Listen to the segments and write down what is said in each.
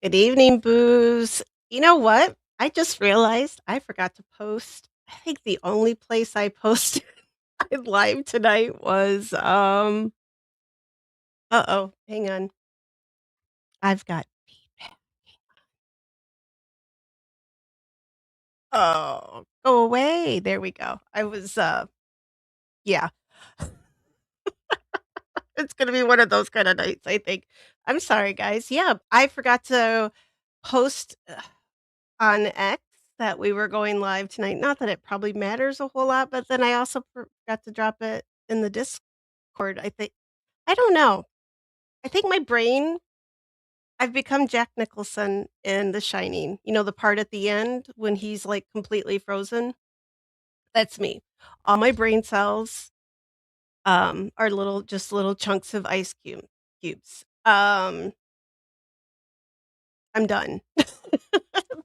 Good evening, Booze. You know what? I just realized I forgot to post. I think the only place I posted live tonight was uh-oh, hang on. I've got feedback. Oh, go away. There we go. I was yeah, it's gonna be one of those kind of nights, I think. I'm sorry, guys. Yeah, I forgot to post on X that we were going live tonight. Not that it probably matters a whole lot, but then I also forgot to drop it in the Discord. I don't know. I think my brain I've become Jack Nicholson in The Shining. You know, the part at the end when he's, like, completely frozen? That's me. All my brain cells, are little chunks of ice cubes. I'm done.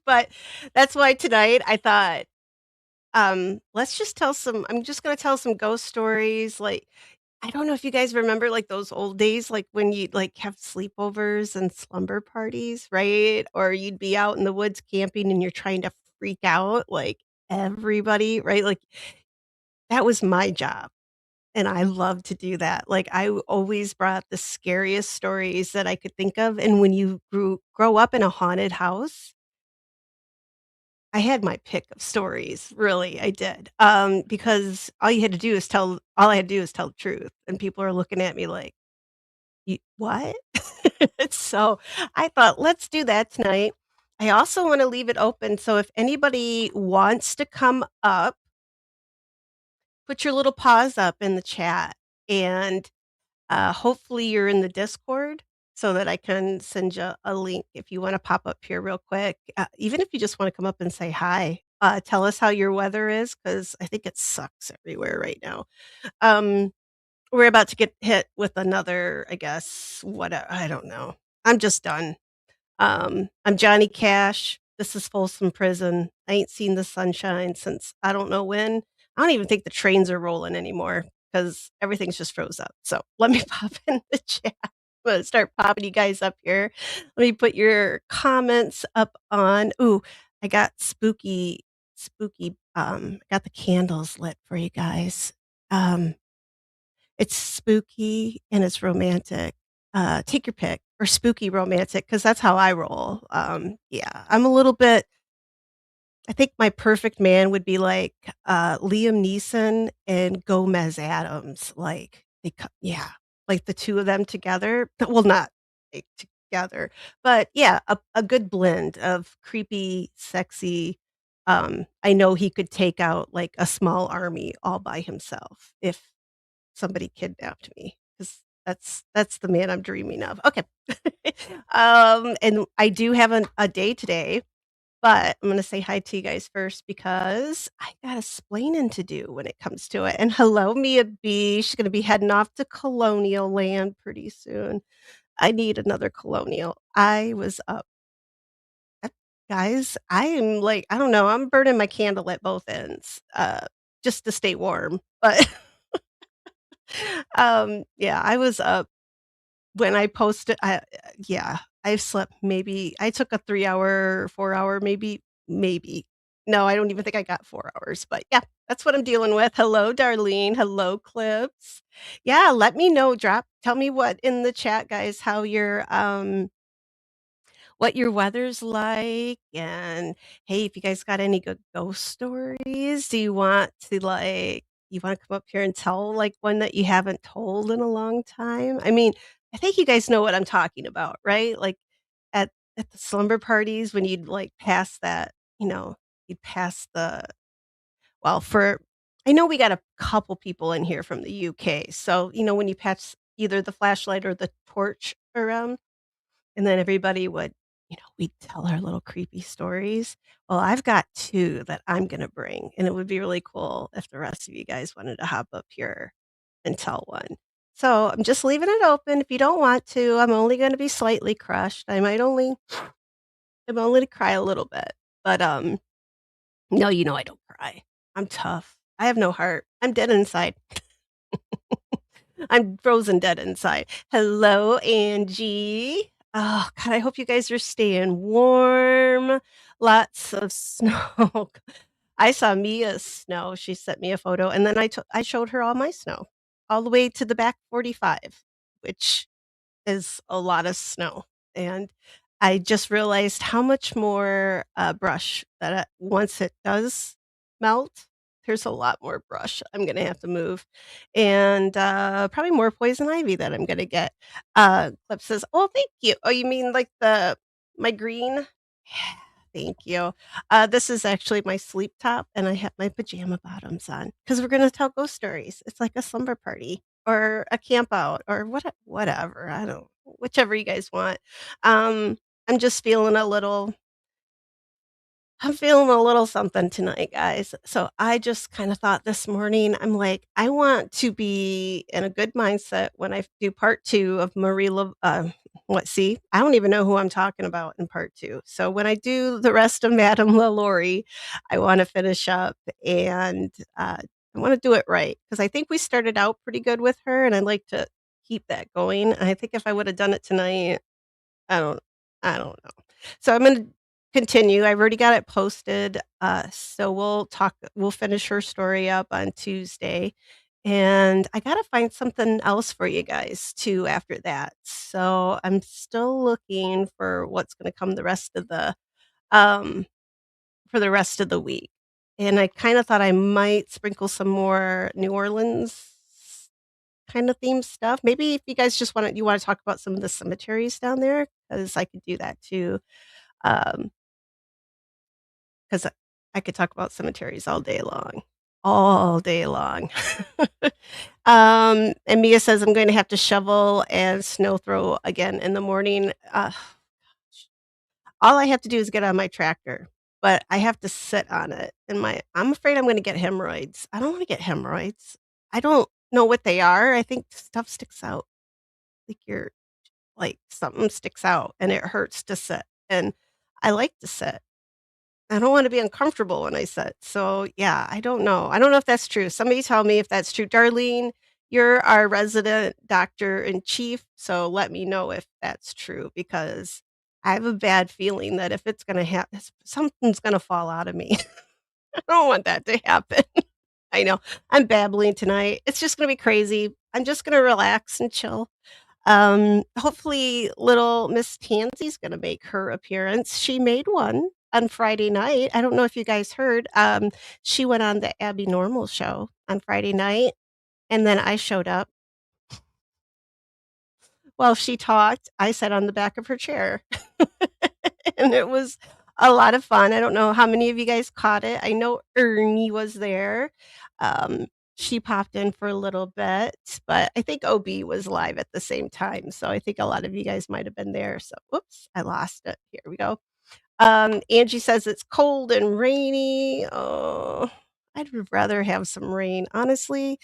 But that's why tonight I thought, let's just tell some I'm just gonna tell some ghost stories, like, I don't know if you guys remember, like, those old days, like, when you'd, like, have sleepovers and slumber parties, right? Or you'd be out in the woods camping and you're trying to freak out, like, everybody, right? Like, that was my job, and I love to do that. Like, always brought the scariest stories that I could think of, and when you grow up in a haunted house, I had my pick of stories, really, I did, because all I had to do is tell the truth, and people are looking at me like, "You what?" So, I thought, "Let's do that tonight." I also wanna leave it open, so if anybody wants to come up, put your little paws up in the chat, and, hopefully you're in the Discord so that I can send you a link if you wanna pop up here real quick, even if you just wanna come up and say hi. Tell us how your weather is because I think it sucks everywhere right now. Um, we're about to get hit with another, I guess, I don't know. I'm just done. I'm Johnny Cash. This is Folsom Prison. I ain't seen the sunshine since I don't know when. I don't even think the trains are rolling anymore because everything's just froze up. So let me pop in the chat. I'm gonna start popping you guys up here. Let me put your comments up on. Ooh, I got spooky. Got the candles lit for you guys. Um, it's spooky and it's romantic. Take your pick or spooky romantic because that's how I roll. Yeah, I'm a little bit I think my perfect man would be like, Liam Neeson and Gomez Adams, like, yeah, like the 2 of them together, but well, not, like, together, but yeah, a good blend of creepy, sexy, I know he could take out, like, a small army all by himself if somebody kidnapped me, 'cause that's the man I'm dreaming of. Okay. And I do have a day today, but I'm gonna say hi to you guys first because I got explaining to do when it comes to it. And hello, Mia B. She's gonna be heading off to Colonial Land pretty soon. I need another Colonial. I was up guys, I am like, I don't know, I'm burning my candle at both ends, just to stay warm, but yeah, I was up when I posted yeah, I've slept maybe I took a 3-hour, 4-hour, maybe. No, I don't even think I got 4 hours, but yeah, that's what I'm dealing with. Hello, Darlene. Hello, Clips. Yeah, let me know, tell me what in the chat, guys, how what your weather's like, and, hey, if you guys got any good ghost stories, do you want to, like you wanna come up here and tell, like, one that you haven't told in a long time? I mean, I think you guys know what I'm talking about, right? Like, at at the slumber parties when you'd, like, pass that, you'd pass the well, for I know we got a couple people in here from the UK, so, when you pass either the flashlight or the torch around and then everybody would we'd tell our little creepy stories. Well, I've got 2 that I'm gonna bring, and it would be really cool if the rest of you guys wanted to hop up here and tell one. So, I'm just leaving it open. If you don't want to, I'm only gonna be slightly crushed. I'm only to cry a little bit, but, no, I don't cry. I'm tough. I have no heart. I'm dead inside. I'm frozen dead inside. Hello, Angie. Oh, God, I hope you guys are staying warm. Lots of snow. I saw Mia's snow. She sent me a photo, and then I showed her all my snow, all the way to the back 45, which is a lot of snow, and I just realized how much more, brush that, once it does melt, there's a lot more brush I'm gonna have to move, and, probably more poison ivy that I'm gonna get. Clip says, "Oh, thank you." Oh, you mean like my green? Yeah, thank you. This is actually my sleep top, and I have my pajama bottoms on because 'cause we're gonna tell ghost stories. It's like a slumber party or a camp out or whatever, I don't whichever you guys want. Um, I'm just feeling a little I'm feeling a little something tonight, guys. So I just kind of thought this morning, I'm like, I want to be in a good mindset when I do part 2 of see, I don't even know who I'm talking about in part 2. So when I do the rest of Madame LaLaurie, I want to finish up and I want to do it right because I think we started out pretty good with her and I'd like to keep that going. And I think if I would have done it tonight, I don't I don't know. So I'm gonna continue. I've already got it posted, so we'll finish her story up on Tuesday, and I gotta find something else for you guys too after that. So I'm still looking for what's gonna come um, for the rest of the week, and I kinda thought I might sprinkle some more New Orleans kinda theme stuff. Maybe if you wanna talk about some of the cemeteries down there, because I could do that too. Um, 'Cause I could talk about cemeteries all day long. And Mia says, "I'm going to have to shovel and snow throw again in the morning." All I have to do is get on my tractor, but I have to sit on it, and my I'm afraid I'm gonna get hemorrhoids. I don't wanna get hemorrhoids. I don't know what they are. I think stuff sticks out, like something sticks out, and it hurts to sit, and I like to sit. I don't wanna be uncomfortable when I sit, so, yeah, I don't know. I don't know if that's true. Somebody tell me if that's true. Darlene, you're our resident doctor in chief, so let me know if that's true because I have a bad feeling that if it's gonna happen, something's gonna fall out of me. I don't want that to happen. I know. I'm babbling tonight. It's just gonna be crazy. I'm just gonna relax and chill. Hopefully, little Miss Tansy's gonna make her appearance. She made one on Friday night. I don't know if you guys heard. She went on the Abby Normal show on Friday night, and then I showed up. While she talked, I sat on the back of her chair, and it was a lot of fun. I don't know how many of you guys caught it. I know Ernie was there. Um, she popped in for a little bit, but I think OB was live at the same time, so I think a lot of you guys might have been there. So, whoops, I lost it. Here we go. Angie says it's cold and rainy. Oh, I'd rather have some rain, honestly.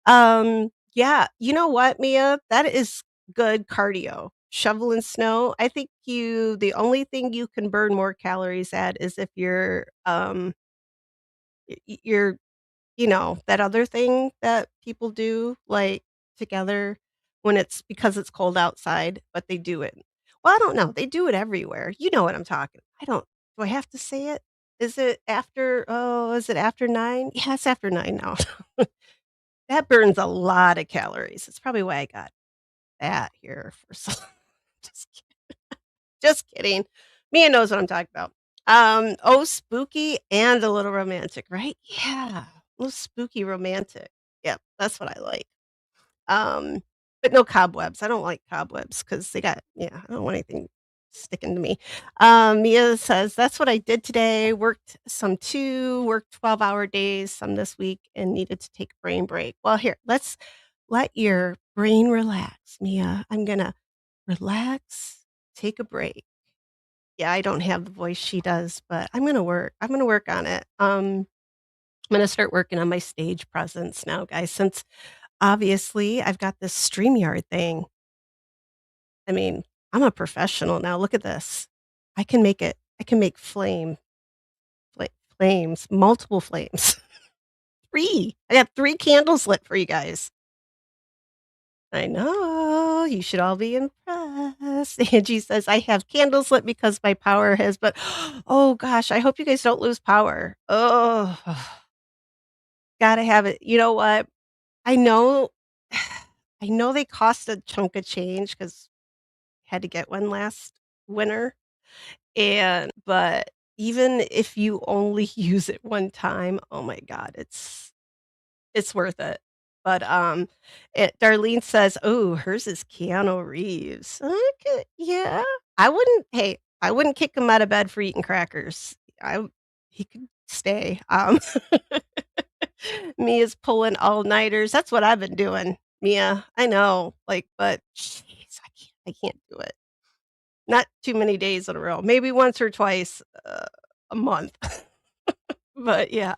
Yeah, you know what, Mia? That is good cardio. Shoveling snow. I think the only thing you can burn more calories at is if you're, that other thing that people do, like, together when it's because it's cold outside, but they do it. Well, I don't know. They do it everywhere. You know what I'm talking. I don't do I have to say it? Is it after 9? Yeah, it's after 9 now. That burns a lot of calories. It's probably why I got that here for some just just kidding. Mia knows what I'm talking about. Oh, spooky and a little romantic, right? Yeah, a little spooky romantic. Yeah, that's what I like. Um, but no cobwebs. I don't like cobwebs because I don't want anything sticking to me. Mia says, "That's what I did today. Worked some too, worked 12-hour days some this week and needed to take a brain break." Well, here, let's let your brain relax, Mia. I'm gonna relax, take a break. Yeah, I don't have the voice she does, but I'm gonna work. I'm gonna work on it. I'm gonna start working on my stage presence now, guys, since obviously, I've got this StreamYard thing. I mean, I'm a professional now, look at this. I can make fla flames, multiple flames. 3. I got 3 candles lit for you guys. I know, you should all be impressed. yes. Angie says, "I have candles lit because my power has" but oh gosh, I hope you guys don't lose power. Oh, gotta have it. You know what? I know I know they cost a chunk of change because had to get one last winter, and but even if you only use it one time, oh my god, it's worth it. But, Darlene says, "Oh, hers is Keanu Reeves." Okay, yeah. I wouldn't kick him out of bed for eating crackers. He could stay. Mia's pulling all-nighters. That's what I've been doing, Mia. I know, like, but jeez, I can't do it. Not too many days in a row. Maybe once or twice, a month. But, yeah.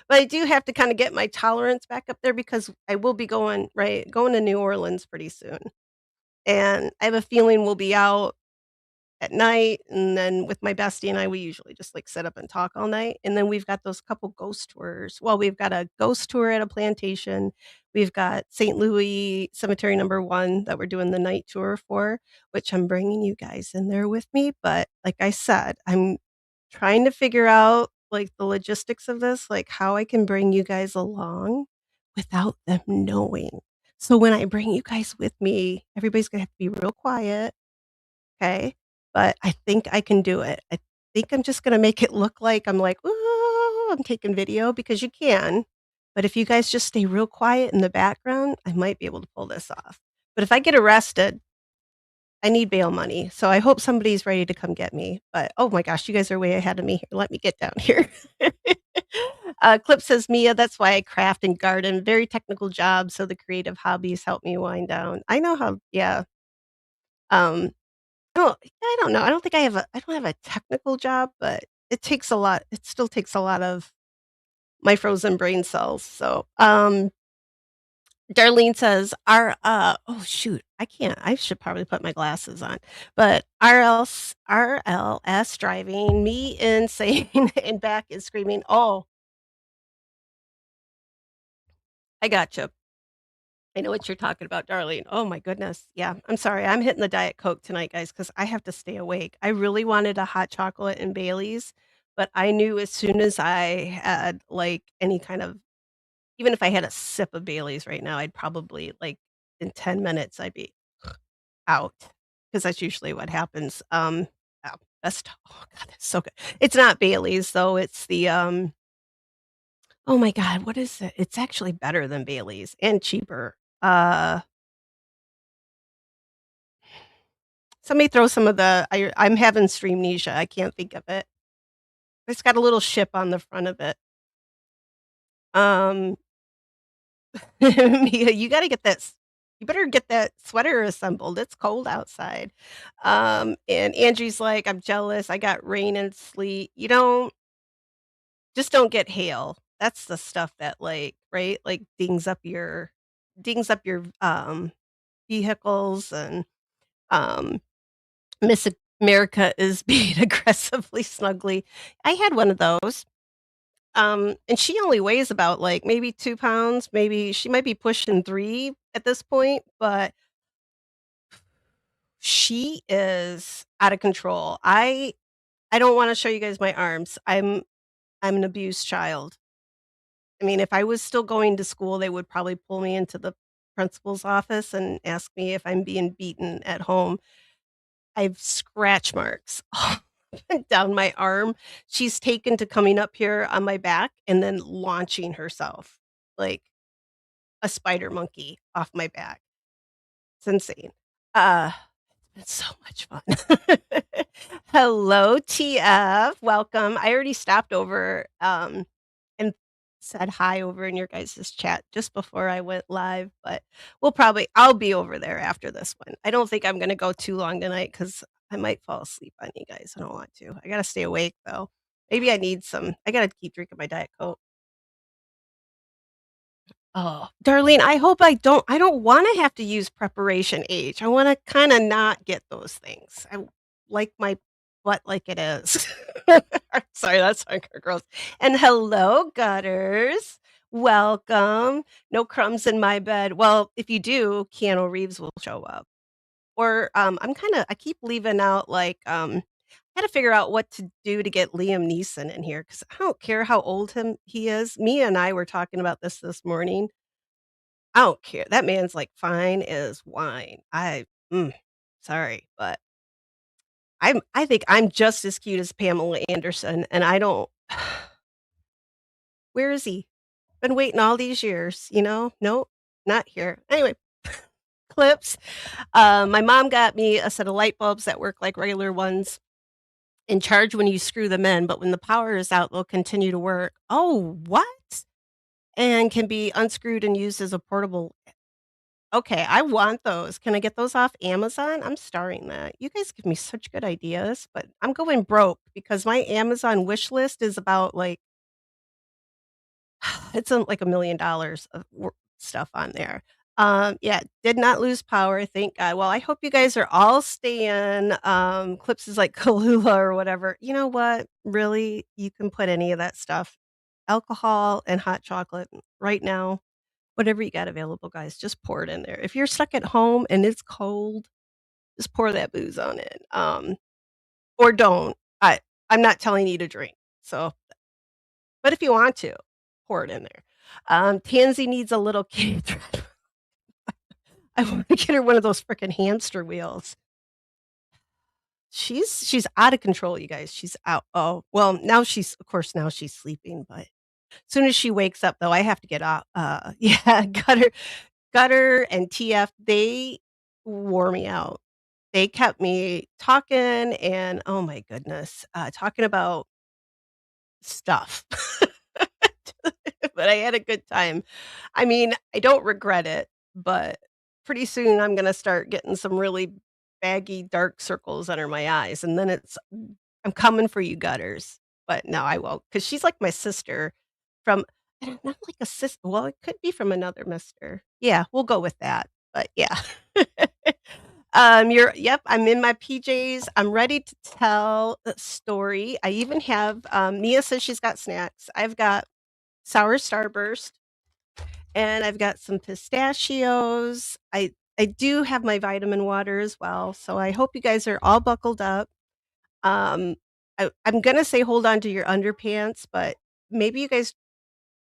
But I do have to kinda get my tolerance back up there because I will be going to New Orleans pretty soon, and I have a feeling we'll be out at night, and then with my bestie and I, we usually just, like, sit up and talk all night, and then we've got those couple ghost tours. Well, we've got a ghost tour at a plantation, we've got St. Louis Cemetery Number 1 that we're doing the night tour for, which I'm bringing you guys in there with me, but like I said, I'm trying to figure out, like, the logistics of this, like, how I can bring you guys along without them knowing. So when I bring you guys with me, everybody's gonna have to be real quiet. Okay, but I think I can do it. I think I'm just gonna make it look like I'm like, "Ooh, I'm taking video," because you can, but if you guys just stay real quiet in the background, I might be able to pull this off. But if I get arrested, I need bail money, so I hope somebody's ready to come get me, but, oh my gosh, you guys are way ahead of me here. Let me get down here. Clip says, "Mia, that's why I craft and garden, very technical job, so the creative hobbies help me wind down." I know how yeah, um oh, I don't know. I don't have a technical job, but it still takes a lot of my frozen brain cells, so, Darlene says, "Our, oh shoot, I should probably put my glasses on, but RLS driving me insane and back is screaming, oh, I gotcha. I know what you're talking about, Darlene. Oh my goodness. Yeah, I'm sorry. I'm hitting the Diet Coke tonight, guys, because I have to stay awake. I really wanted a hot chocolate and Bailey's, but I knew as soon as I had like any kind of even if I had a sip of Bailey's right now, I'd probably like in 10 minutes I'd be out because that's usually what happens. Oh, oh god, that's so good. It's not Bailey's though. It's the oh my god, what is it? It's actually better than Bailey's and cheaper. Somebody throw some of I'm having streamnesia, I can't think of it. It's got a little ship on the front of it. Um, Mia, you better get that sweater assembled, it's cold outside. And Angie's like, "I'm jealous, I got rain and sleet." You don't just don't get hail. That's the stuff that, like right? Like, dings up your, vehicles and, um Miss America is being aggressively snuggly. I had one of those, and she only weighs about, like, maybe 2 pounds, maybe she might be pushing 3 at this point, but she is out of control. I don't wanna show you guys my arms. I'm an abused child. I mean, if I was still going to school, they would probably pull me into the principal's office and ask me if I'm being beaten at home. I've scratch marks all up and down my arm. She's taken to coming up here on my back and then launching herself like a spider monkey off my back. It's insane. Uh, it's so much fun. Hello, TF. Welcome. I already stopped over, and said hi over in your guys' chat just before I went live, but I'll be over there after this one. I don't think I'm gonna go too long tonight because I might fall asleep on you guys. I don't want to. I gotta stay awake though. Maybe I gotta keep drinking my Diet Coke. Oh, Darlene, I don't wanna have to use Preparation H. I wanna kinda not get those things. I like my butt like it is. Sorry, that's kinda gross. And hello, Gutters. Welcome. No crumbs in my bed. Well, if you do, Keanu Reeves will show up. Or, I keep leaving out, like, gotta figure out what to do to get Liam Neeson in here because I don't care how old he is. Mia and I were talking about this morning. I don't care. That man's, like, fine as wine. Sorry, but I think I'm just as cute as Pamela Anderson, and I don't where is he? Been waiting all these years, you know? Nope, not here. Anyway, clips. My mom got me a set of light bulbs that work like regular ones and charge when you screw them in, but when the power is out, they'll continue to work. Oh, what? And can be unscrewed and used as a portable. Okay, I want those. Can I get those off Amazon? I'm starring that. You guys give me such good ideas, but I'm going broke because my Amazon wish list is about like it's, like $1,000,000 of stuff on there. Yeah, did not lose power, thank God. Well, I hope you guys are all staying, Clips is like Kahlua or whatever. You know what? Really, you can put any of that stuff alcohol and hot chocolate right now, whatever you got available, guys, just pour it in there. If you're stuck at home and it's cold, just pour that booze on it, or don't. I'm not telling you to drink, so but if you want to, pour it in there. Tansy needs a little kitty thread. I wanna get her one of those frickin' hamster wheels. She's out of control, you guys. She's out well, now now she's sleeping, but soon as she wakes up, though, I have to get out, yeah, Gutter and TF, they wore me out. They kept me talking and, oh my goodness, talking about stuff. But I had a good time. I mean, I don't regret it, but pretty soon I'm gonna start getting some really baggy, dark circles under my eyes, and then I'm coming for you gutters. But no, I won't, because she's like my sister from not like a sister. Well, it could be from another mister. Yeah, we'll go with that, but yeah. Yep, I'm in my PJs. I'm ready to tell a story. I even have, Mia says she's got snacks. I've got sour starburst, and I've got some pistachios. I do have my vitamin water as well, so I hope you guys are all buckled up. I'm gonna say hold on to your underpants, but maybe you guys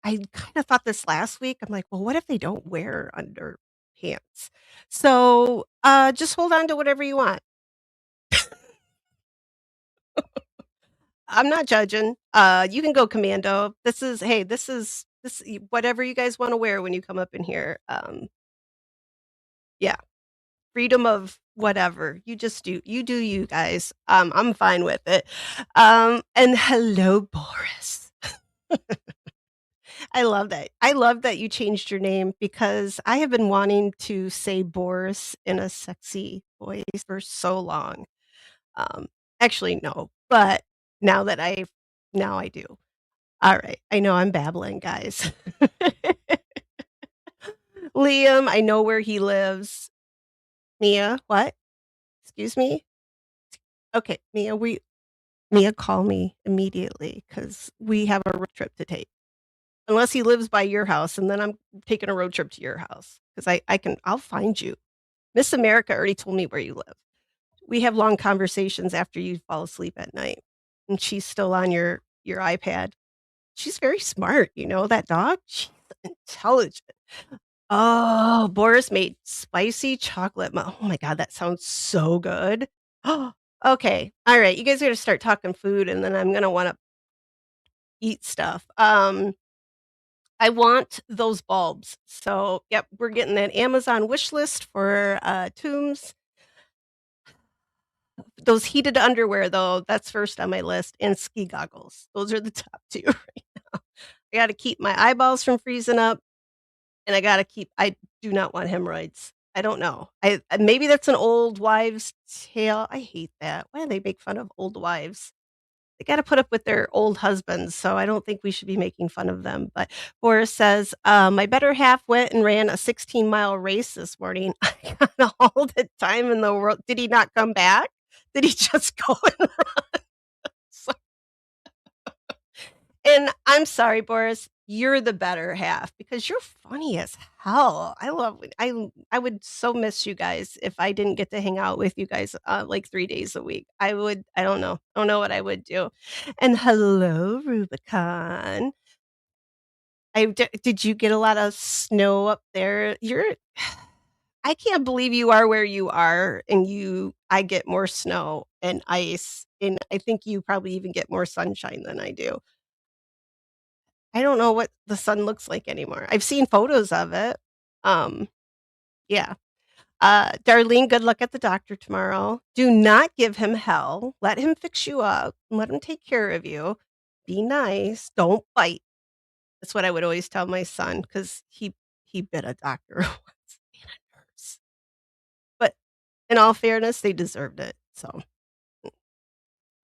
I kinda thought this last week. I'm like, "Well, what if they don't wear underpants?" So, just hold on to whatever you want. I'm not judging. You can go commando. Whatever you guys wanna wear when you come up in here. Yeah, freedom of whatever. You do you guys. I'm fine with it. And hello, Boris. I love that. I love that you changed your name because I have been wanting to say Boris in a sexy voice for so long. Um, Actually, no, but now that I now I do. Alright, I know I'm babbling, guys. Liam, I know where he lives. Mia, what? Excuse me? Okay, Mia, call me immediately because we have a road trip to take. Unless he lives by your house, and then I'm taking a road trip to your house because I'll find you. Miss America already told me where you live. We have long conversations after you fall asleep at night, and she's still on your iPad. She's very smart, that dog? She's intelligent. Oh, Boris made spicy chocolate oh my god, that sounds so good. Okay, alright, you guys gotta start talking food, and then I'm gonna wanna eat stuff. I want those bulbs. So, yep, we're getting that Amazon wish list for, Tombs. Those heated underwear, though, that's first on my list, and ski goggles. Those are the top 2 right now. I gotta keep my eyeballs from freezing up, and I do not want hemorrhoids. I don't know. Maybe that's an old wives' tale. I hate that. Why do they make fun of old wives? They gotta put up with their old husbands, so I don't think we should be making fun of them, but Boris says, "My better half went and ran a 16-mile race this morning." I got all the time in the world. Did he not come back? Did he just go and so and I'm sorry, Boris, you're the better half because you're funny as hell. I love when I would so miss you guys if I didn't get to hang out with you guys, like, 3 days a week. I don't know what I would do. And hello, Rubicon. Did you get a lot of snow up there? I can't believe you are where you are, and I get more snow and ice, and I think you probably even get more sunshine than I do. I don't know what the sun looks like anymore. I've seen photos of it. Um, yeah. Darlene, good luck at the doctor tomorrow. Do not give him hell. Let him fix you up. Let him take care of you. Be nice. Don't bite. That's what I would always tell my son because he bit a doctor once and a nurse. But in all fairness, they deserved it. So,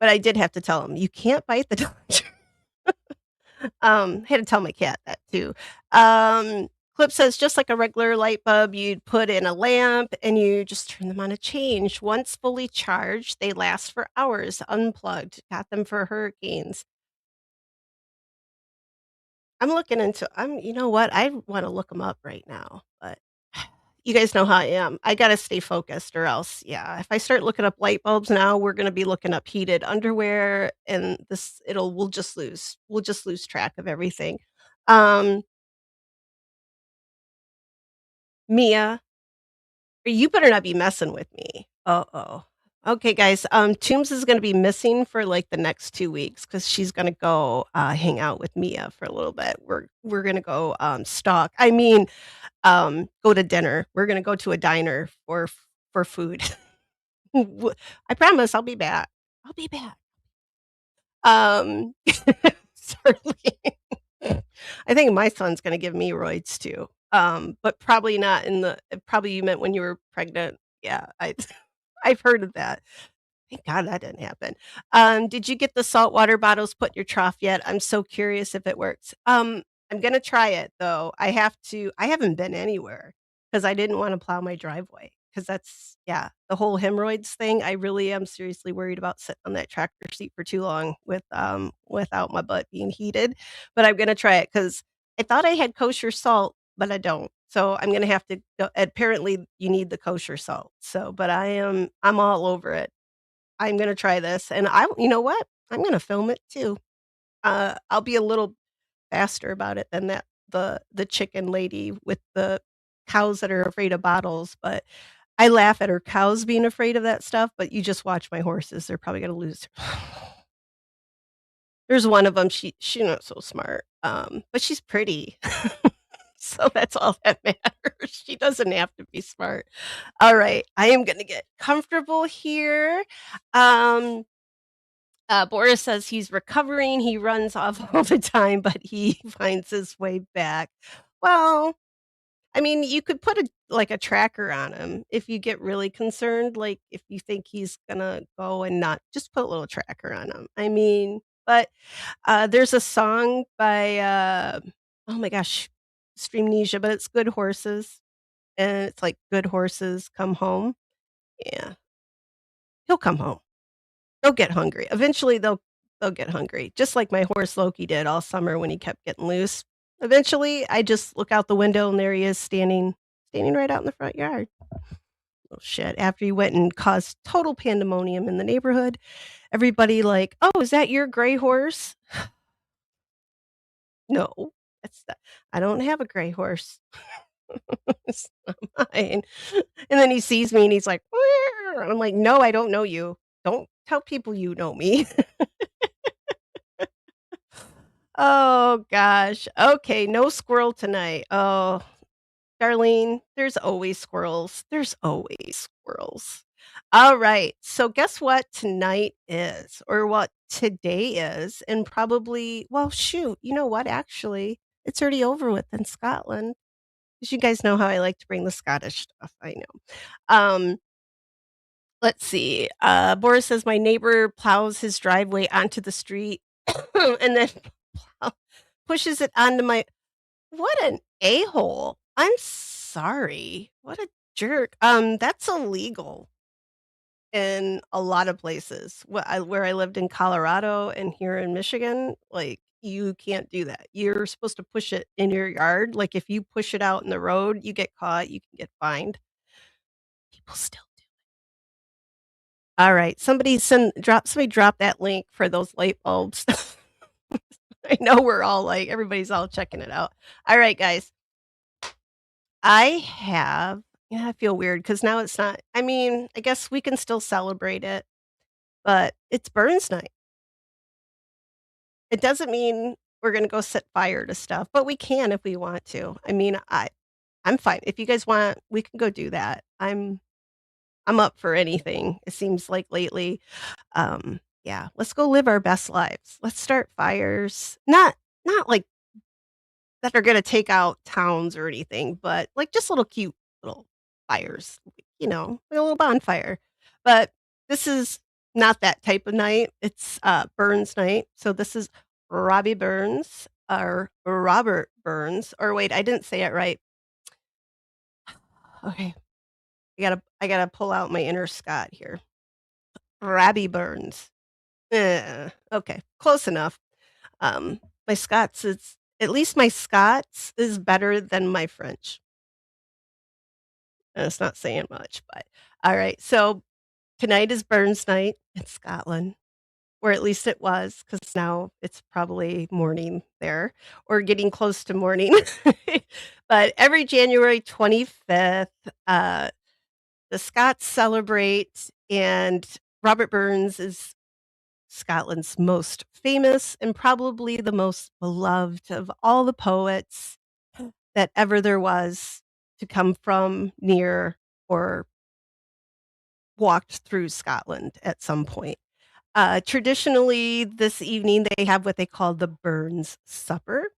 but I did have to tell him, you can't bite the doctor. Had to tell my cat that too. Clip says, "Just like a regular light bulb, you'd put in a lamp and you just turn them on a change. Once fully charged, they last for hours unplugged. Got them for hurricanes." You know what? I wanna look them up right now, but you guys know how I am. I gotta stay focused or else, yeah, if I start looking up light bulbs now, we're gonna be looking up heated underwear and this it'll we'll just lose track of everything. Um, Mia, you better not be messing with me. Uh-oh. Okay, guys, Toombs is gonna be missing for, like, the next 2 weeks because she's gonna go, hang out with Mia for a little bit. We're gonna go, go to dinner. We're gonna go to a diner for food. W I promise I'll be back. I'll be back. Certainly. I think my son's gonna give me roids too, but probably not in the probably you meant when you were pregnant. Yeah, I've heard of that. Thank God that didn't happen. Did you get the saltwater bottles put in your trough yet? I'm so curious if it works. I'm gonna try it though. I haven't been anywhere because I didn't wanna plow my driveway because that's yeah, the whole hemorrhoids thing, I really am seriously worried about sitting on that tractor seat for too long without my butt being heated, but I'm gonna try it because I thought I had kosher salt, but I don't. So I'm gonna have to go apparently you need the kosher salt. So, but I'm all over it. I'm gonna try this, and you know what? I'm gonna film it too. I'll be a little faster about it than the chicken lady with the cows that are afraid of bottles, but I laugh at her cows being afraid of that stuff, but you just watch my horses, they're probably gonna lose There's one of them, she's not so smart, but she's pretty. So that's all that matters. She doesn't have to be smart. Alright, I am gonna get comfortable here. Um Boris says he's recovering, he runs off all the time, but he finds his way back. Well, I mean, you could put a tracker on him if you get really concerned, like, if you think he's gonna go and not just put a little tracker on him. I mean, but, there's a song by, oh my gosh, Streamnesia, but it's Good Horses, and it's like, "Good horses come home." Yeah, he'll come home. They'll get hungry. Eventually, they'll get hungry, just like my horse Loki did all summer when he kept getting loose. Eventually, I just look out the window and there he is standing right out in the front yard. Oh shit, after he went and caused total pandemonium in the neighborhood, everybody like, "Oh, is that your gray horse?" No, that's not I don't have a gray horse. It's not mine. And then he sees me and he's like, "Meow." I'm like, "No, I don't know you. Don't tell people you know me." Oh gosh. Okay, no squirrel tonight. Oh, Darlene, there's always squirrels. There's always squirrels. All right. So guess what tonight is or what today is and probably well shoot, you know what actually? It's already over with in Scotland. Because you guys know how I like to bring the Scottish stuff. I know. Um let's see. Boris says my neighbor plows his driveway onto the street and then pushes it onto my what an a-hole. I'm sorry. What a jerk. That's illegal in a lot of places. Where I lived in Colorado and here in Michigan, like, You can't do that. You're supposed to push it in your yard, like, if you push it out in the road, you get caught, you can get fined. People still do. Alright, somebody drop that link for those light bulbs. I know we're all like everybody's all checking it out. Alright, guys, I have I feel weird because now it's not I mean, I guess we can still celebrate it, but it's Burns Night. It doesn't mean we're gonna go set fire to stuff, but we can if we want to. I mean, I'm fine. If you guys want, we can go do that. I'm up for anything, it seems like lately. Yeah, let's go live our best lives. Let's start fires. Not like that are gonna take out towns or anything, but, like, just little cute little fires, like a little bonfire. But this is not that type of night. It's, Burns night, so this is Robbie Burns, or Robert Burns, or wait, I didn't say it right. Okay, I gotta pull out my inner Scot here. Rabbie Burns. Okay, close enough. My Scots is at least my Scots is better than my French. And it's not saying much, but alright, so tonight is Burns night in Scotland, or at least it was, because now it's probably morning there, or getting close to morning. But every January 25th, the Scots celebrate, and Robert Burns is Scotland's most famous and probably the most beloved of all the poets that ever there was to come from, near, or walked through Scotland at some point. Traditionally, this evening, they have what they call the Burns Supper,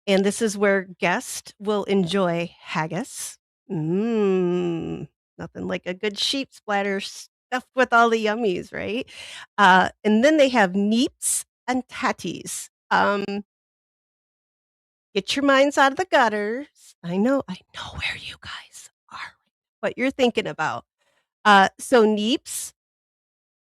and this is where guests will enjoy haggis. Mmm, nothing like a good sheep splatter stuffed with all the yummies, right? And then they have Neeps and Tatties. Get your minds out of the gutters. I know where you guys are, what you're thinking about. So Neeps,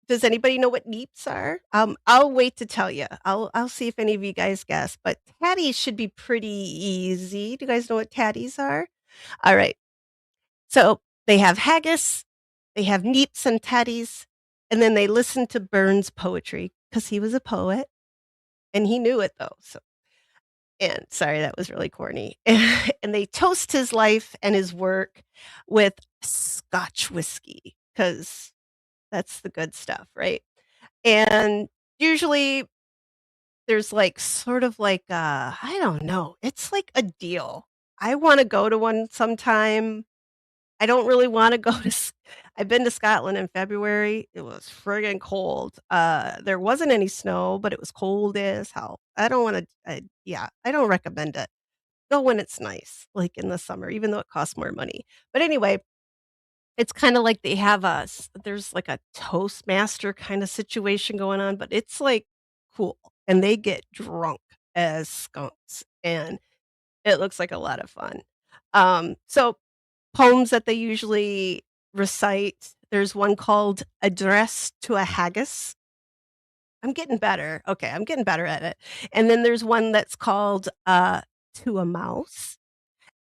does anybody know what Neeps are? I'll wait to tell you. I'll see if any of you guys guess, but Tatties should be pretty easy. Do you guys know what Tatties are? Alright. So, they have haggis, they have Neeps and Tatties, and then they listen to Burns' poetry because he was a poet, and he knew it though, so and sorry, that was really corny. And they toast his life and his work with Scotch whiskey because that's the good stuff, right? And usually there's like sort of like I don't know, it's like a deal. I wanna go to one sometime. I don't really wanna go to S I've been to Scotland in February. It was friggin' cold. There wasn't any snow, but it was cold as hell. I don't wanna yeah, I don't recommend it. Go when it's nice, like in the summer, even though it costs more money. But anyway, it's kinda like they have there's like a Toastmaster kinda situation going on, but it's, like, cool, and they get drunk as skunks, and it looks like a lot of fun. So poems that they usually recite, there's one called "Address to a Haggis." I'm getting better. Okay, I'm getting better at it. And then there's one that's called, "To a Mouse,"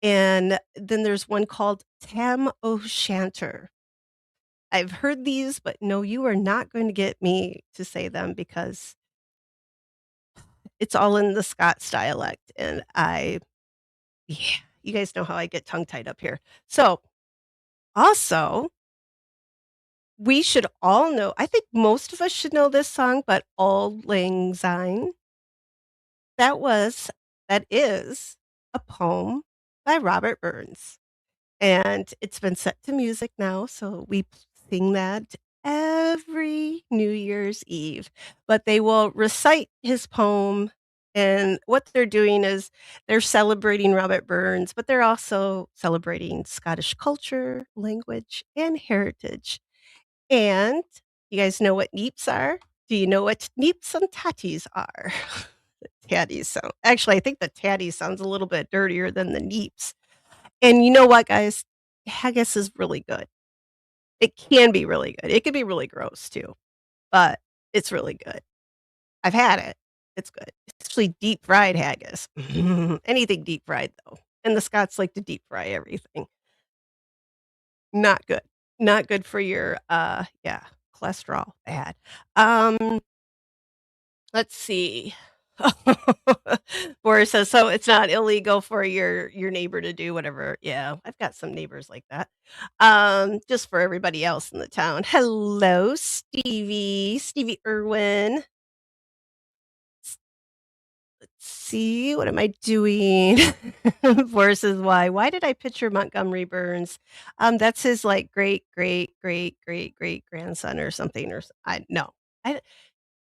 and then there's one called "Tam O'Shanter." I've heard these, but no, you are not going to get me to say them because it's all in the Scots dialect, and yeah, you guys know how I get tongue tied up here. So, also, we should all know I think most of us should know this song, but "Auld Lang Syne," that was that is a poem by Robert Burns. And it's been set to music now, so we sing that every New Year's Eve. But they will recite his poem, and what they're doing is they're celebrating Robert Burns, but they're also celebrating Scottish culture, language, and heritage. And you guys know what neeps are? Do you know what neeps and tatties are? Tatties sound actually, I think the tatty sounds a little bit dirtier than the neeps. And you know what, guys? Haggis is really good. It can be really good. It can be really gross too, but it's really good. I've had it. It's good, especially deep fried haggis. Anything deep fried, though, and the Scots like to deep fry everything. Not good. Not good for your, yeah, cholesterol, bad. Um, let's see. Boris says, "So it's not illegal for your neighbor to do whatever." Yeah, I've got some neighbors like that. Just for everybody else in the town. Hello, Stevie. Stevie Irwin. See, what am I doing? Versus why? Why did I picture Montgomery Burns? That's his like great grandson or something I no. I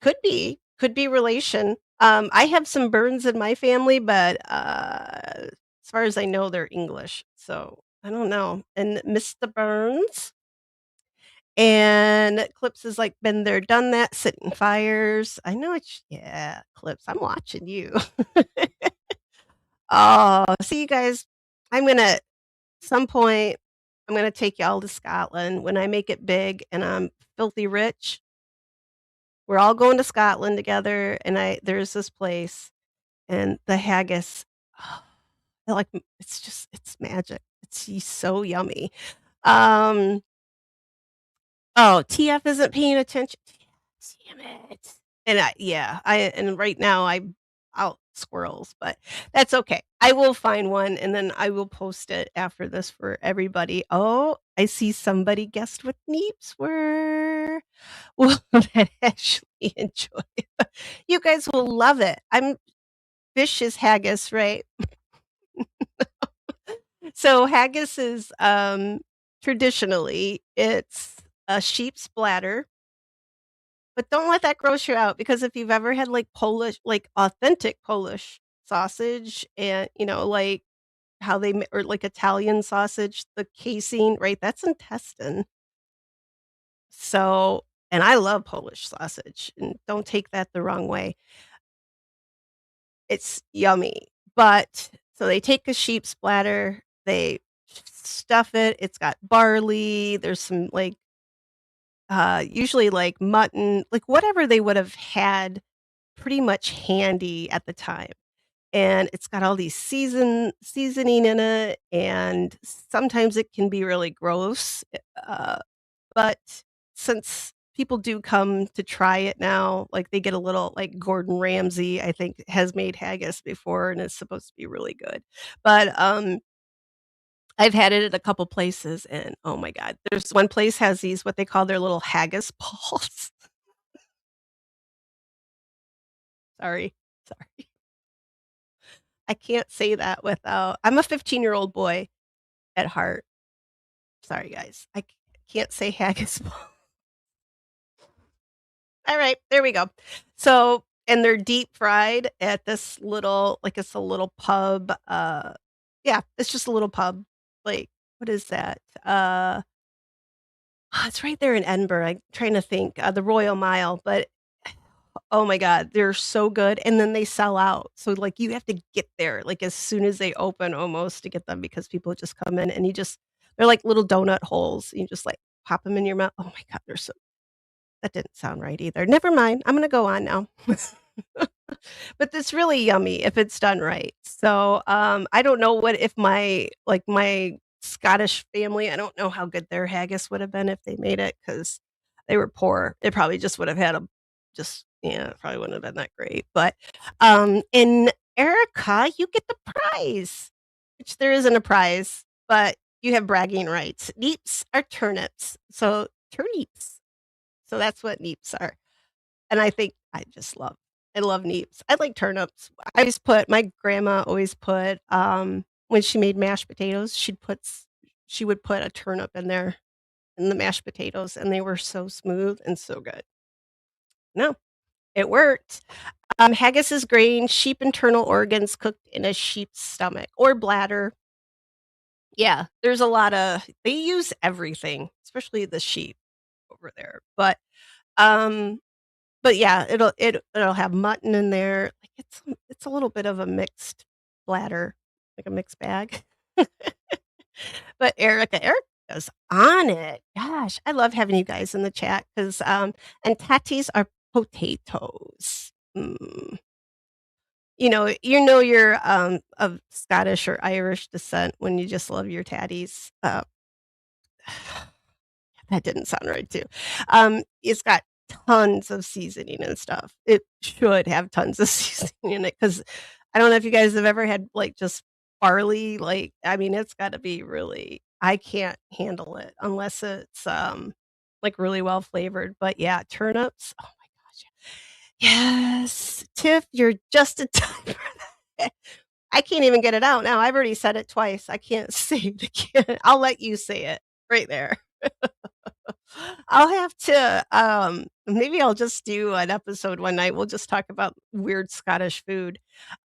could be relation. I have some Burns in my family, but as far as I know, they're English. So I don't know. And Mr. Burns and Clips has like been there, done that, sitting fires. I know it's yeah, Clips. I'm watching you. Oh, see you guys. I'm gonna some point, I'm gonna take y'all to Scotland when I make it big and I'm filthy rich. We're all going to Scotland together, and I there's this place, and the haggis, oh, like, it's just it's magic. It's so yummy. Um, oh, TF isn't paying attention. Damn it. And I yeah, I and right now I'm out squirrels, but that's okay. I will find one and then I will post it after this for everybody. Oh, I see somebody guessed what Neeps were. Well, that actually enjoy it. You guys will love it. I'm fish is haggis, right? So haggis is traditionally it's a sheep's bladder. But don't let that gross you out because if you've ever had, like, Polish like, authentic Polish sausage and, like, how they ma or, like, Italian sausage, the casing, right, that's intestine. So and I love Polish sausage, and don't take that the wrong way. It's yummy, but so they take a sheep's bladder, they stuff it, it's got barley, there's some, like, usually, like, mutton, like, whatever they would have had pretty much handy at the time, and it's got all these seasoning in it, and sometimes it can be really gross, but since people do come to try it now, like, they get a little like, Gordon Ramsay, I think, has made haggis before, and it's supposed to be really good, but, I've had it at a couple places, and, oh my god, there's one place has these what they call their little haggis balls. Sorry, sorry. I can't say that without I'm a 15-year-old boy at heart. Sorry, guys. Can't say haggis. Alright, there we go. So and they're deep fried at this little like, it's a little pub, yeah, it's just a little pub. Like, what is that? It's right there in Edinburgh, I'm trying to think, the Royal Mile, but oh my god, they're so good, and then they sell out. So, like, you have to get there, like, as soon as they open almost to get them because people just come in and you just they're like little donut holes. You just, like, pop them in your mouth. Oh my god, they're so that didn't sound right either. Never mind, I'm gonna go on now. But it's really yummy if it's done right. So, I don't know what if my Scottish family, I don't know how good their haggis would have been if they made it because they were poor. They probably just would have had a just yeah, it probably wouldn't have been that great. But, and Erica, you get the prize, which there isn't a prize, but you have bragging rights. Neeps are turnips, so turnips. So that's what neeps are. And I think I love neeps. I like turnips. I always put my grandma always put, when she made mashed potatoes, she would put a turnip in there in the mashed potatoes, and they were so smooth and so good. No, it worked. Haggis is grain, sheep internal organs cooked in a sheep's stomach or bladder. Yeah, there's a lotta they use everything, especially the sheep over there, um but yeah, it'll have mutton in there, like, it's a little bit of a mixed bladder, like a mixed bag. But Erica's on it. Gosh, I love having you guys in the chat 'cause, and tatties are potatoes. Mm. You know you're, of Scottish or Irish descent when you just love your tatties. That didn't sound right too. It's got tons of seasoning and stuff. It should have tons of seasoning in it because I don't know if you guys have ever had, like, just barley, like, I mean, it's gotta be really I can't handle it unless it's, like, really well flavored, but yeah, turnips, oh my gosh. Yes, Tiff, you're just in time for that. I can't even get it out now, I've already said it twice, I can't say it again. I'll let you say it right there. I'll have to, maybe I'll just do an episode one night, we'll just talk about weird Scottish food,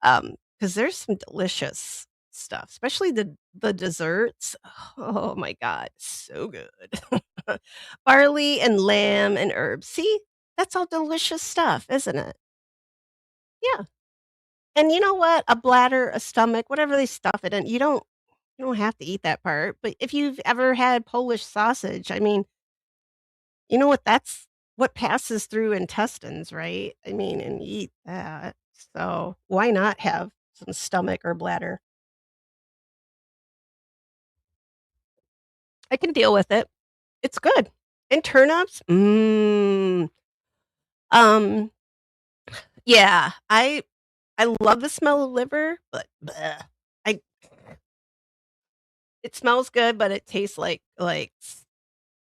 because there's some delicious stuff, especially the desserts. Oh my god, so good. Barley and lamb and herbs. See? That's all delicious stuff, isn't it? Yeah, and you know what? A bladder, a stomach, whatever they stuff it in, you don't have to eat that part, but if you've ever had Polish sausage, I mean, you know what? That's what passes through intestines, right? I mean, and you eat that. So why not have some stomach or bladder? I can deal with it. It's good. And turnips? Um, yeah, I love the smell of liver, but bleh. I it smells good, but it tastes like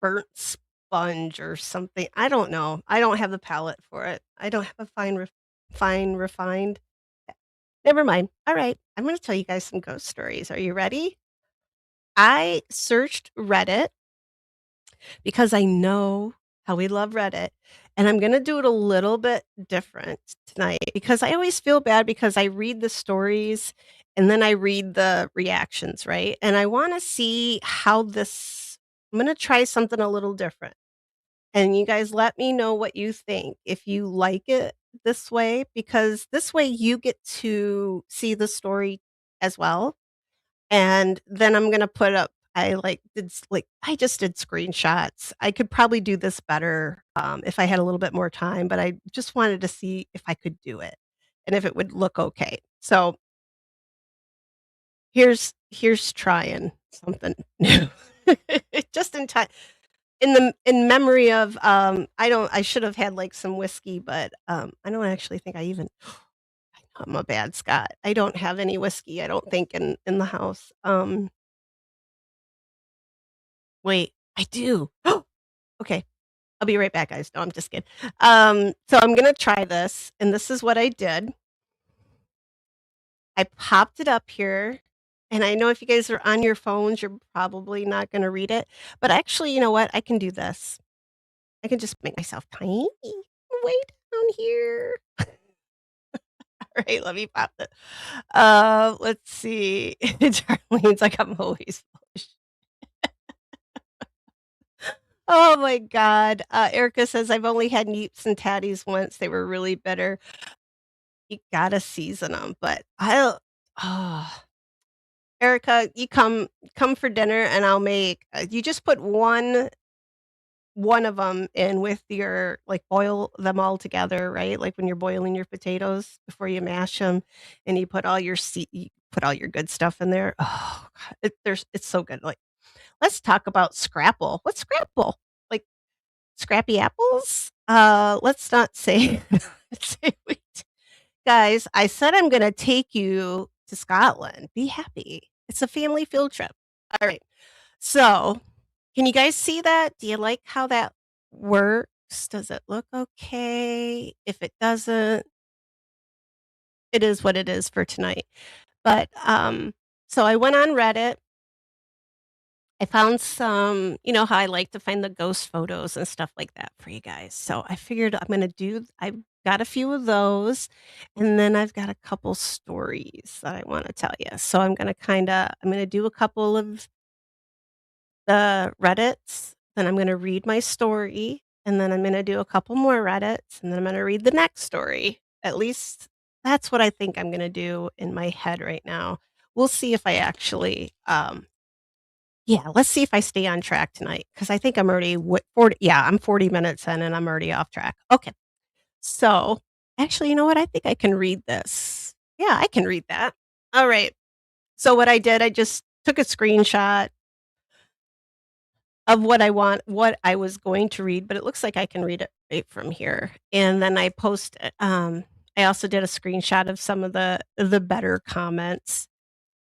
burnt sponge or something. I don't know. I don't have the palate for it. I don't have a fine refined. Never mind. All right. I'm gonna tell you guys some ghost stories. Are you ready? I searched Reddit because I know how we love Reddit, and I'm gonna do it a little bit different tonight because I always feel bad because I read the stories and then I read the reactions, right? And I wanna see how this I'm gonna try something a little different. And you guys let me know what you think, if you like it this way, because this way you get to see the story as well. And then I'm gonna put up I just did screenshots. I could probably do this better, if I had a little bit more time, but I just wanted to see if I could do it and if it would look okay. So, here's trying something new. Just in time in memory of, I should have had, like, some whiskey, but, I don't actually think I even I'm a bad Scot. I don't have any whiskey, I don't think, in the house. Wait, I do. Okay, I'll be right back, guys. No, I'm just kidding. So I'm gonna try this, and this is what I did. I popped it up here, and I know if you guys are on your phones, you're probably not gonna read it, but actually, you know what? I can do this. I can just make myself tiny way down here. Alright, let me pop it. Let's see. Darlene's like, "I'm always full." Oh my god. Erica says, "I've only had Neeps and Tatties once, they were really bitter." You gotta season them, but I'll oh, Erica, you come for dinner and I'll make you just put one of them in with your like, boil them all together, right? Like, when you're boiling your potatoes before you mash them, and you put all your good stuff in there. Oh god, it's so good, like, let's talk about scrapple. What's scrapple? Like, scrappy apples? Let's not say let's say we guys, I said I'm gonna take you to Scotland. Be happy. It's a family field trip. Alright. So, can you guys see that? Do you like how that works? Does it look okay? If it doesn't, it is what it is for tonight. But, so I went on Reddit. I found some you know how I like to find the ghost photos and stuff like that for you guys. So I figured I've got a few of those, and then I've got a couple stories that I wanna tell you. So I'm gonna do a couple of the Reddits, then I'm gonna read my story, and then I'm gonna do a couple more Reddits, and then I'm gonna read the next story. At least that's what I think I'm gonna do in my head right now. We'll see if I actually, yeah, let's see if I stay on track tonight because I think I'm already 40 yeah, I'm 40 minutes in and I'm already off track. Okay. So, actually, you know what? I think I can read this. Yeah, I can read that. Alright. So what I did, I just took a screenshot of what I was going to read, but it looks like I can read it right from here, and then I also did a screenshot of some of the better comments,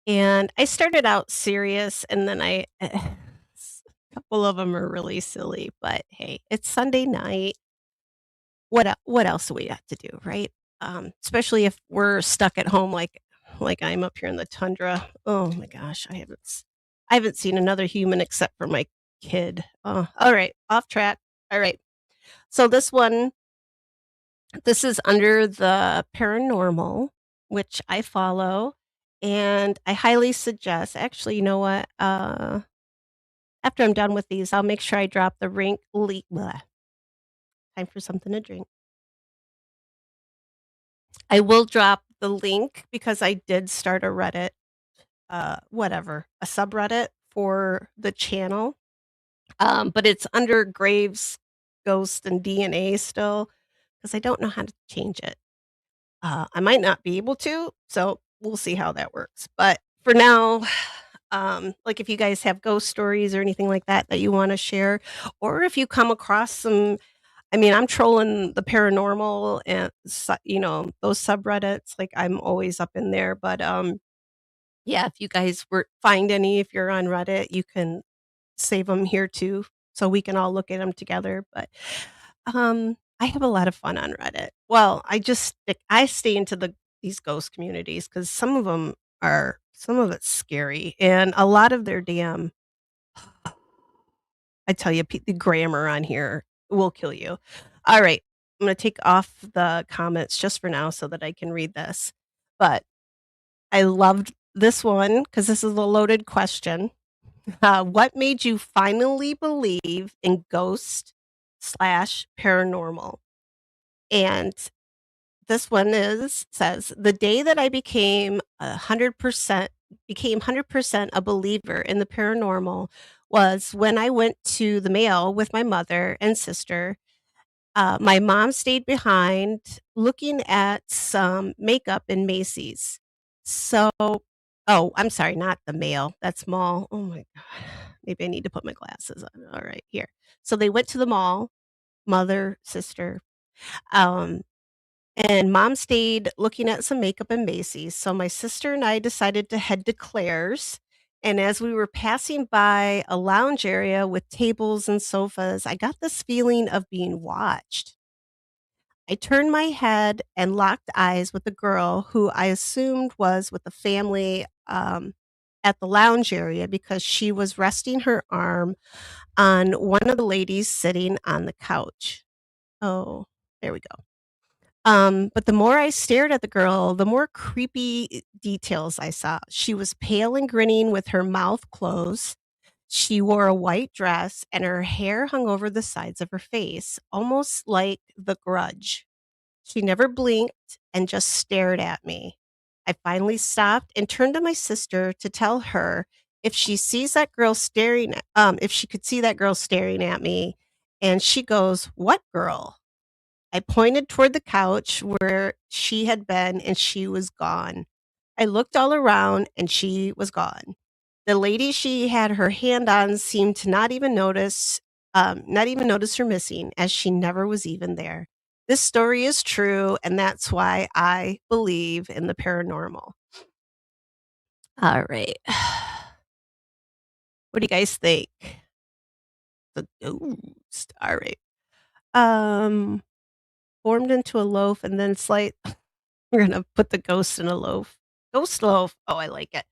and I started out serious, and then a couple of them are really silly, but hey, it's Sunday night. What else do we have to do, right? Especially if we're stuck at home like I'm up here in the tundra. Oh my gosh, I haven't seen another human except for my kid. Oh, alright, off track. Alright. So this is under the paranormal, which I follow, and I highly suggest actually, you know what? After I'm done with these, I'll make sure I drop the rink le bleh, time for something to drink. I will drop the link because I did start a Reddit, a subreddit for the channel, but it's under Graves, Ghost, and DNA still because I don't know how to change it. I might not be able to, so we'll see how that works. But for now, like if you guys have ghost stories or anything like that that you want to share, or if you come across some, I mean, I'm trolling the paranormal and those subreddits. Like I'm always up in there, but yeah, if you guys find any, if you're on Reddit, you can save them here too, so we can all look at them together. But I have a lot of fun on Reddit. Well, I stay into these ghost communities because some of it's scary, and a lot of their damn I tell you, the grammar on here will kill you. All right, I'm gonna take off the comments just for now so that I can read this. But I loved this one because this is a loaded question. What made you finally believe in ghost slash paranormal? And this one says, "The day that I became 100% a believer in the paranormal was when I went to the mail with my mother and sister. My mom stayed behind looking at some makeup in Macy's. So oh, I'm sorry, not the mail, that's mall. Oh my god. Maybe I need to put my glasses on. Alright, here. So they went to the mall, mother, sister, um and mom stayed looking at some makeup in Macy's. So my sister and I decided to head to Claire's. And as we were passing by a lounge area with tables and sofas, I got this feeling of being watched. I turned my head and locked eyes with a girl who I assumed was with the family at the lounge area because she was resting her arm on one of the ladies sitting on the couch. Oh, there we go. But the more I stared at the girl, the more creepy details I saw. She was pale and grinning with her mouth closed. She wore a white dress and her hair hung over the sides of her face, almost like the grudge. She never blinked and just stared at me. I finally stopped and turned to my sister to tell her if she could see that girl staring at me. And she goes, "What girl?" I pointed toward the couch where she had been, and she was gone. I looked all around, and she was gone. The lady she had her hand on seemed to not even notice her missing, as she never was even there. This story is true, and that's why I believe in the paranormal. All right. What do you guys think? The ghost. All right. Um, Formed into a loaf and then slight we're gonna put the ghost in a loaf. Ghost loaf. Oh, I like it.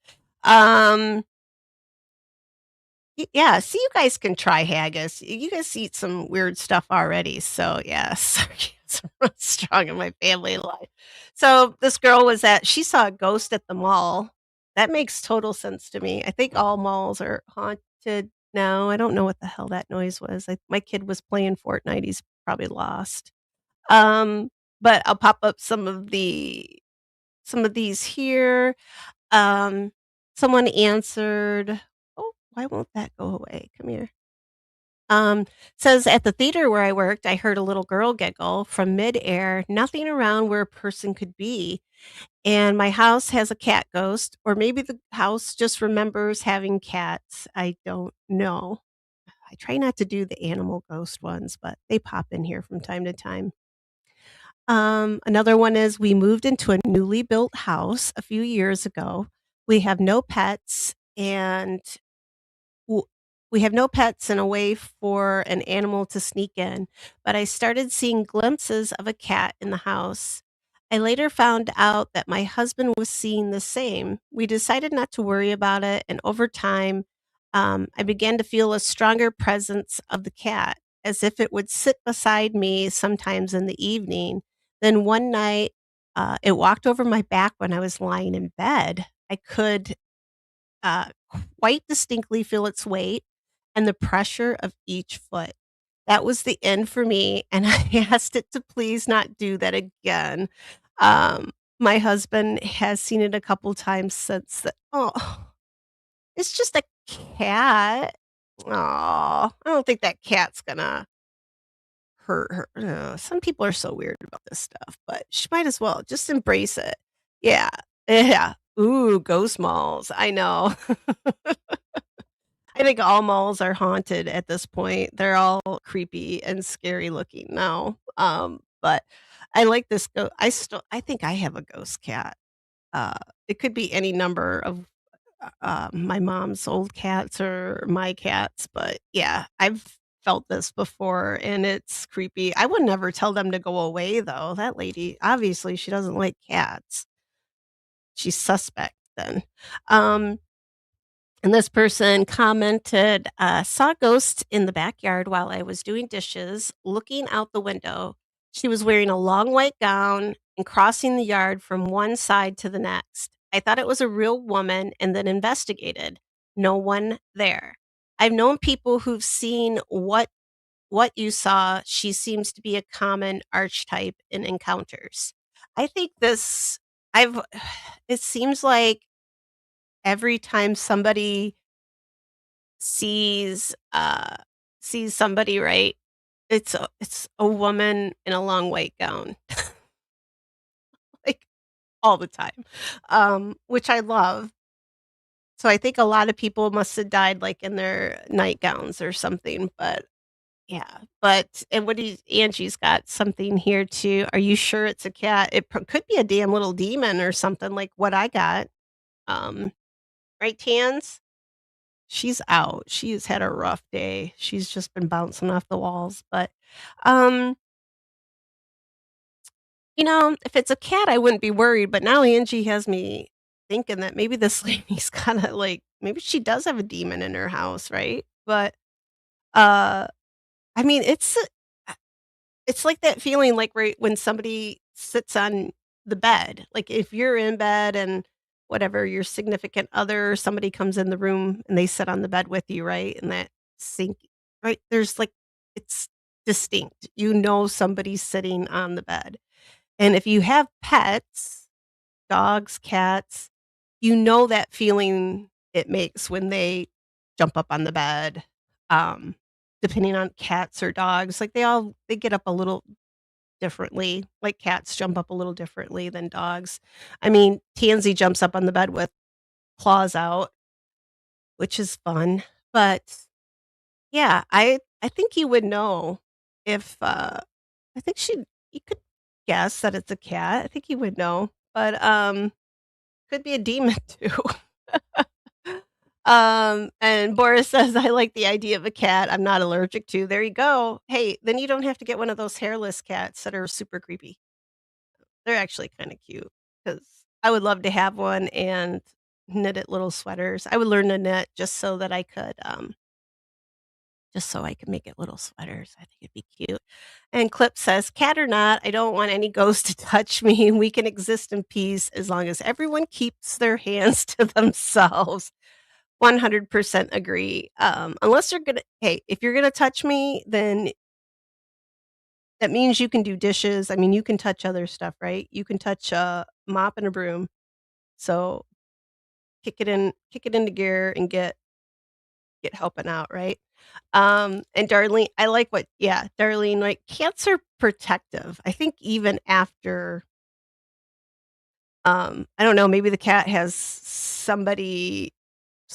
Um, yeah, see, you guys can try haggis. You guys eat some weird stuff already, so yeah, sarcasm runs strong in my family line. So this girl she saw a ghost at the mall. That makes total sense to me. I think all malls are haunted now. I don't know what the hell that noise was. My kid was playing Fortnite. He's probably lost. Um, but I'll pop up some of these here. Um, Someone answered, oh, why won't that go away? Come here. Says at the theater where I worked, I heard a little girl giggle from midair, nothing around where a person could be. And my house has a cat ghost, or maybe the house just remembers having cats. I don't know. I try not to do the animal ghost ones, but they pop in here from time to time. Another one is we moved into a newly built house a few years ago. We have no pets and w- we have no pets and a way for an animal to sneak in, but I started seeing glimpses of a cat in the house. I later found out that my husband was seeing the same. We decided not to worry about it, and over time, I began to feel a stronger presence of the cat, as if it would sit beside me sometimes in the evening. Then one night, it walked over my back when I was lying in bed. I could uh, quite distinctly feel its weight and the pressure of each foot. That was the end for me, and I asked it to please not do that again. My husband has seen it a couple times since the oh, it's just a cat. Oh, I don't think that cat's gonna hurt her. Some people are so weird about this stuff, but she might as well just embrace it. Yeah. Yeah. Ooh, ghost malls. I know. I think all malls are haunted at this point. They're all creepy and scary looking now. But I like this I think I have a ghost cat. Uh, it could be any number of my mom's old cats or my cats, but yeah, I've felt this before and it's creepy. I would never tell them to go away though. That lady, obviously she doesn't like cats. She's suspect then. Um and this person commented, saw a ghost in the backyard while I was doing dishes, looking out the window. She was wearing a long white gown and crossing the yard from one side to the next. I thought it was a real woman and then investigated. No one there. I've known people who've seen what you saw. She seems to be a common archetype in encounters. I think this I've it seems like every time somebody sees, sees somebody, right? It's a woman in a long white gown, like, all the time, which I love. So I think a lot of people must have died, like, in their nightgowns or something, but yeah, but and what do Angie's got something here too. Are you sure it's a cat? Could be a damn little demon or something like what I got, um, right, Tans? She's out. She has had a rough day. She's just been bouncing off the walls, but, um, if it's a cat, I wouldn't be worried, but now Angie has me thinking that maybe this lady's kinda like maybe she does have a demon in her house, right? But, uh, I mean, it's like that feeling, like, right when somebody sits on the bed, like, if you're in bed and whatever, your significant other or somebody comes in the room and they sit on the bed with you, right? And that sink right? There's, like it's distinct. You know somebody's sitting on the bed. And if you have pets, dogs, cats, you know that feeling it makes when they jump up on the bed, um, depending on cats or dogs, like, they get up a little differently, like cats jump up a little differently than dogs. I mean, Tansy jumps up on the bed with claws out, which is fun, but yeah, I think you would know if, I think you could guess that it's a cat. I think you would know, but, could be a demon too. And Boris says, "I like the idea of a cat I'm not allergic to." There you go. Hey, then you don't have to get one of those hairless cats that are super creepy. They're actually kinda cute cute because I would love to have one and knit it little sweaters. I would learn to knit just so I could make it little sweaters. I think it'd be cute. And Clip says, "Cat or not, I don't want any ghost to touch me. We can exist in peace as long as everyone keeps their hands to themselves." 100% agree. Unless you're gonna hey, if you're gonna touch me, then that means you can do dishes. I mean, you can touch other stuff, right? You can touch a mop and a broom. So kick it into gear and get helping out, right? And Darlene I like what yeah, Darlene, like, cats are protective. I think even after, I don't know, maybe the cat has somebody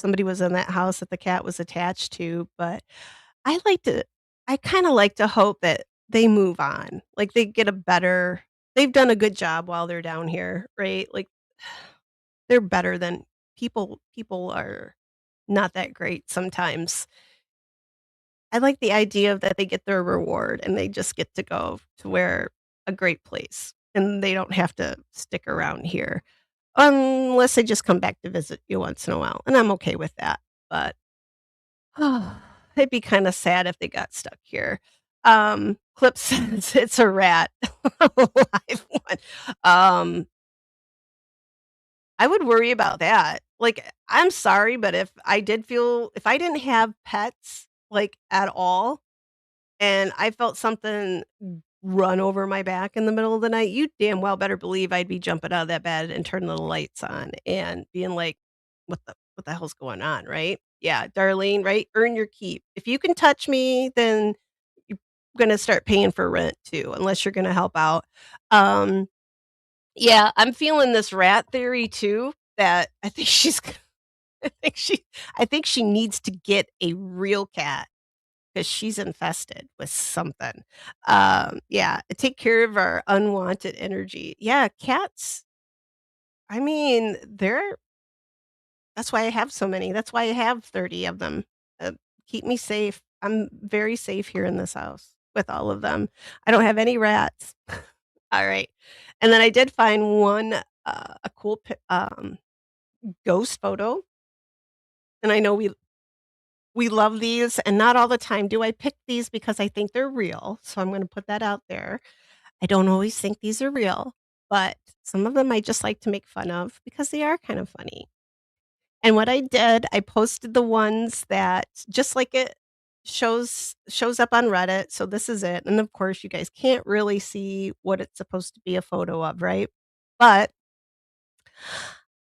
was in that house that the cat was attached to, but I like to I kinda like to hope that they move on, like, they get a better they've done a good job while they're down here, right? Like, they're better than people are not that great sometimes. I like the idea of that they get their reward and they just get to go to where a great place, and they don't have to stick around here, unless they just come back to visit you once in a while, and I'm okay with that, but it'd be kinda sad if they got stuck here. Clip says it's a rat, a live one. Um, I would worry about that. Like, I'm sorry, but if I didn't have pets, like, at all, and I felt something run over my back in the middle of the night, you damn well better believe I'd be jumping out of that bed and turning the lights on and being like, what the hell's going on?" Right? Yeah, Darlene, right? Earn your keep. If you can touch me, then you're gonna start paying for rent too, unless you're gonna help out. Um, yeah, I'm feeling this rat theory too, that I think I think she I think she needs to get a real cat 'cause she's infested with something. Yeah, take care of our unwanted energy. Yeah, cats, I mean, that's why I have so many. That's why I have 30 of them. Uh, Keep me safe. I'm very safe here in this house with all of them. I don't have any rats. Alright. And then I did find one, a cool ghost photo, and I know we love these, and not all the time do I pick these because I think they're real, so I'm gonna put that out there. I don't always think these are real, but some of them I just like to make fun of because they are kind of funny. And what I did, I posted the ones that just like it shows up on Reddit, so this is it, and of course, you guys can't really see what it's supposed to be a photo of, right? But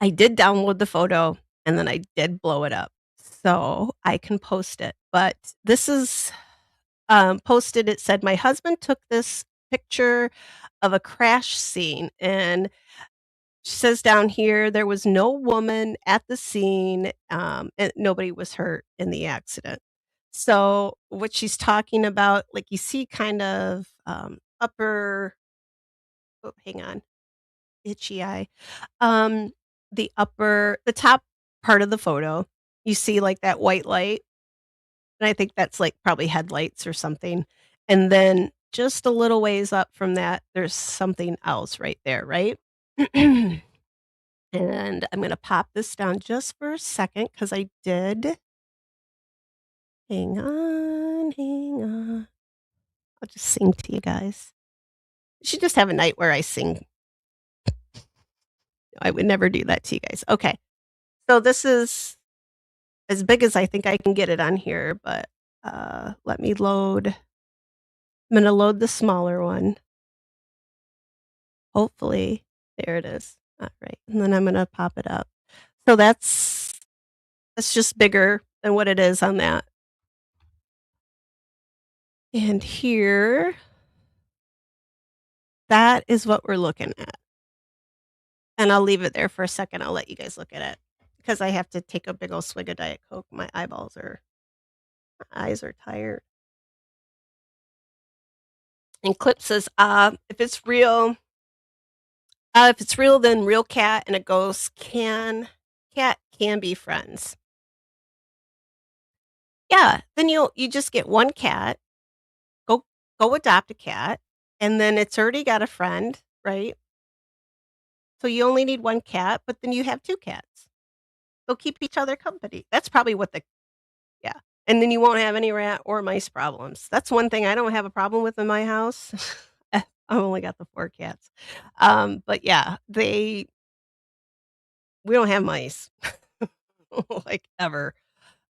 I did download the photo, and then I did blow it up, so I can post it, but this is, posted it said, "My husband took this picture of a crash scene," and says down here, "There was no woman at the scene, and nobody was hurt in the accident." So, what she's talking about, like, you see kind of, upper oh, hang on, itchy eye. Um, the top part of the photo, you see, like, that white light, and I think that's, like, probably headlights or something, and then just a little ways up from that, there's something else right there, right? And I'm gonna pop this down just for a second because I did hang on. I'll just sing to you guys. We should just have a night where I sing. I would never do that to you guys. Okay. So this is as big as I think I can get it on here, but, let me load I'm gonna load the smaller one. Hopefully there it is. Alright, and then I'm gonna pop it up. So that's just bigger than what it is on that. And here, that is what we're looking at. And I'll leave it there for a second, I'll let you guys look at it, because I have to take a big ol' swig of Diet Coke, my eyes are tired. And Clip says, if it's real, then real cat and a ghost cat can be friends." Yeah, then you just get 1 cat, go adopt a cat, and then it's already got a friend, right? So you only need 1 cat, but then you have 2 cats. They'll keep each other company. That's probably what the yeah, and then you won't have any rat or mice problems. That's one thing I don't have a problem with in my house. I've only got the 4 cats. But yeah, we don't have mice, like, ever.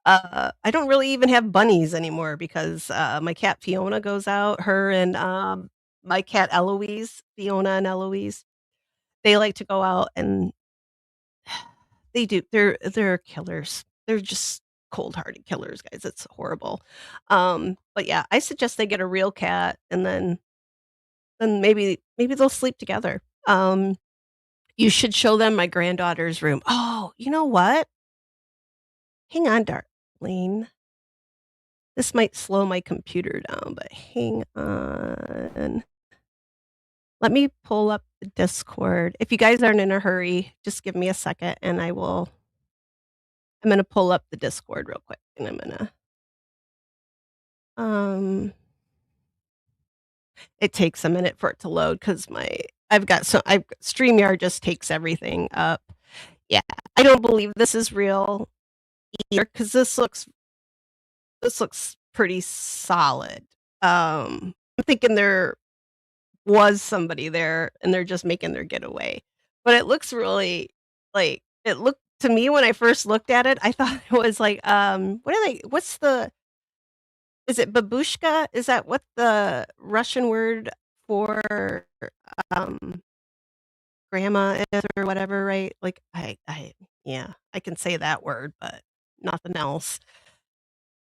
I don't really even have bunnies anymore because, my cat Fiona goes out, her and, my cat Eloise, Fiona and Eloise, they like to go out and they're killers. They're just cold-hearted killers, guys, it's horrible. But yeah, I suggest they get a real cat, and then maybe they'll sleep together. You should show them my granddaughter's room. Oh, you know what? Hang on, darling. This might slow my computer down, but hang on. Let me pull up the Discord. If you guys aren't in a hurry, just give me a second and I'm gonna pull up the Discord real quick and um it takes a minute for it to load because I've StreamYard just takes everything up. Yeah, I don't believe this is real either because this looks pretty solid. I'm thinking there was somebody there and they're just making their getaway. But it looks really it looked to me when I first looked at it, I thought it was like, what's the is it babushka? Is that what the Russian word for, um, grandma is or whatever, right? Like, yeah, I can say that word, but nothing else.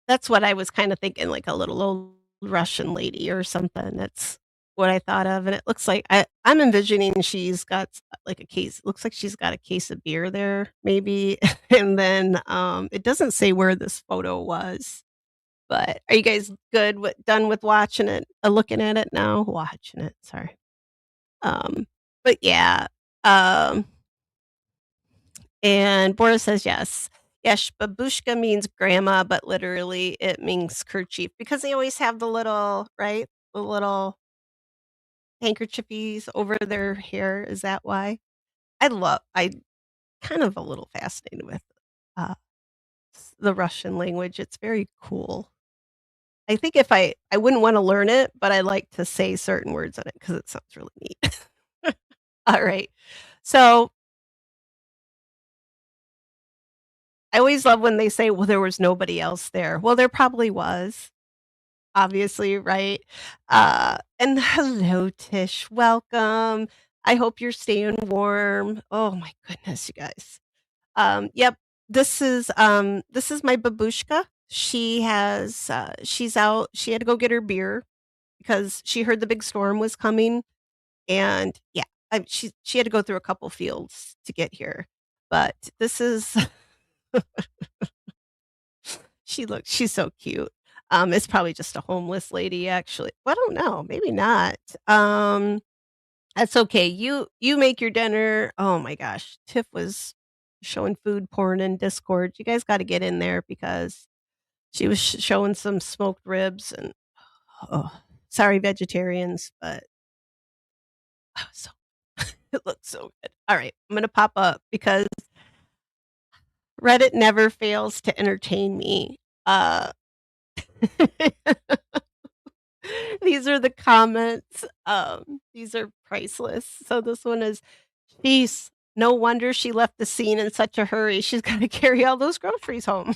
That's what I was kinda thinking, like a little old Russian lady or something. That's what I thought of, and it looks like I'm envisioning she's got like a case looks like she's got a case of beer there, maybe, and then, it doesn't say where this photo was, but are you guys good with done with watching it looking at it now? Watching it, sorry. Um, but yeah, um and Boris says yes. Yes, babushka means grandma, but literally it means kerchief because they always have the little, right? The little handkerchiefies over their hair. Is that why? I kind of a little fascinated with uh the Russian language. It's very cool. I think if I wouldn't want to learn it, but I like to say certain words in it because it sounds really neat. All right. So I always love when they say, well, there was nobody else there. Well, there probably was. Obviously, right? And hello, Tish, welcome. I hope you're staying warm. Oh my goodness, you guys. Yep, this is my babushka. She's out. She had to go get her beer because she heard the big storm was coming, and yeah, she had to go through a couple fields to get here. But this is she's so cute. It's probably just a homeless lady, actually. Well, I don't know, maybe not. Um, that's okay. You make your dinner. Oh my gosh, Tiff was showing food porn in Discord. You guys got to get in there because she was showing some smoked ribs and oh, sorry vegetarians, but so it looks so good. All right, I'm gonna pop up because Reddit never fails to entertain me. These are the comments. These are priceless. So this one is, "Jeez, no wonder she left the scene in such a hurry. She's gotta carry all those groceries home."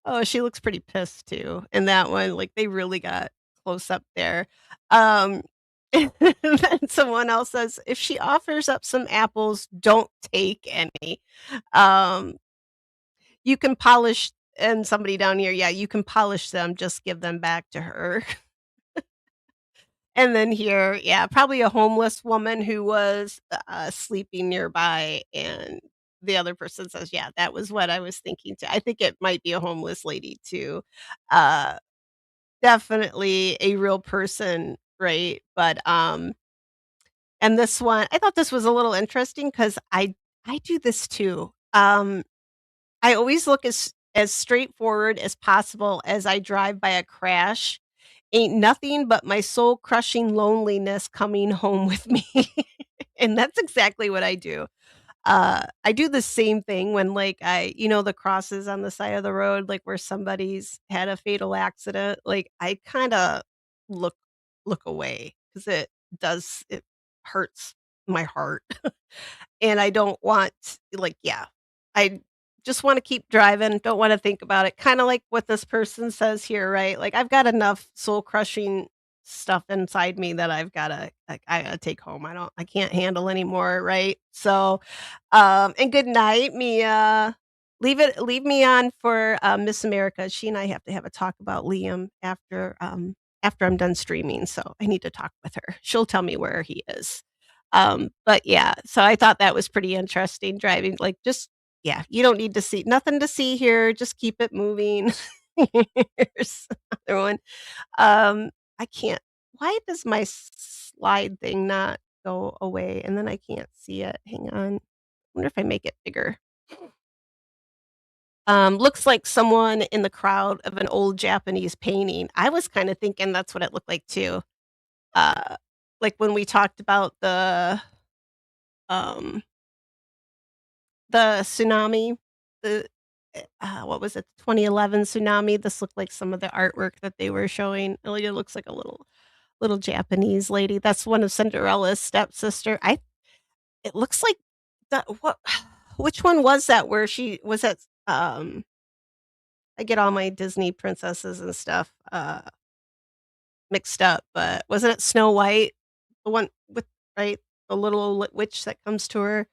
Oh, she looks pretty pissed too in that one, like, they really got close up there. Um, and then someone else says, "If she offers up some apples, don't take any. Um, you can polish" and somebody down here, "Yeah, you can polish them, just give them back to her." And then here, yeah, probably a homeless woman who was, sleeping nearby, and the other person says, "Yeah, that was what I was thinking too." I think it might be a homeless lady too. Uh, definitely a real person, right? But, and this one, I thought this was a little interesting because I do this too. I always look as straightforward as possible as I drive by a crash. Ain't nothing but my soul-crushing loneliness coming home with me. And that's exactly what I do. I do the same thing when, like, the crosses on the side of the road, like, where somebody's had a fatal accident, like, I kinda look look away because it hurts my heart. And I don't want like, yeah, I just wanna keep driving, don't wanna think about it, kinda like what this person says here, right? Like, I've got enough soul-crushing stuff inside me that I gotta take home. I can't handle anymore, right? So, and good night, Mia. Leave me on for, Miss America. She and I have to have a talk about Liam after I'm done streaming, so I need to talk with her. She'll tell me where he is. But yeah, so I thought that was pretty interesting driving, like, just yeah, you don't need to see nothing to see here, just keep it moving. Here's another one. Um, I can't why does my slide thing not go away, and then I can't see it? Hang on. Wonder if I make it bigger. Looks like someone in the crowd of an old Japanese painting. I was kinda thinking that's what it looked like too. Uh, like when we talked about um, the tsunami, the what was it, 2011 tsunami? This looked like some of the artwork that they were showing. It looks like a little Japanese lady. That's one of Cinderella's stepsister. I It looks like that what which one was that where she was that, I get all my Disney princesses and stuff, mixed up, but wasn't it Snow White? The one with right? The little witch that comes to her?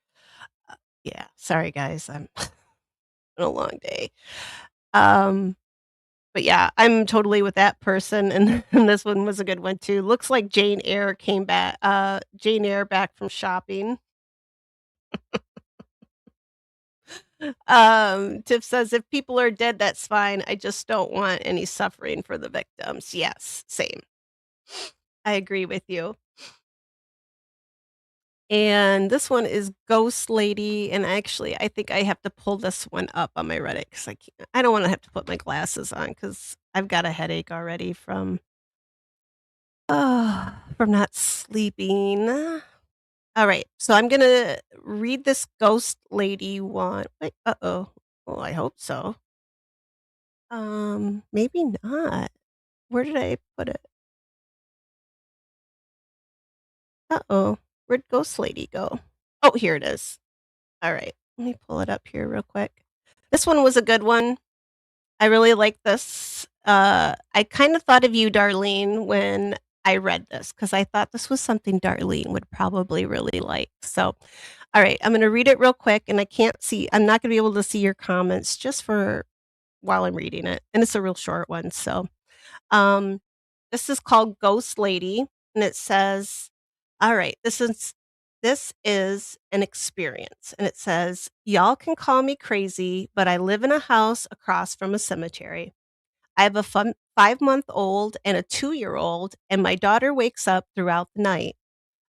Yeah, sorry guys, I'm been a long day. Um, but yeah, I'm totally with that person, and and this one was a good one too. Looks like Jane Eyre back from shopping. Tiff says, "If people are dead, that's fine. I just don't want any suffering for the victims." Yes, same. I agree with you. And this one is Ghost Lady, and actually, I think I have to pull this one up on my Reddit because I don't wanna have to put my glasses on because 'cause I've got a headache already from not sleeping. Alright, so I'm gonna read this Ghost Lady one wait, uh-oh. Oh, I hope so. Maybe not. Where did I put it? Uh-oh. Where'd Ghost Lady go? Oh, here it is. Alright, let me pull it up here real quick. This one was a good one. I really like this. I kinda thought of you, Darlene, when I read this because I thought this was something Darlene would probably really like. So, alright, I'm gonna read it real quick, and I'm not gonna be able to see your comments just for while I'm reading it, and it's a real short one, so Um, this is called Ghost Lady, and it says, "All right, this is an experience." And it says, "Y'all can call me crazy, but I live in a house across from a cemetery. I have a fun 5-month-old and a 2-year-old, and my daughter wakes up throughout the night.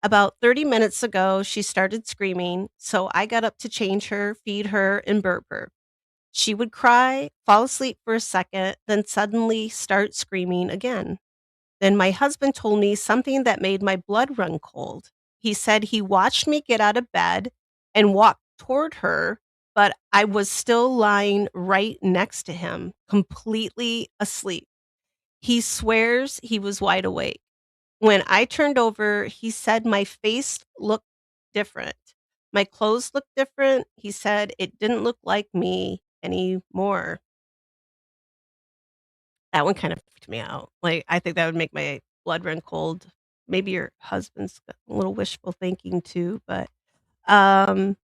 About 30 minutes ago, she started screaming, so I got up to change her, feed her, and burp her. She would cry, fall asleep for a second, then suddenly start screaming again. Then my husband told me something that made my blood run cold. He said he watched me get out of bed and walk toward her, but I was still lying right next to him, completely asleep. He swears he was wide awake. When I turned over, he said my face looked different. My clothes looked different. He said it didn't look like me anymore." That one kind of freaked me out. Like, I think that would make my blood run cold. Maybe your husband's got a little wishful thinking too, but, um,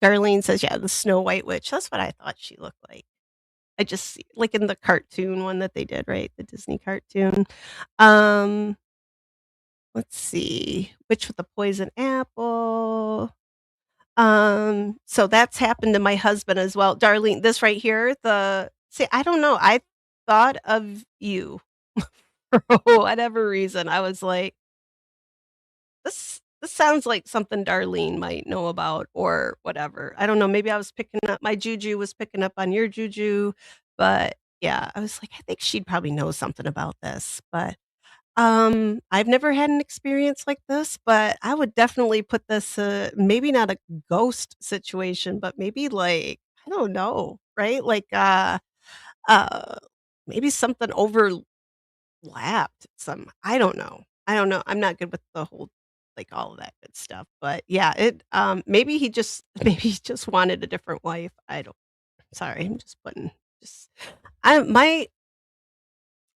Darlene says, "Yeah, the Snow White witch." That's what I thought she looked like. I just like in the cartoon one that they did, right? The Disney cartoon. Um, let's see. Witch with the poison apple. So that's happened to my husband as well. Darlene, this right here, I don't know. I thought of you for whatever reason. I was like, this sounds like something Darlene might know about or whatever. I don't know. Maybe I was picking up my juju was picking up on your juju, but yeah, I was like, I think she'd probably know something about this. But I've never had an experience like this, but I would definitely put this, maybe not a ghost situation, but maybe like, I don't know, right? Like, uh, maybe something overlapped I don't know. I'm not good with the whole like all of that good stuff, but yeah, maybe he just maybe he just wanted a different wife. I don't sorry, I'm just putting just I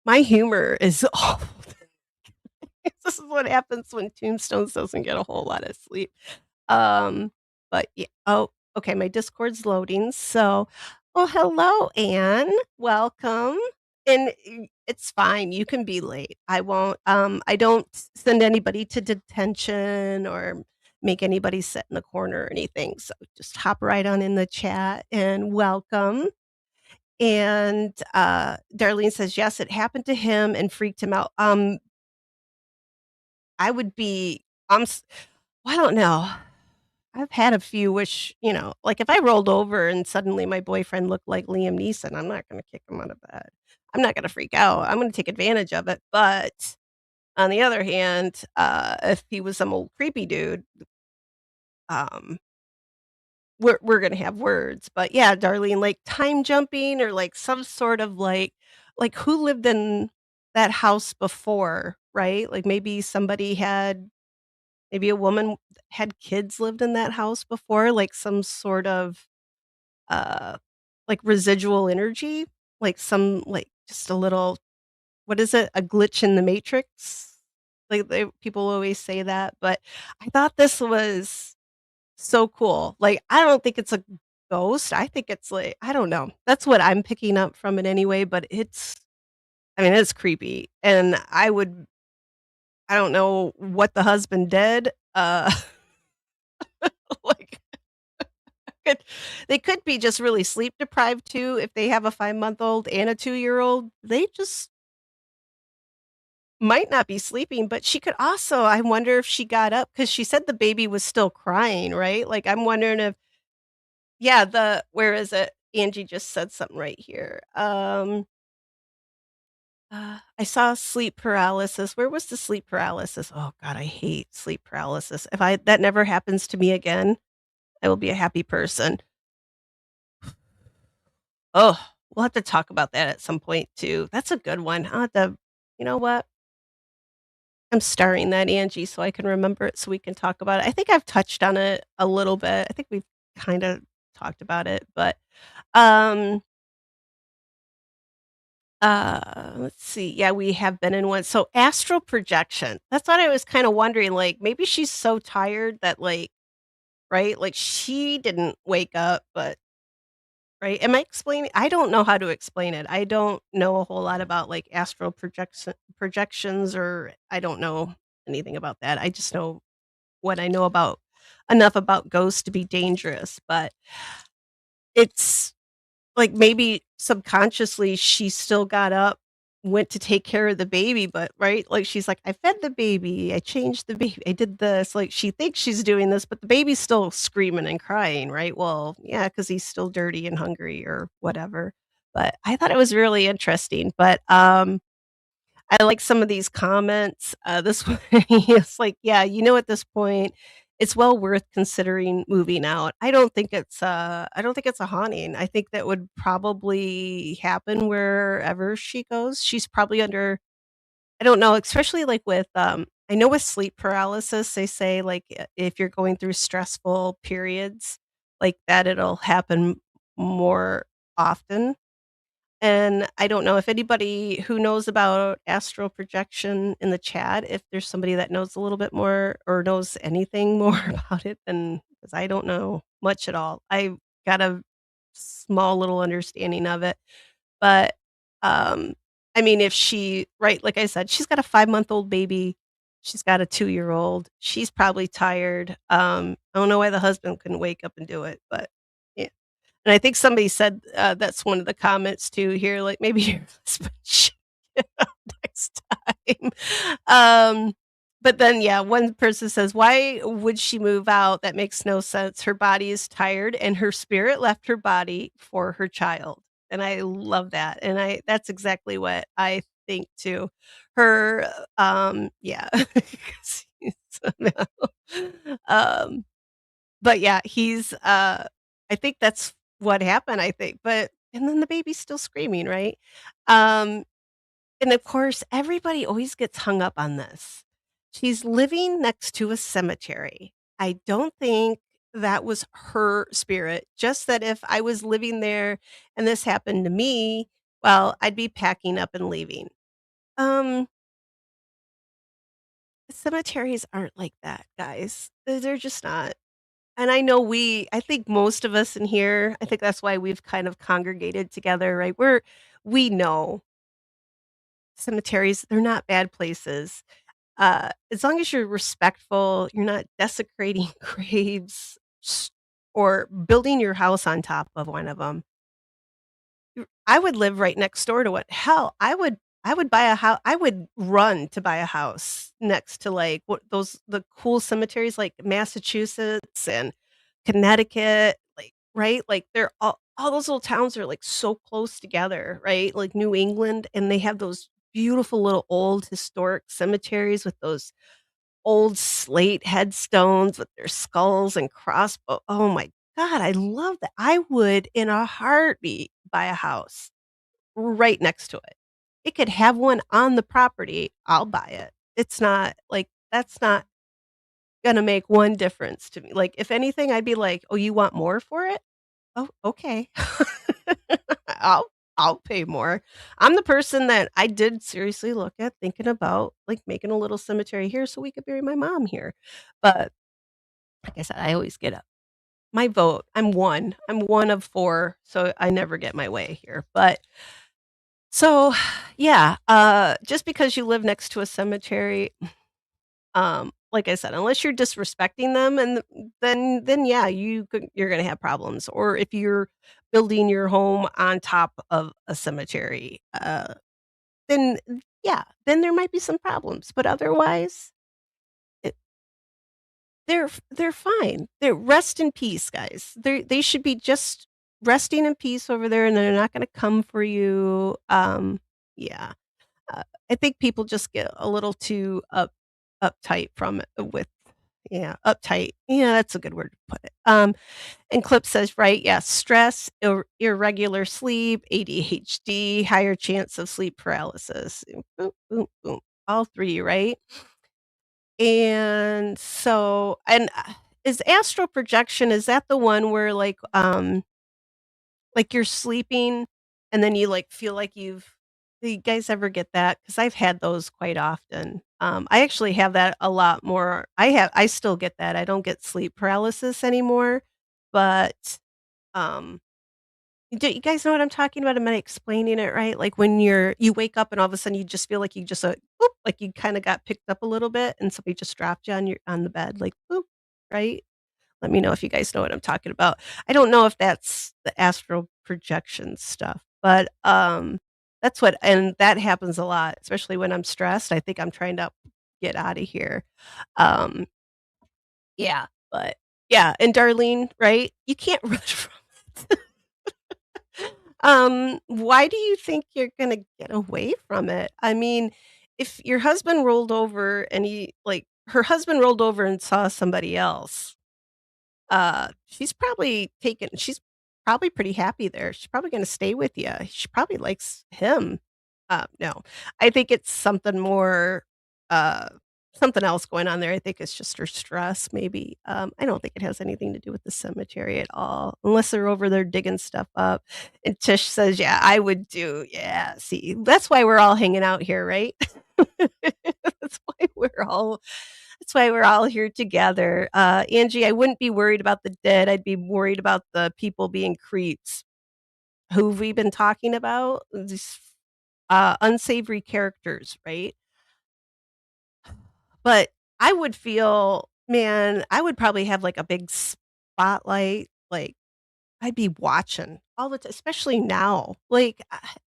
my humor is awful. This is what happens when Tombstones doesn't get a whole lot of sleep. Um, but yeah. Oh, okay, my Discord's loading. So, oh, hello, Anne. Welcome. And it's fine. You can be late. I won't. I don't send anybody to detention or make anybody sit in the corner or anything. So just hop right on in the chat and welcome. And Darlene says yes, it happened to him and freaked him out. I would be. Well, I don't know. I've had a few wish, like if I rolled over and suddenly my boyfriend looked like Liam Neeson, I'm not gonna kick him out of bed. I'm not gonna freak out. I'm gonna take advantage of it. But on the other hand, if he was some old creepy dude, um, we're gonna have words. But yeah, Darlene, like time jumping or like some sort of like who lived in that house before, right? Like maybe somebody had maybe a woman had kids lived in that house before, like some sort of uh, like residual energy, like some like just a little what is it? A glitch in the matrix? Like people always say that, but I thought this was so cool. Like I don't think it's a ghost. I think it's like I don't know. That's what I'm picking up from it anyway, but I mean, it's creepy. And I don't know what the husband did. Like could they could be just really sleep deprived too if they have a 5-month-old and a 2-year-old. They just might not be sleeping, but she could also I wonder if she got up because she said the baby was still crying, right? Like, I'm wondering if yeah, the where is it? Angie just said something right here. I saw sleep paralysis. Where was the sleep paralysis? Oh god, I hate sleep paralysis. If I that never happens to me again, I will be a happy person. Oh, we'll have to talk about that at some point too. That's a good one. I'll have to you know what? I'm starring that, Angie, so I can remember it so we can talk about it. I think I've touched on it a little bit. I think we've kinda talked about it, but, um, let's see. Yeah, we have been in one. So astral projection. That's what I was kinda wondering, like, maybe she's so tired that, like right? Like, she didn't wake up, but right? Am I explaining I don't know how to explain it. I don't know a whole lot about, like, astral projections, or I don't know anything about that. I just know what I know about enough about ghosts to be dangerous, but it's like maybe subconsciously she still got up, went to take care of the baby, but right? Like she's like, I fed the baby, I changed the baby, I did this. Like she thinks she's doing this, but the baby's still screaming and crying, right? Well, yeah, because he's still dirty and hungry or whatever. But I thought it was really interesting. But I like some of these comments. This one is like, "Yeah, at this point, it's well worth considering moving out." I don't think it's a haunting. I think that would probably happen wherever she goes. She's probably under I don't know, especially, like, with, I know with sleep paralysis, they say, like, if you're going through stressful periods like that, it'll happen more often. And I don't know if anybody who knows about astral projection in the chat, if there's somebody that knows a little bit more or knows anything more about it than because I don't know much at all. I got a small little understanding of it, but, um, I mean, if she right, like I said, she's got a 5-month-old baby, she's got a 2-year-old, she's probably tired, I don't know why the husband couldn't wake up and do it, but yeah. And I think somebody said, that's one of the comments too here, like, maybe your husband should get up next time. Um, but then, yeah, one person says, "Why would she move out? That makes no sense. Her body is tired and her spirit left her body for her child." And I love that. And that's exactly what I think too. Her, yeah, 'cause he's um but yeah, I think that's what happened, I think, but and then the baby's still screaming, right? Um, and of course, everybody always gets hung up on this. She's living next to a cemetery. I don't think that was her spirit, just that if I was living there and this happened to me, well, I'd be packing up and leaving. Um, Cemeteries aren't like that, guys. They're just not. And I know I think most of us in here, I think that's why we've kind of congregated together, right? We know cemeteries, they're not bad places. As long as you're respectful, you're not desecrating graves or building your house on top of one of them. I would live right next door to it. Hell, I would buy a house. I would run to buy a house next to, like, what those the cool cemeteries, like, Massachusetts and Connecticut, like, right? Like, they're all those little towns are, like, so close together, right? Like, New England, and they have those beautiful little old historic cemeteries with those old slate headstones with their skulls and crossbow oh my god, I love that. I would, in a heartbeat, buy a house right next to it. It could have one on the property, I'll buy it. It's not like, that's not gonna make one difference to me. Like, if anything, I'd be like, "Oh, you want more for it? Oh, okay." I'll I'll pay more. I'm the person that I did seriously look at thinking about, like, making a little cemetery here so we could bury my mom here. But, like I said, I always get a my vote. I'm 1 of 4, so I never get my way here. But so, yeah, just because you live next to a cemetery, like I said, unless you're disrespecting them, and then yeah, you're gonna have problems. Or if you're building your home on top of a cemetery, then yeah, then there might be some problems. But otherwise, it, they're fine. They're rest in peace, guys. They should be just resting in peace over there, and they're not gonna come for you. Yeah. I think people just get a little too uptight from it with yeah, uptight. Yeah, that's a good word to put it. And Clip says, right, yeah, stress, irregular sleep, ADHD, higher chance of sleep paralysis. Boom, boom, boom. All 3, right? And so, is astral projection, is that the one where like, you're sleeping, and then you, like, feel like do you guys ever get that? Because 'Cause I've had those quite often. I actually have that a lot more. I still get that. I don't get sleep paralysis anymore, but, um, do you guys know what I'm talking about? Am I explaining it right? Like, when you wake up and all of a sudden you just feel like you just, "Boop," like you kinda got picked up a little bit and somebody just dropped you on the bed, like, "Boop," right? Let me know if you guys know what I'm talking about. I don't know if that's the astral projection stuff, but, that's what and that happens a lot, especially when I'm stressed. I think I'm trying to get out of here. Um, yeah, but yeah, and Darlene, right? You can't run from it. Why do you think you're gonna get away from it? I mean, if your husband rolled over and her husband rolled over and saw somebody else, she's probably pretty happy there. She's probably gonna stay with you. She probably likes him. No. I think it's uh, something else going on there. I think it's just her stress maybe. I don't think it has anything to do with the cemetery at all, unless they're over there digging stuff up. And Tish says, "Yeah, I would do." Yeah, see, that's why we're all hanging out here, right? That's why we're all that's why we're all here together. Angie, I wouldn't be worried about the dead. I'd be worried about the people being creeps. Who we been talking about? These unsavory characters, right? But I would feel, man, I would probably have like a big spotlight. Like, I'd be watching all the time, especially now. Like,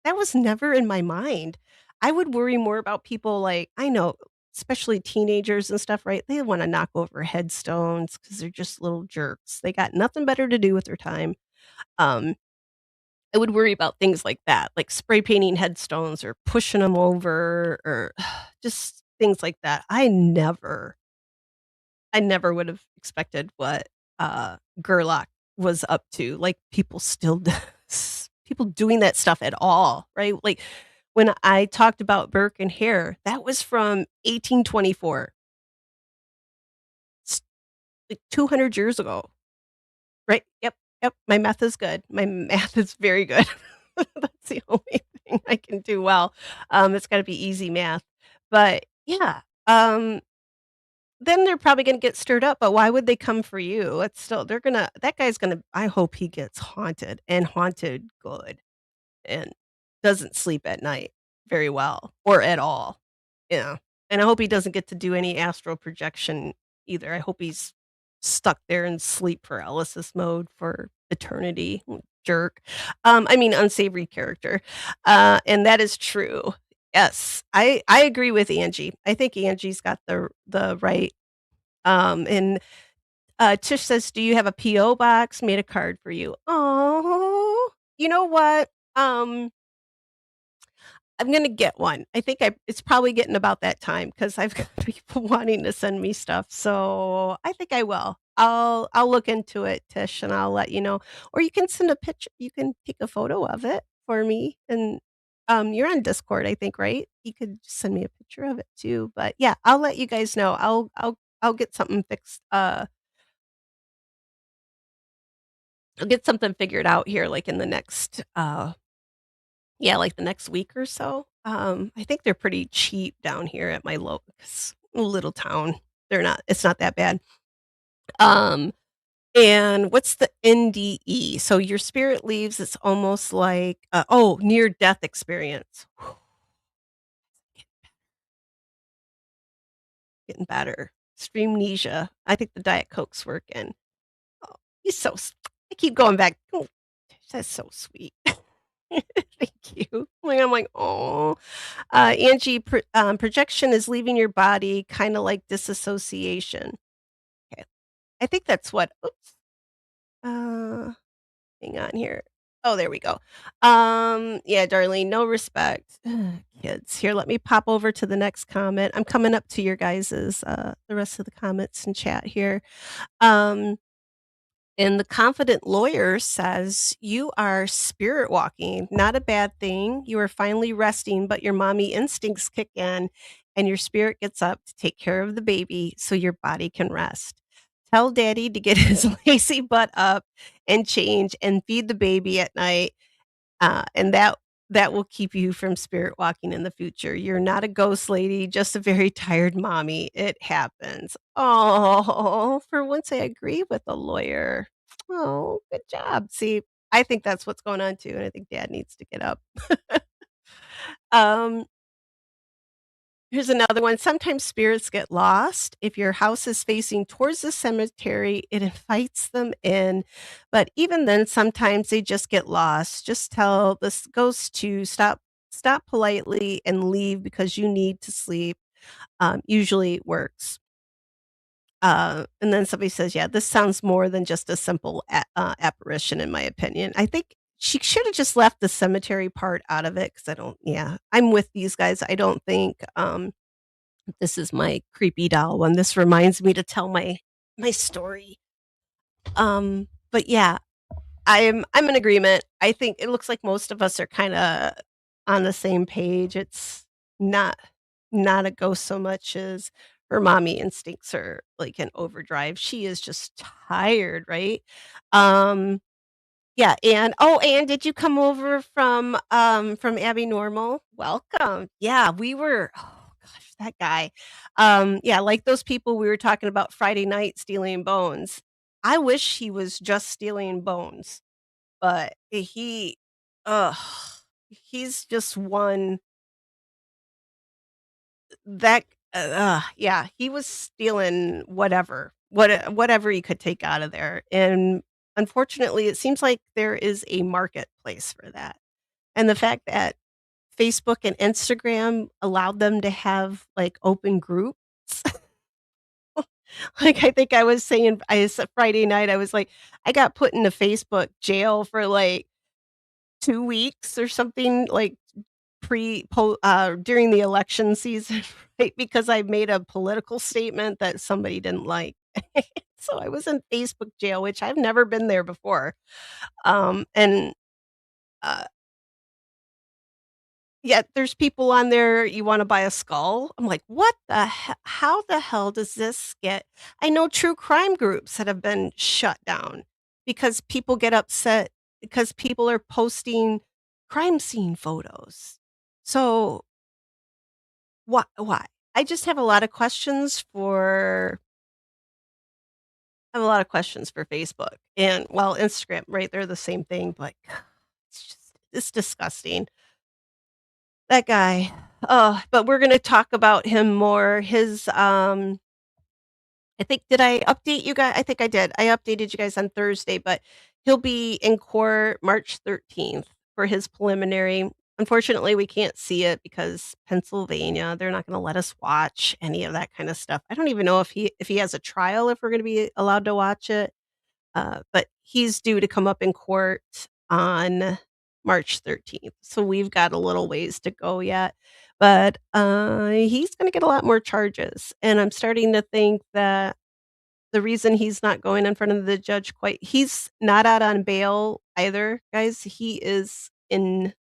that was never in my mind. I would worry more about people like, I know, especially teenagers and stuff, right? They want to knock over headstones because they're just little jerks. They got nothing better to do with their time. Um, I would worry about things like that, like spray painting headstones or pushing them over or just things like that. I never would have expected what, Gerlach was up to, like, people still people doing that stuff at all, right? Like, when I talked about Burke and Hare, that was from 1824. It's like 200 years ago, right? Yep, yep, my math is good. My math is very good. That's the only thing I can do well. It's gotta be easy math. But, yeah, um then they're probably gonna get stirred up, but why would they come for you? It's still they're gonna that guy's gonna I hope he gets haunted and haunted good and doesn't sleep at night very well or at all. Yeah, and I hope he doesn't get to do any astral projection either. I hope he's stuck there in sleep paralysis mode for eternity. Jerk. I mean, unsavory character. And that is true. Yes, I agree with Angie. I think Angie's got the right, and, Tish says, "Do you have a PO box? Made a card for you." Oh, you know what? I'm gonna get one. I think it's probably getting about that time because 'cause I've got people wanting to send me stuff, so I think I will. I'll look into it, Tish, and I'll let you know. Or you can send a picture you can take a photo of it for me, and, you're on Discord, I think, right? You could send me a picture of it too, but yeah, I'll let you guys know. I'll get something fixed, I'll get something figured out here, like, in the next, yeah, like the next week or so. I think they're pretty cheap down here at my little town. It's not that bad. Um, and what's the NDE? So your spirit leaves, it's almost like, near death experience. Getting better. Streamnesia. I think the Diet Coke's working. Oh, he's I keep going back. Oh, that's so sweet. Thank you. Like, I'm like, "Oh." Angie, projection is leaving your body, kinda like disassociation. Okay. I think that's what oops, uh, hang on here. Oh, there we go. Yeah, Darlene, no respect. Ugh, kids. Here, let me pop over to the next comment. I'm coming up to your guys's, the rest of the comments and chat here. Um And the confident lawyer says, "You are spirit walking, not a bad thing. You are finally resting, but your mommy instincts kick in, and your spirit gets up to take care of the baby so your body can rest. Tell daddy to get his lazy butt up and change and feed the baby at night, and that will keep you from spirit walking in the future. You're not a ghost lady, just a very tired mommy. It happens." Oh, for once I agree with the lawyer. Oh, good job. See, I think that's what's going on too, and I think dad needs to get up. Um, Here's another one. Sometimes spirits get lost. If your house is facing towards the cemetery, it invites them in. But even then, sometimes they just get lost. Just tell this ghost to stop politely and leave because you need to sleep. Usually it works. And then somebody says, "Yeah, this sounds more than just a simple apparition, in my opinion." I think she should have just left the cemetery part out of it because I don't. Yeah, I'm with these guys. I don't think. This is my creepy doll one. This reminds me to tell my story. But yeah, I'm in agreement. I think it looks like most of us are kinda on the same page. It's not not a ghost so much as her mommy instincts are, like, in overdrive. She is just tired, right? Um yeah, and and did you come over from Abby Normal? Welcome. Yeah, we were oh gosh, that guy. Yeah, like those people we were talking about Friday night stealing bones. I wish he was just stealing bones, but ugh, he's just one that yeah, he was stealing whatever he could take out of there, and unfortunately, it seems like there is a marketplace for that, and the fact that Facebook and Instagram allowed them to have, like, open groups, like, I think I was saying I said Friday night, I was like, I got put in a Facebook jail for, like, 2 weeks or something, like, during the election season, right, because I made a political statement that somebody didn't like. So I was in Facebook jail, which I've never been there before. And, uh, yet there's people on there, "You wanna buy a skull?" I'm like, "What the he how the hell does this get" I know true crime groups that have been shut down because people get upset because people are posting crime scene photos. So why? I just have a lot of questions for I have a lot of questions for Facebook and, well, Instagram, right? They're the same thing, but it's disgusting. That guy. Oh, but we're gonna talk about him more. I think did I update you guys? I think I did. I updated you guys on Thursday, but he'll be in court March 13th for his preliminary. Unfortunately, we can't see it because Pennsylvania, they're not gonna let us watch any of that kind of stuff. I don't even know if he has a trial, if we're gonna be allowed to watch it. But he's due to come up in court on March 13th. So we've got a little ways to go yet. But he's going to get a lot more charges. And I'm starting to think that the reason he's not going in front of the judge he's not out on bail either, guys. He is in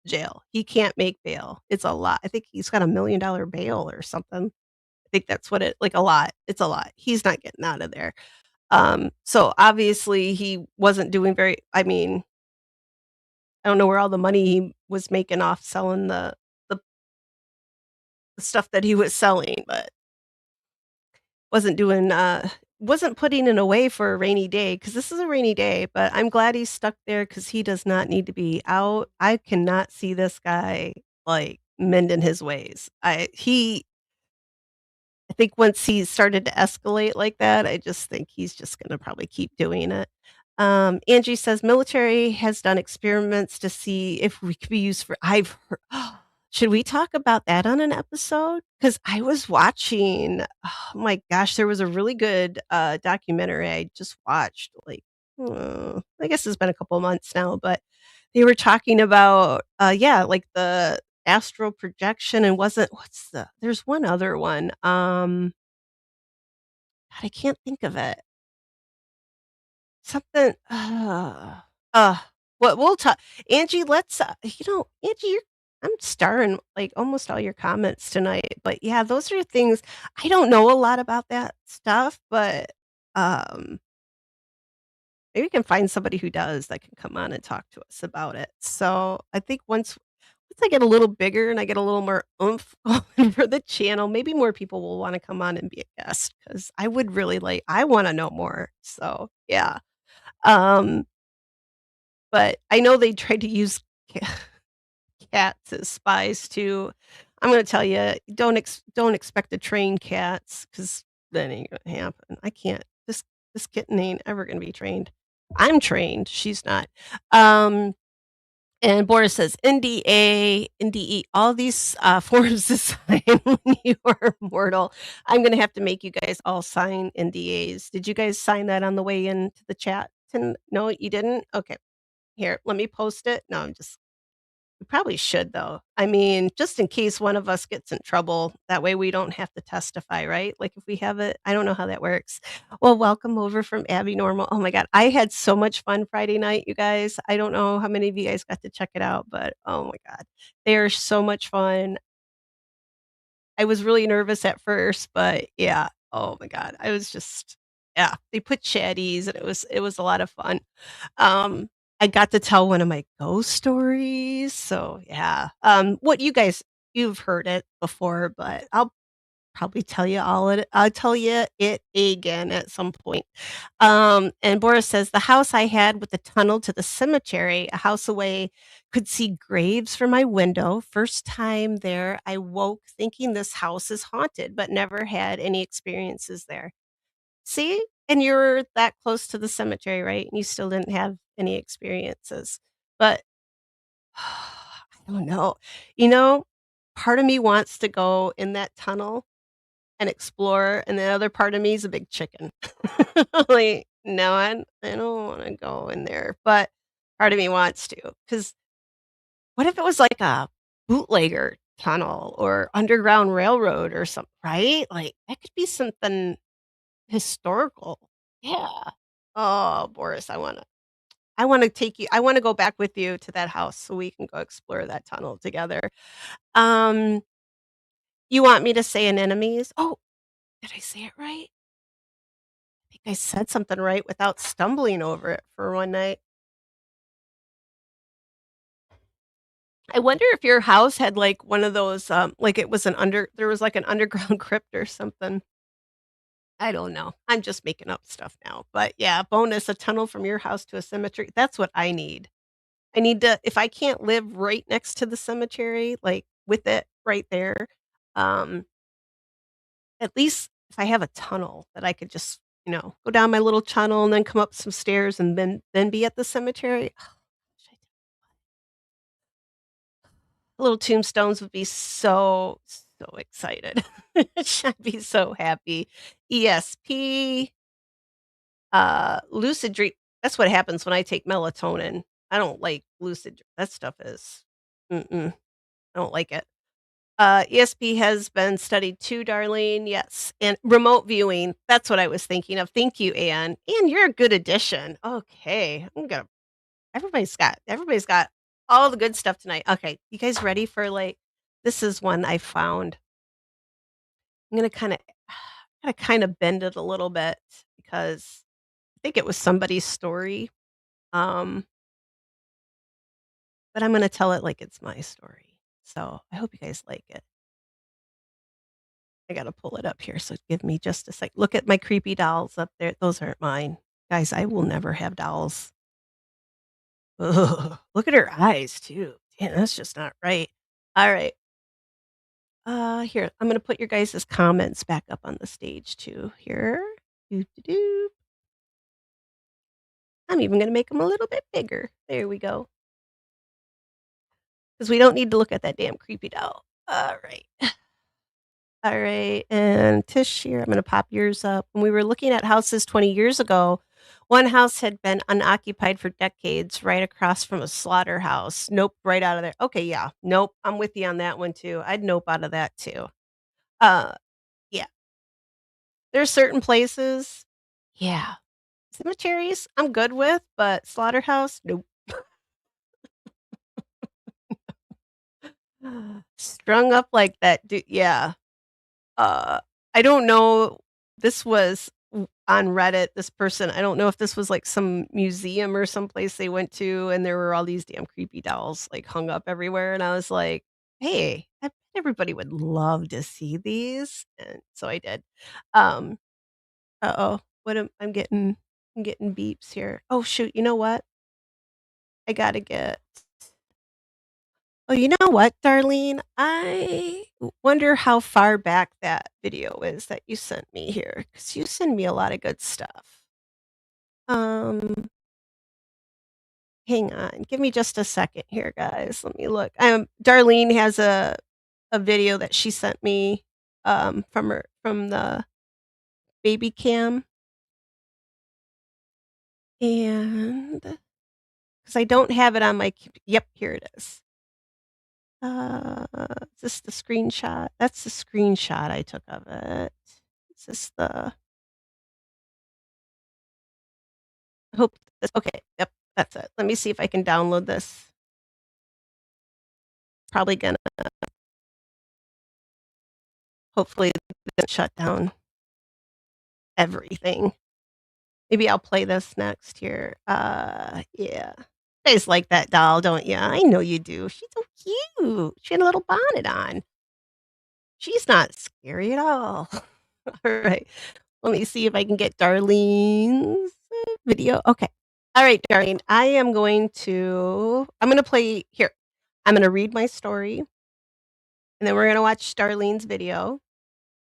jail. He can't make bail. It's a lot. I think he's got $1 million bail or something. I think that's what like a lot. It's a lot. He's not getting out of there. So obviously he wasn't doing I mean, I don't know where all the money he was making off selling the, the stuff that he was selling, but wasn't doing wasn't putting it away for a rainy day because this is a rainy day, but I'm glad he's stuck there because he does not need to be out. I cannot see this guy like mending his ways. I think once he started to escalate like that, I just think he's just gonna probably keep doing it. Angie says military has done experiments to see if we could be used for I've heard should we talk about that on an episode? Because I was watching oh my gosh, there was a really good, documentary I just watched, like, I guess it's been a couple of months now, but they were talking about, yeah, like the astral projection and wasn't there's one other one, God, I can't think of it. Something, uh, what we'll talk Angie, Angie, I'm starring, like, almost all your comments tonight, but yeah, those are things I don't know a lot about that stuff, but, um, maybe we can find somebody who does that can come on and talk to us about it. So, I think once I get a little bigger and I get a little more oomph going for the channel, maybe more people will wanna come on and be a guest because I would really I wanna know more. So, yeah. Um, but I know they tried to use ca cats as spies too. I'm gonna tell you, don't expect to train cats because that ain't gonna happen. I can't. This kitten ain't ever gonna be trained. I'm trained, she's not. Um And Boris says, NDA, NDE, all these, forms to sign when you are mortal. I'm gonna have to make you guys all sign NDAs. Did you guys sign that on the way into the chat? No, you didn't? Okay. Here, let me post it. No, I'm just we probably should though. I mean, just in case one of us gets in trouble, that way we don't have to testify, right? Like if we have it, I don't know how that works. Well, welcome over from Abby Normal. Oh my God. I had so much fun Friday night, you guys. I don't know how many of you guys got to check it out, but oh my God. They are so much fun. I was really nervous at first, but yeah. Oh my God. I was just yeah, they put chatties and it was a lot of fun. Um, I got to tell one of my ghost stories, so yeah. You've heard it before, but I'll tell you it again at some point. And Boris says, "The house I had with the tunnel to the cemetery, a house away, could see graves from my window. First time there, I woke thinking this house is haunted, but never had any experiences there." See? And you're that close to the cemetery, right? And you still didn't have any experiences. But I don't know. You know, part of me wants to go in that tunnel and explore, and the other part of me is a big chicken. Like, no, I don't wanna go in there, but part of me wants to. Because what if it was like a bootlegger tunnel or underground railroad or something, right? Like, that could be something historical. Yeah. Oh, Boris, I wanna take you I wanna go back with you to that house so we can go explore that tunnel together. Um, you want me to say anemones? Oh, did I say it right? I think I said something right without stumbling over it for one night. I wonder if your house had, like, one of those, like, it was there was, like, an underground crypt or something. I don't know. I'm just making up stuff now, but yeah, bonus, a tunnel from your house to a cemetery. That's what I need. I need to if I can't live right next to the cemetery, like, with it right there, um, at least if I have a tunnel that I could just, go down my little tunnel and then come up some stairs and then be at the cemetery. Little Tombstones would be so excited. I'd be so happy. ESP, lucid dream that's what happens when I take melatonin. I don't like that stuff is mm-mm, I don't like it. ESP has been studied too, Darlene, yes, and remote viewing, that's what I was thinking of. Thank you, Anne. Anne, you're a good addition. Okay, I'm gonna everybody's got all the good stuff tonight. Okay, you guys ready for, like this is one I found. I'm gonna kinda bend it a little bit because I think it was somebody's story, um, but I'm gonna tell it like it's my story. So, I hope you guys like it. I gotta pull it up here, so give me just a sec. Look at my creepy dolls up there. Those aren't mine. Guys, I will never have dolls. Ugh, look at her eyes too. Damn, that's just not right. Alright. Here, I'm gonna put your guys' comments back up on the stage too here. Doo, doo, doo. I'm even gonna make them a little bit bigger. There we go. Because we don't need to look at that damn creepy doll. Alright. Alright, and Tish here, I'm gonna pop yours up. When we were looking at houses 20 years ago, one house had been unoccupied for decades right across from a slaughterhouse. Nope, right out of there. Okay, yeah. Nope, I'm with you on that one too. I'd nope out of that too. Uh, yeah. There's certain places yeah. Cemeteries, I'm good with, but slaughterhouse, nope. Strung up like that, yeah. Uh, I don't know, this was on Reddit, this person I don't know if this was, like, some museum or someplace they went to, and there were all these damn creepy dolls, like, hung up everywhere, and I was like, "Hey, I bet everybody would love to see these," and so I did. Um, uh-oh, what am I'm getting beeps here. Oh, shoot, you know what? I gotta get Oh, you know what, Darlene? I wonder how far back that video is that you sent me here, because you send me a lot of good stuff. Um, hang on, give me just a second here, guys. Let me look. Darlene has a video that she sent me, from the baby cam, and because I don't have it on my yep, here it is. Is this the screenshot? That's the screenshot I took of it. Is this the I hope this okay, yep, that's it. Let me see if I can download this. Probably gonna hopefully it doesn't shut down everything. Maybe I'll play this next here. Yeah. You guys like that doll, don't you? I know you do. She's so cute. She had a little bonnet on. She's not scary at all. Alright. Let me see if I can get Darlene's video. Okay. Alright, Darlene, I'm gonna play here. I'm gonna read my story, and then we're gonna watch Darlene's video,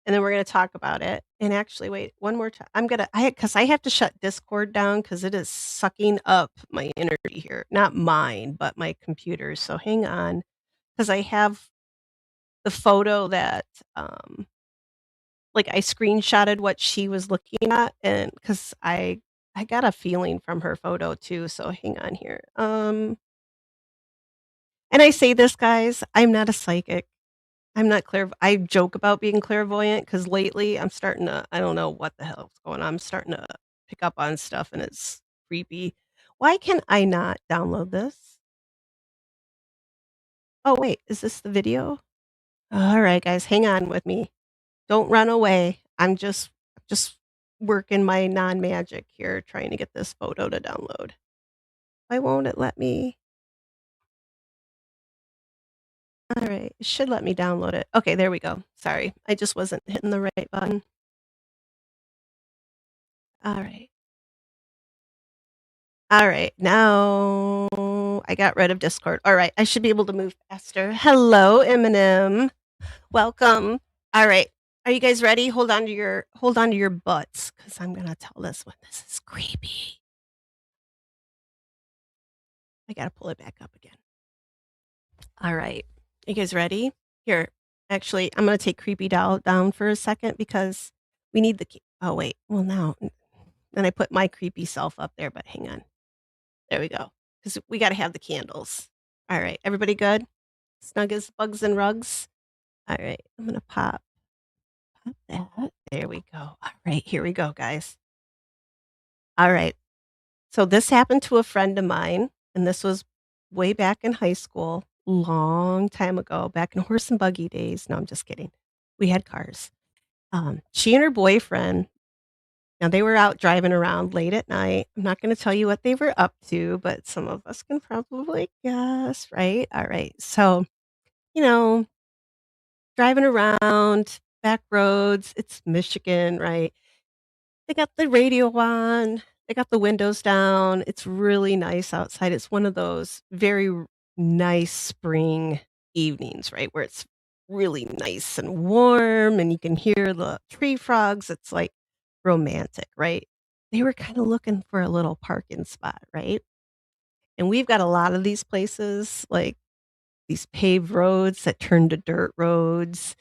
and then we're gonna talk about it. And actually, wait, one more time. Because I have to shut Discord down because it is sucking up my energy here. Not mine, but my computer. So hang on, because I have the photo that, like, I screenshotted what she was looking at, and because I got a feeling from her photo too, so hang on here. And I say this, guys, I'm not a psychic. I'm not I joke about being clairvoyant because lately I'm starting to I don't know what the hell's going on. I'm starting to pick up on stuff and it's creepy. Why can I not download this? Oh, wait, is this the video? Alright, guys, hang on with me. Don't run away. I'm just working my non-magic here trying to get this photo to download. Why won't it let me? Alright, it should let me download it. Okay, there we go. Sorry, I just wasn't hitting the right button. Alright. Alright, now I got rid of Discord. Alright, I should be able to move faster. Hello, Eminem. Welcome. Alright, are you guys ready? Hold on to your butts, because 'cause I'm gonna tell this one. This is creepy. I gotta pull it back up again. Alright. You guys ready? Here, actually, I'm gonna take creepy doll down for a second because we need the oh, wait. Well, now then I put my creepy self up there, but hang on. There we go. Because we gotta have the candles. Alright, everybody good? Snug as bugs and rugs? Alright, I'm gonna pop that. There we go. Alright, here we go, guys. Alright. So this happened to a friend of mine, and this was way back in high school, long time ago, back in horse and buggy days. No, I'm just kidding. We had cars. She and her boyfriend, now they were out driving around late at night. I'm not gonna tell you what they were up to, but some of us can probably guess, right? Alright. So, you know, driving around, back roads, it's Michigan, right? They got the radio on, they got the windows down, it's really nice outside, it's one of those very nice spring evenings, right, where it's really nice and warm and you can hear the tree frogs, it's, like, romantic, right? They were kinda looking for a little parking spot, right? And we've got a lot of these places, like, these paved roads that turn to dirt roads,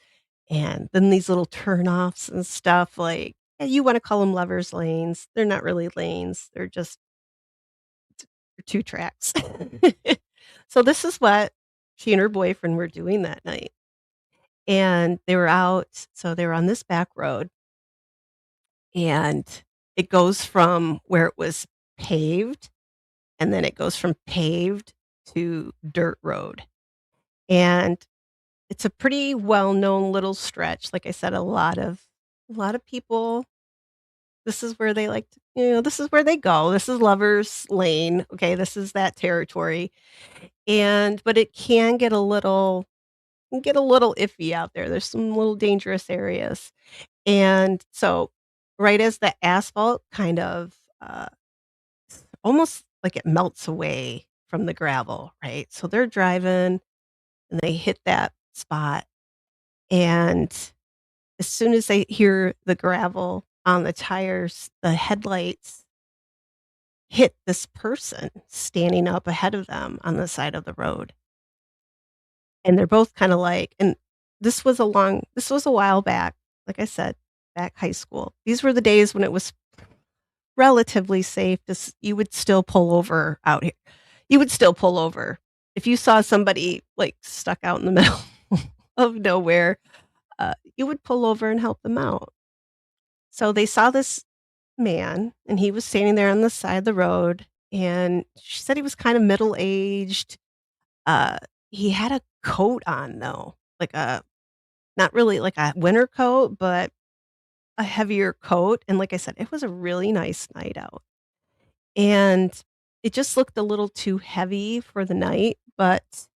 and then these little turnoffs and stuff, like, you wanna call them lovers lanes, they're not really lanes, they're just 2 tracks. So this is what she and her boyfriend were doing that night, and they were out so they were on this back road, and it goes from where it was paved, and then it goes from paved to dirt road, and it's a pretty well-known little stretch, like I said, a lot of people. This is where they like to this is where they go. This is Lover's Lane, okay, this is that territory, and but it can get a little iffy out there. There's some little dangerous areas, and so, right as the asphalt kind of, almost like it melts away from the gravel, right? So they're driving, and they hit that spot, and as soon as they hear the gravel on the tires, the headlights hit this person standing up ahead of them on the side of the road. And they're both kinda like and this was a while back, like I said, back high school. These were the days when it was relatively safe to you would still pull over out here. You would still pull over. If you saw somebody, like, stuck out in the middle of nowhere, you would pull over and help them out. So they saw this man, and he was standing there on the side of the road, and she said he was kinda middle-aged. Uh, he had a coat on, though, like a not really like a winter coat, but a heavier coat, and like I said, it was a really nice night out, and it just looked a little too heavy for the night, but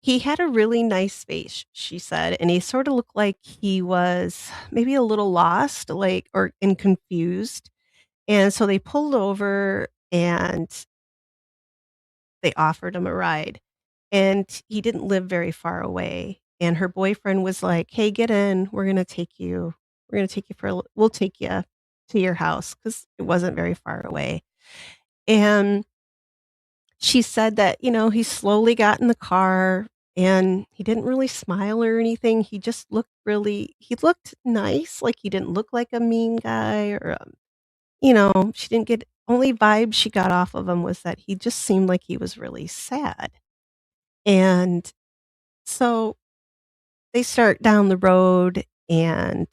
he had a really nice face, she said, and he sorta looked like he was maybe a little lost, like, and confused, and so they pulled over, and they offered him a ride, and he didn't live very far away, and her boyfriend was like, "Hey, get in, we're gonna take you for a l we'll take you to your house," because it wasn't very far away, and she said that, he slowly got in the car, and he didn't really smile or anything, he looked nice, like, he didn't look like a mean guy or, she didn't get only vibe she got off of him was that he just seemed like he was really sad. And so they start down the road and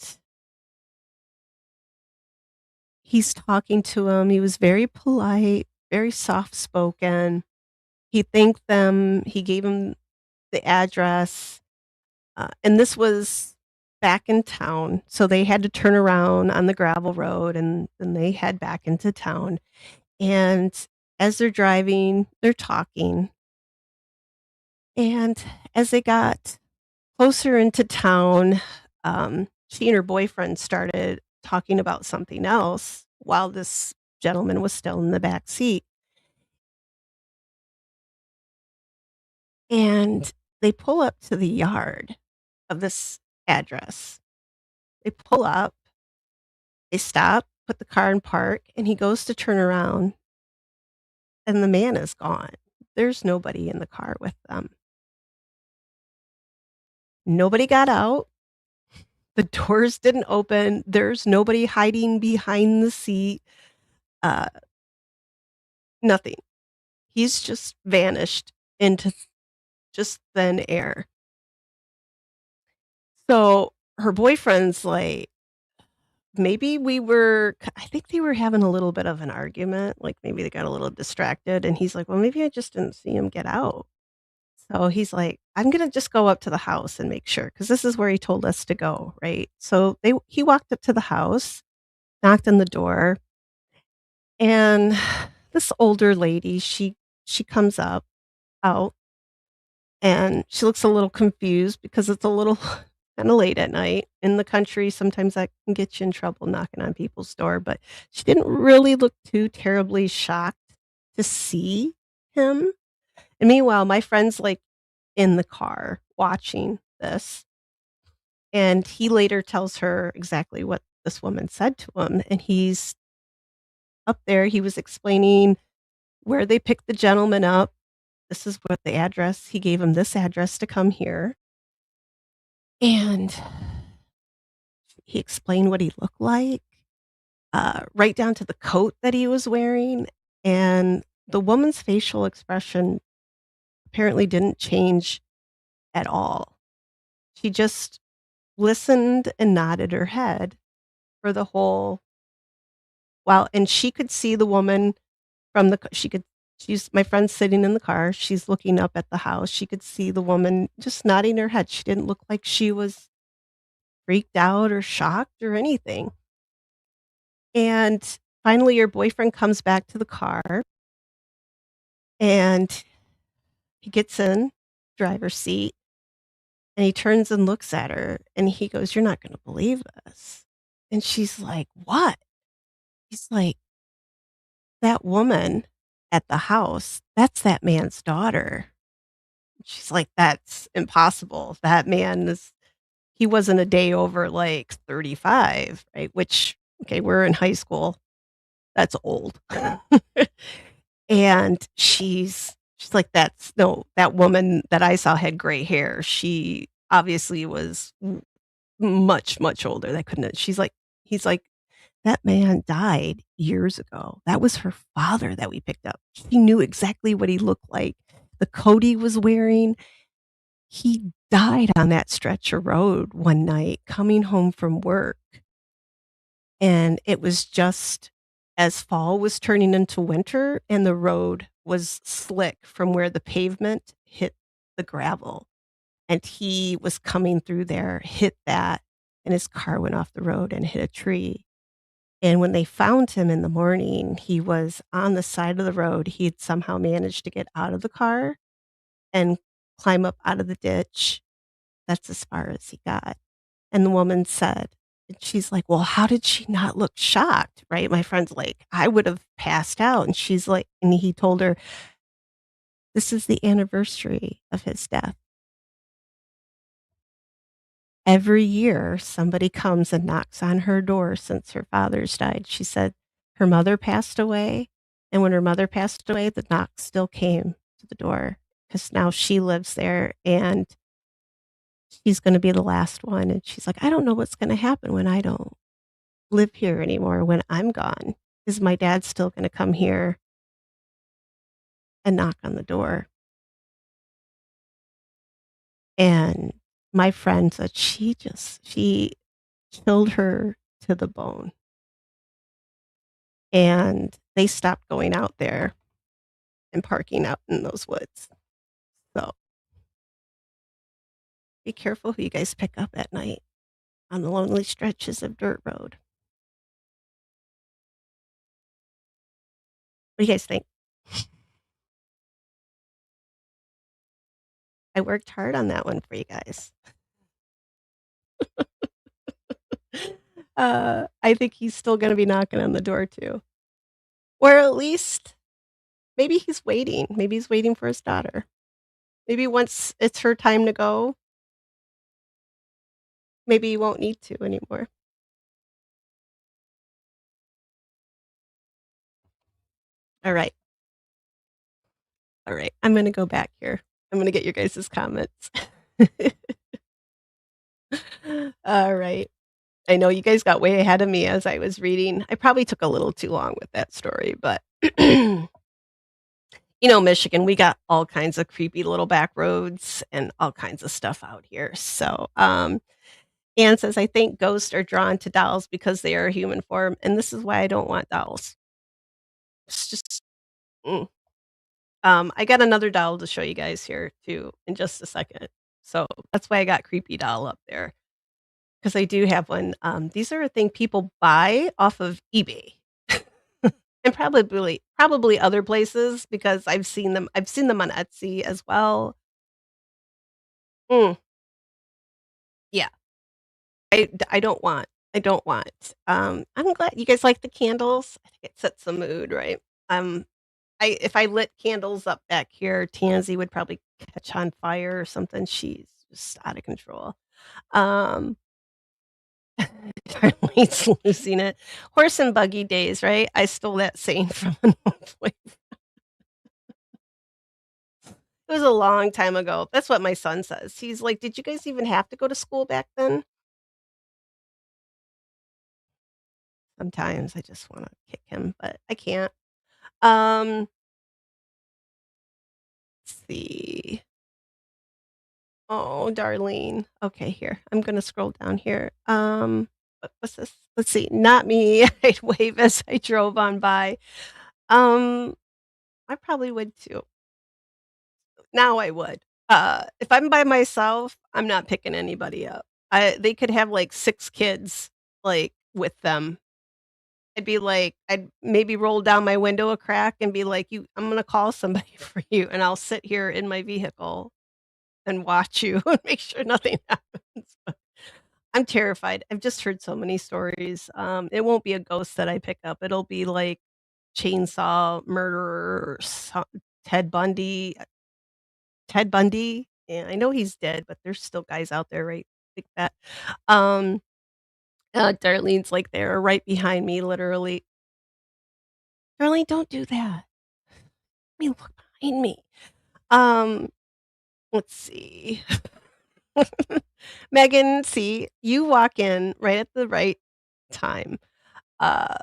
he's talking to him. He was very polite, very soft spoken. He thanked them. He gave him the address. And this was back in town. So they had to turn around on the gravel road and then they head back into town. And as they're driving, they're talking. And as they got Closer into town, she and her boyfriend started talking about something else while this gentleman was still in the back seat, and they pull up to the yard of this address. They pull up, they stop, put the car in park, and he goes to turn around, and the man is gone. There's nobody in the car with them. Nobody got out. The doors didn't open. There's nobody hiding behind the seat. Uh, Nothing. He's just vanished into just thin air. So her boyfriend's like, maybe I think they were having a little bit of an argument. Like maybe they got a little distracted. And he's like, well, maybe I just didn't see him get out. So he's like, I'm going to just go up to the house and make sure because this is where he told us to go. Right. So he walked up to the house, knocked on the door, and this older lady, she comes out, and she looks a little confused because it's a little kinda late at night. In the country, sometimes that can get you in trouble knocking on people's door, but she didn't really look too terribly shocked to see him. And meanwhile, my friend's, like, in the car watching this, and he later tells her exactly what this woman said to him, and he's up there, he was explaining where they picked the gentleman up. This is what the address he gave him this address to come here, and he explained what he looked like, right down to the coat that he was wearing, and the woman's facial expression apparently didn't change at all. She just listened and nodded her head for the whole while, and she could see the woman from the c she could she's my friend's sitting in the car, she's looking up at the house, she could see the woman just nodding her head, she didn't look like she was freaked out or shocked or anything. And finally, your boyfriend comes back to the car, and he gets in driver's seat, and he turns and looks at her, and he goes, "You're not gonna believe this." And she's like, "What?" He's like, "That woman at the house, that's that man's daughter." She's like, "That's impossible. That man is he wasn't a day over, like, 35," right? Which, okay, we're in high school. That's old. And she's like, "That's no, that woman that I saw had gray hair. She obviously was much, much older. That couldn't have" he's like, "That man died years ago. That was her father that we picked up. She knew exactly what he looked like. The coat he was wearing, he died on that stretch of road one night coming home from work." And it was just as fall was turning into winter and the road was slick from where the pavement hit the gravel, and he was coming through there, hit that, and his car went off the road and hit a tree. And when they found him in the morning, he was on the side of the road. He had somehow managed to get out of the car and climb up out of the ditch. That's as far as he got. And the woman said and she's like, "Well, how did she not look shocked?" Right? My friend's like, "I would have passed out." And she's like and he told her, "This is the anniversary of his death. Every year, somebody comes and knocks on her door since her father's died." She said her mother passed away, and when her mother passed away, the knock still came to the door because now she lives there, and she's gonna be the last one, and she's like, "I don't know what's gonna happen when I don't live here anymore when I'm gone. Is my dad still gonna come here and knock on the door?" And my friend said she chilled her to the bone, and they stopped going out there and parking out in those woods. So, be careful who you guys pick up at night on the lonely stretches of dirt road. What do you guys think? I worked hard on that one for you guys. I think he's still gonna be knocking on the door too. Or at least maybe he's waiting. Maybe he's waiting for his daughter. Maybe once it's her time to go, maybe he won't need to anymore. Alright, alright. I'm gonna go back here. I'm gonna get your guys' comments. Alright. I know you guys got way ahead of me as I was reading. I probably took a little too long with that story, but Michigan, we got all kinds of creepy little back roads and all kinds of stuff out here. So, Anne says, I think ghosts are drawn to dolls because they are a human form, and this is why I don't want dolls. It's just, mm. I got another doll to show you guys here too in just a second. So that's why I got creepy doll up there because I do have one. These are a thing people buy off of eBay. And probably other places because I've seen them. I've seen them on Etsy as well. Mm, yeah, I don't want. I'm glad you guys like the candles. I think it sets the mood, right? Um, if I lit candles up back here, Tansy would probably catch on fire or something. She's just out of control. Um, Darlene's losing it. Horse and buggy days, right? I stole that saying from an old boy. It was a long time ago. That's what my son says. He's like, "Did you guys even have to go to school back then?" Sometimes I just wanna kick him, but I can't. Let's see. Oh, Darlene. Okay, here. I'm gonna scroll down here. What's this? Let's see. Not me. I'd wave as I drove on by. Um, I probably would too. Now I would. If I'm by myself, I'm not picking anybody up. They could have, like, 6 kids, like, with them. I'd maybe roll down my window a crack and be like, "You I'm gonna call somebody for you, and I'll sit here in my vehicle and watch you and make sure nothing happens." I'm terrified. I've just heard so many stories. It won't be a ghost that I pick up. It'll be like chainsaw murderer, Ted Bundy. Ted Bundy. And I know he's dead, but there's still guys out there, right? Like that. Um, Darlene's like there, right behind me, literally. Darlene, don't do that. I mean, look behind me. Um, let's see. Megan, see, you walk in right at the right time. Uh,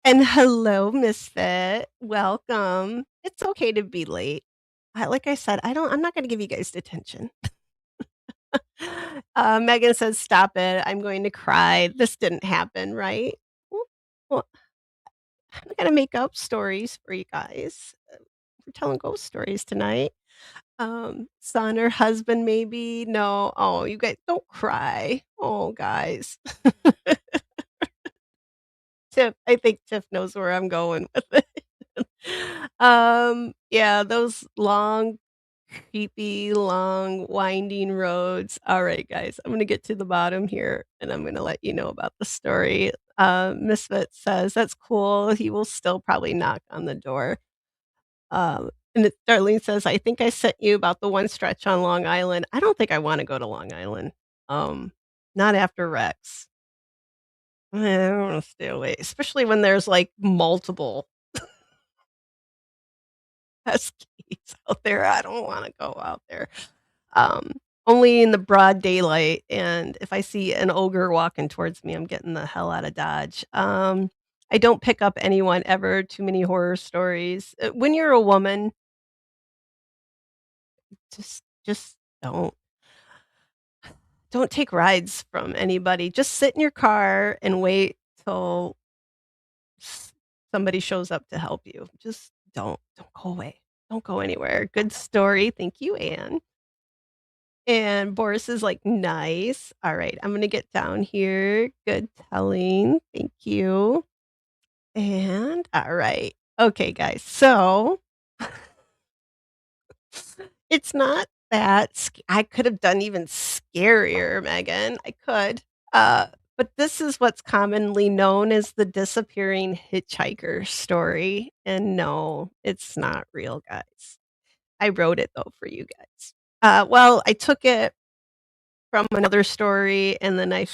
and hello, Misfit. Welcome. It's okay to be late. Like I said, I'm not gonna give you guys detention. Megan says, "Stop it. I'm going to cry. This didn't happen, right?" Well, I'm gonna make up stories for you guys. We're telling ghost stories tonight. Son or husband, maybe. No. Oh, you guys don't cry. Oh, guys. I think Tiff knows where I'm going with it. Yeah, those long, creepy, long, winding roads. All right, guys, I'm gonna get to the bottom here, and I'm gonna let you know about the story. Misfit says, "That's cool. He will still probably knock on the door." Darlene says, "I think I sent you about the one stretch on Long Island." I don't think I wanna go to Long Island. Um, Not after Rex. I wanna stay away, especially when there's, like, multiple Huskies out there. I don't wanna go out there. Um, Only in the broad daylight, and if I see an ogre walking towards me, I'm getting the hell out of Dodge. I don't pick up anyone ever, too many horror stories. When you're a woman, just don't take rides from anybody. Just sit in your car and wait till s somebody shows up to help you. Just don't go away. Don't go anywhere. Good story. Thank you, Anne. And Boris is like, "Nice. Alright, I'm gonna get down here. Good telling. Thank you." And alright. Okay, guys. So, it's not That's I could have done even scarier, Megan, I could. Uh, but this is what's commonly known as the disappearing hitchhiker story, and no, it's not real, guys. I wrote it though for you guys. Well, I took it from another story and then I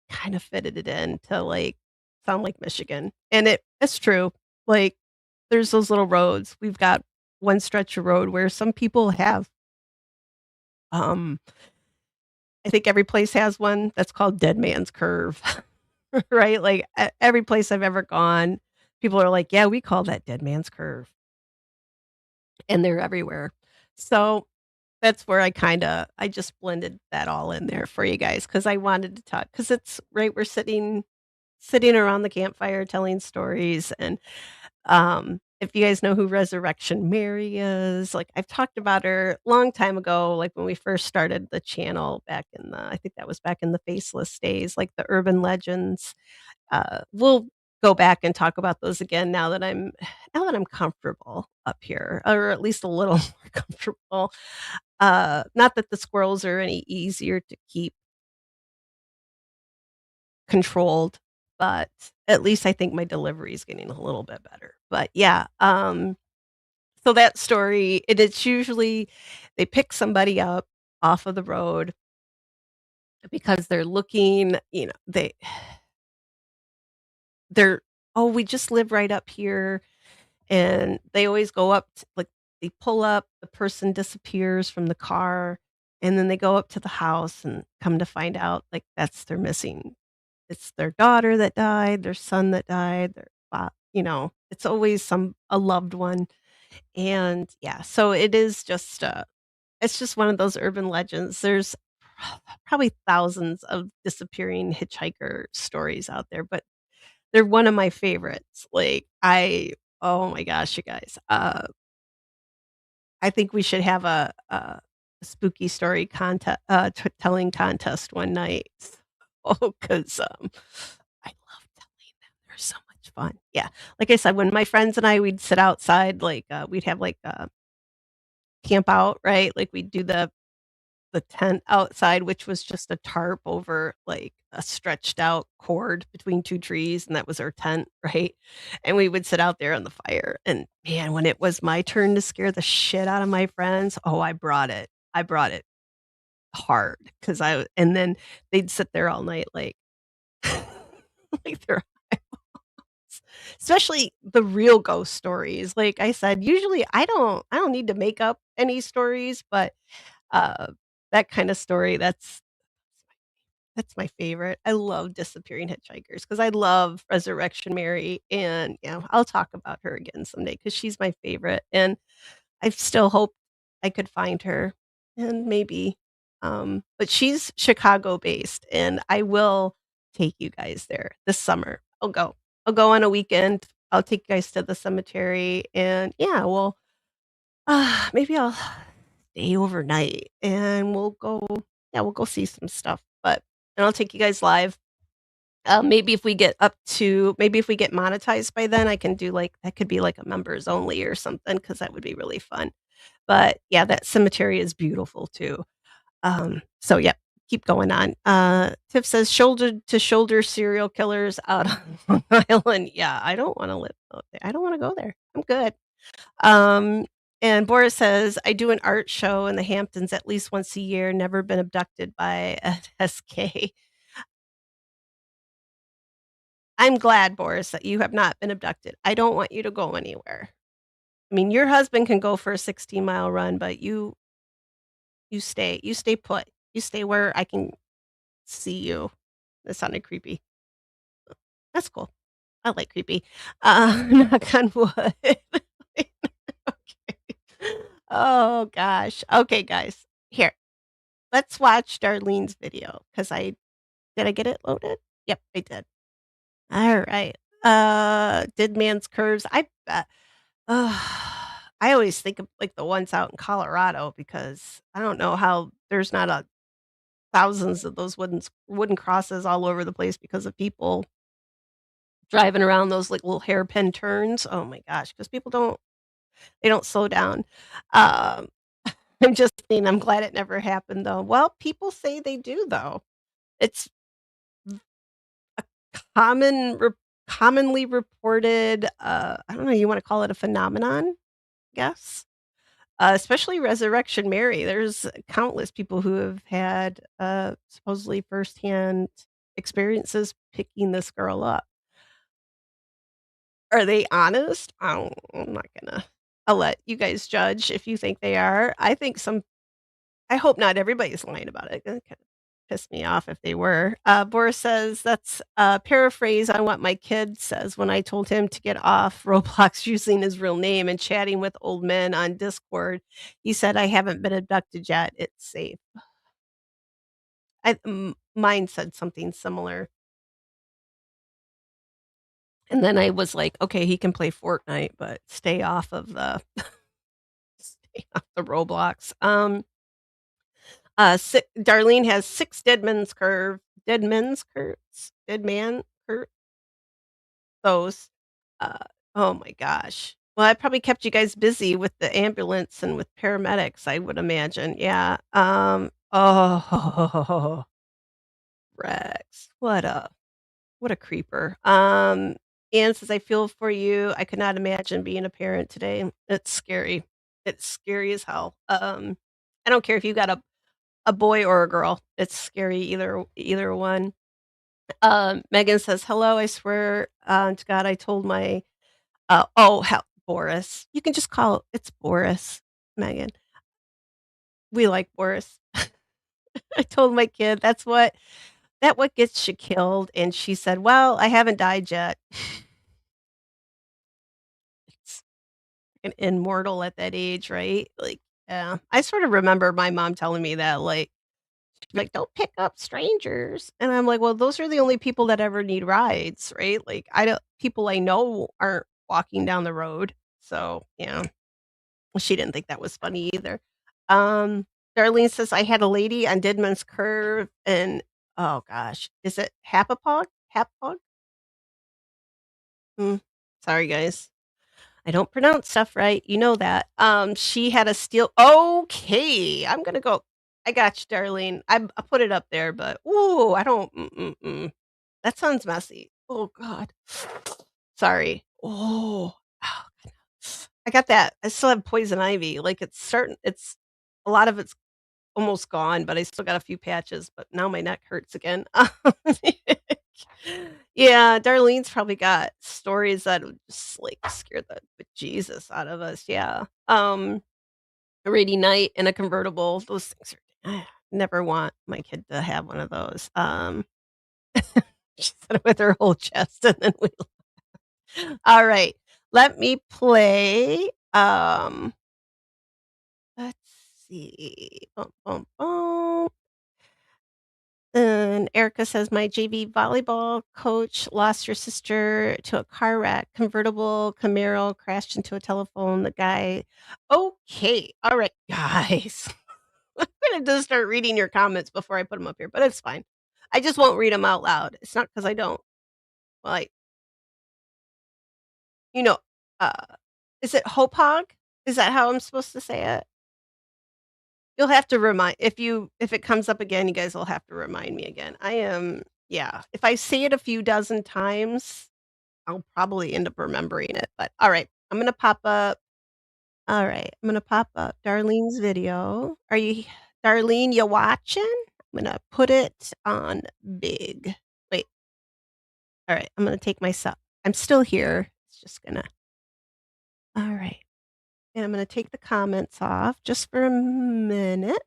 kind of fitted it in to, like, sound like Michigan, and it's true. Like, there's those little roads. We've got one stretch of road where some people have, um I think every place has one that's called Dead Man's Curve, right? Like, every place I've ever gone, people are like, "Yeah, we call that Dead Man's Curve," and they're everywhere. So, that's where I just blended that all in there for you guys because I wanted to talk because it's right, we're sitting around the campfire telling stories, and if you guys know who Resurrection Mary is, like, I've talked about her long time ago, like, when we first started the channel back in the I think that was back in the Faceless days, like, the urban legends. We'll go back and talk about those again now that I'm comfortable up here, or at least a little more comfortable. Not that the squirrels are any easier to keep controlled, but at least I think my delivery is getting a little bit better. But yeah, so that story, it's usually they pick somebody up off of the road because they're looking, they're, "Oh, we just live right up here," and they always go up t like, they pull up, the person disappears from the car, and then they go up to the house and come to find out, like, that's their missing it's their daughter that died, their son that died, it's always a loved one, and, yeah, so it's just one of those urban legends. There's probably thousands of disappearing hitchhiker stories out there, but they're one of my favorites. Like, oh my gosh, you guys. I think we should have a spooky story telling contest one night. Oh, 'cause, I love telling them. They're so much fun. Yeah. Like I said, when my friends and we'd sit outside, like, we'd have, like, camp out, right? Like, we'd do the tent outside, which was just a tarp over, like, a stretched out cord between 2 trees, and that was our tent, right? And we would sit out there on the fire, and, man, when it was my turn to scare the shit out of my friends, oh, I brought it. I brought it hard because and then they'd sit there all night like like they're especially the real ghost stories. Like I said, usually I don't need to make up any stories, but, uh, that kinda story, that's my favorite. I love Disappearing Hitchhikers because I love Resurrection Mary, and, I'll talk about her again someday because she's my favorite, and I still hope I could find her, and maybe, but she's Chicago-based, and I will take you guys there this summer. I'll go on a weekend. I'll take you guys to the cemetery, and, yeah, maybe I'll stay overnight, and we'll go see some stuff, and I'll take you guys live. Maybe if we get monetized by then, I can do, like that could be like a members only or something because that would be really fun. But, yeah, that cemetery is beautiful too. So, yeah, keep going on. Tiff says, "Shoulder to shoulder serial killers out on Long Island." Yeah, I don't wanna live out there. I don't wanna go there. I'm good. Um, and Boris says, "I do an art show in the Hamptons at least once a year, never been abducted by an SK." I'm glad, Boris, that you have not been abducted. I don't want you to go anywhere. I mean, your husband can go for a 16-mile run, but you stay put. You stay where I can see you. That sounded creepy. That's cool. I like creepy. Knock on wood. Okay. Oh gosh. Okay, guys. Here, let's watch Darlene's video because I get it loaded? Yep, I did. All right. Did man's curves. I bet. I always think of like the ones out in Colorado because I don't know how there's not a thousands of those wooden crosses all over the place because of people driving around those like little hairpin turns. Oh my gosh, because people don't slow down. Um, I'm just saying I'm glad it never happened, though. Well, people say they do, though. It's common re commonly reported, I don't know, you wanna call it a phenomenon? Guess? Especially Resurrection Mary. There's countless people who have had, supposedly firsthand experiences picking this girl up. Are they honest? I'm not gonna I'll let you guys judge if you think they are. I hope not everybody's lying about it. It kinda piss me off if they were. Boris says, "That's a paraphrase on what my kid says when I told him to get off Roblox using his real name and chatting with old men on Discord. He said, 'I haven't been abducted yet. It's safe.'" Mine said something similar. And then I was like, "Okay, he can play Fortnite, but stay off the Roblox." Si Darlene has 6 dead man curves, those. Uh, oh my gosh. Well, that probably kept you guys busy with the ambulance and with paramedics, I would imagine, yeah, oh, Rex, what a creeper. Anne says, "I feel for you. I could not imagine being a parent today. It's scary. It's scary as hell." I don't care if you got a boy or a girl. It's scary either one. Megan says, "Hello, I swear, to God, I told my" oh, hell, Boris. You can just call it's Boris, Megan. We like Boris. I told my kid, that what gets you killed," and she said, "Well, I haven't died yet." It's an immortal at that age, right? Like, yeah. I sort of remember my mom telling me that, like, "Don't pick up strangers," and I'm like, "Well, those are the only people that ever need rides, right?" Like, I don't people I know aren't walking down the road, so, yeah. She didn't think that was funny either. Um, Darlene says, "I had a lady on Didman's Curve and" oh gosh, is it Hapapog? Hapog? Mm, sorry, guys. I don't pronounce stuff right, you know that. She had a steel okay, I'm gonna go I got you, Darlene. I put it up there, but, ooh, I don't that sounds messy. Oh god. Sorry. Oh. I got that. I still have poison ivy, like, it's a lot of it's almost gone, but I still got a few patches, but now my neck hurts again. Yeah, Darlene's probably got stories that would just, like, scare the bejesus out of us, yeah. A rainy night in a convertible, those things are never want my kid to have one of those. She said it with her whole chest, and then we alright, let me play, let's see. Bum, bum, bum. And Erica says, "My JV volleyball coach lost her sister to a car wreck. Convertible Camaro crashed into a telephone. The guy" okay, alright, guys. I'm gonna just start reading your comments before I put them up here, but it's fine. I just won't read them out loud. It's not because I don't. Like, you know, uh, is it Hopog? Is that how I'm supposed to say it? You'll have to remind if it comes up again, you guys will have to remind me again. Yeah, if I say it a few dozen times, I'll probably end up remembering it, but alright, I'm gonna pop up Darlene's video. Darlene, you watching? I'm gonna put it on big. Wait, alright, I'm gonna take myself I'm still here. It's just gonna alright, and I'm gonna take the comments off just for a minute.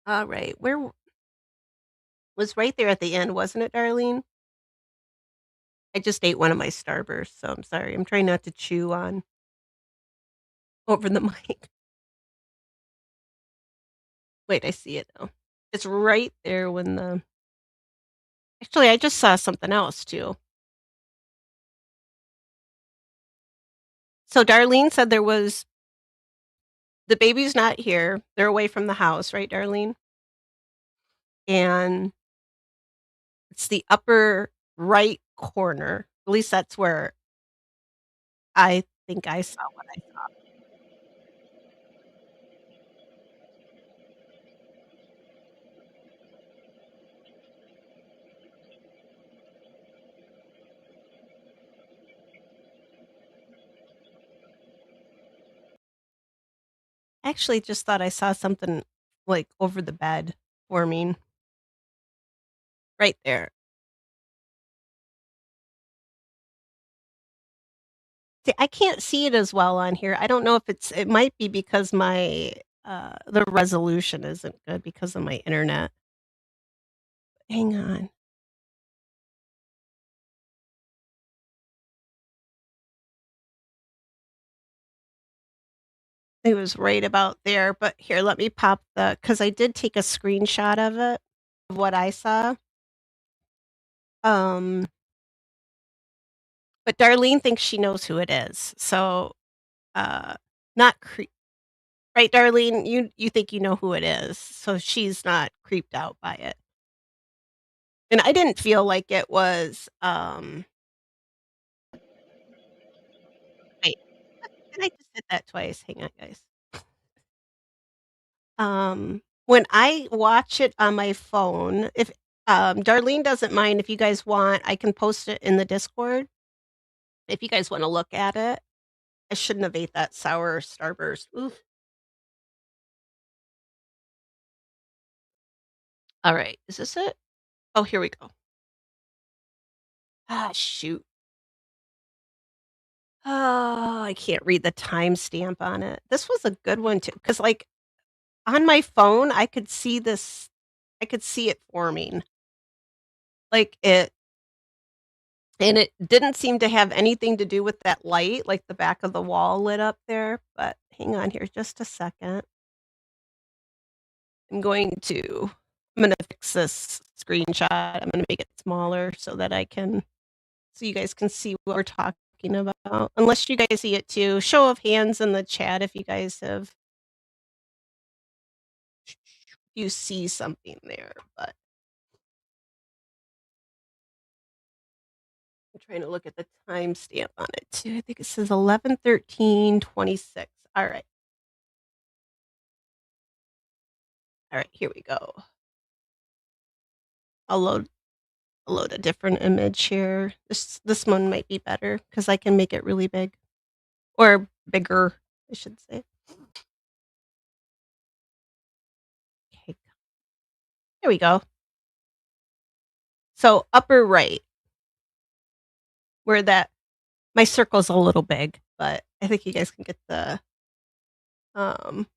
Alright, Was right there at the end, wasn't it, Darlene? I just ate one of my Starbursts, so I'm sorry. I'm trying not to chew on over the mic. Wait, I see it now. It's right there when the actually, I just saw something else too. So Darlene said the baby's not here. They're away from the house, right, Darlene? And it's the upper right corner. At least that's where I think I saw what I saw. I actually just thought I saw something, like, over the bed forming right there. See, I can't see it as well on here. I don't know if it might be because the resolution isn't good because of my internet. Hang on. It was right about there, but here, let me pop because I did take a screenshot of it, of what I saw. Um, but Darlene thinks she knows who it is. So, uh, not creep right, Darlene? You think you know who it is, so she's not creeped out by it. And I didn't feel like it was, wait, and I just did that twice. Hang on, guys. When I watch it on my phone, if Darlene doesn't mind, if you guys want, I can post it in the Discord if you guys wanna look at it. I shouldn't have ate that sour Starburst. Oof. Alright, is this it? Oh, here we go. Ah, shoot. Oh, I can't read the timestamp on it. This was a good one too, because like, on my phone, I could see it forming. Like, it didn't seem to have anything to do with that light, like the back of the wall lit up there, but hang on here just a second. I'm gonna fix this screenshot. I'm gonna make it smaller so you guys can see what we're talking about. Unless you guys see it too. Show of hands in the chat if you see something there, but I'm trying to look at the timestamp on it too. I think it says 11:13:26. Alright. Alright, here we go. I'll load a different image here. This one might be better because I can make it really big or bigger, I should say. Okay, there we go. So upper right, where that my circle's a little big, but I think you guys can get um,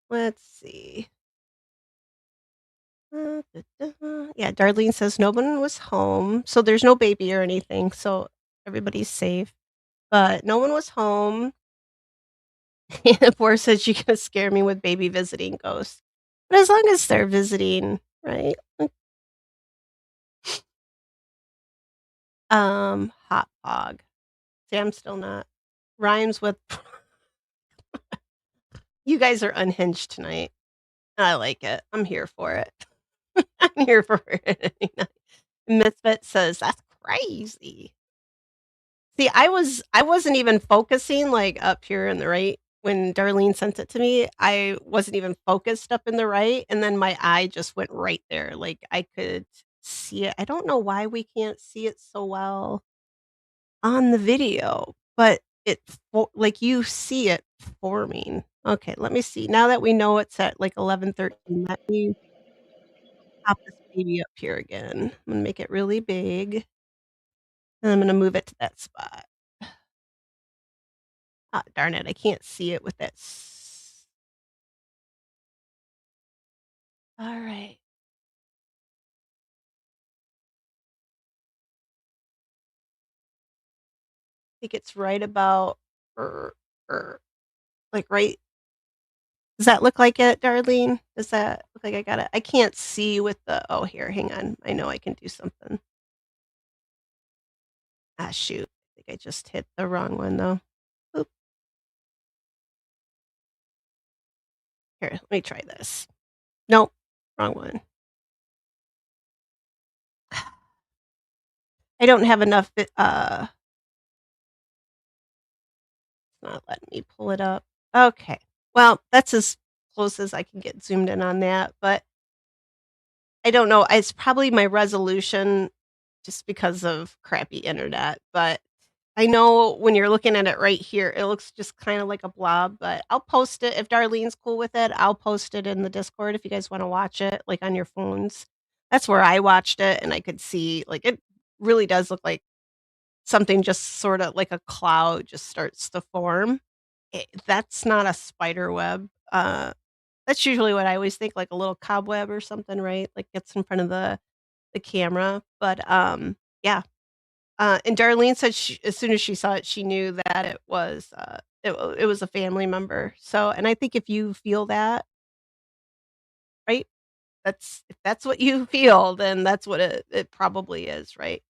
let's see. Yeah, Darlene says no one was home, so there's no baby or anything, so everybody's safe. But no one was home. And Poor said she gonna scare me with baby visiting ghosts. But as long as they're visiting, right? Hot Pog. See, I'm still not. Rhymes with you guys are unhinged tonight. I like it. I'm here for it. I'm here for it. Misfit says, "That's crazy." See, I wasn't even focusing, like, up here in the right when Darlene sent it to me, I wasn't even focused up in the right, and then my eye just went right there, like, I could see it. I don't know why we can't see it so well on the video, but like, you see it forming. Okay, let me see. Now that we know it's at, like, 11:13, let me pop this baby up here again. I'm gonna make it really big, and I'm gonna move it to that spot. Ah, darn it, I can't see it with that s Alright. think it's right about er, er, like, right does that look like it, Darlene? Does that look like I got it? I can't see with the oh, here, hang on. I know I can do something. Ah, shoot. I think I just hit the wrong one, though. Oop, here, let me try this. Nope, wrong one. I don't have enough it's not letting me pull it up. Okay. Well, that's as close as I can get zoomed in on that, but I don't know. It's probably my resolution just because of crappy internet, but I know when you're looking at it right here, it looks just kinda like a blob, but I'll post it if Darlene's cool with it, I'll post it in the Discord if you guys wanna watch it, like, on your phones. That's where I watched it, and I could see, like, it really does look like something just sorta like a cloud just starts to form. That's not a spider web, that's usually what I always think, like a little cobweb or something, right? Like, gets in front of the camera, but, yeah. And Darlene said as soon as she saw it, she knew that it was a family member. So and I think if you feel that, right? That's if that's what you feel, then that's what it probably is, right?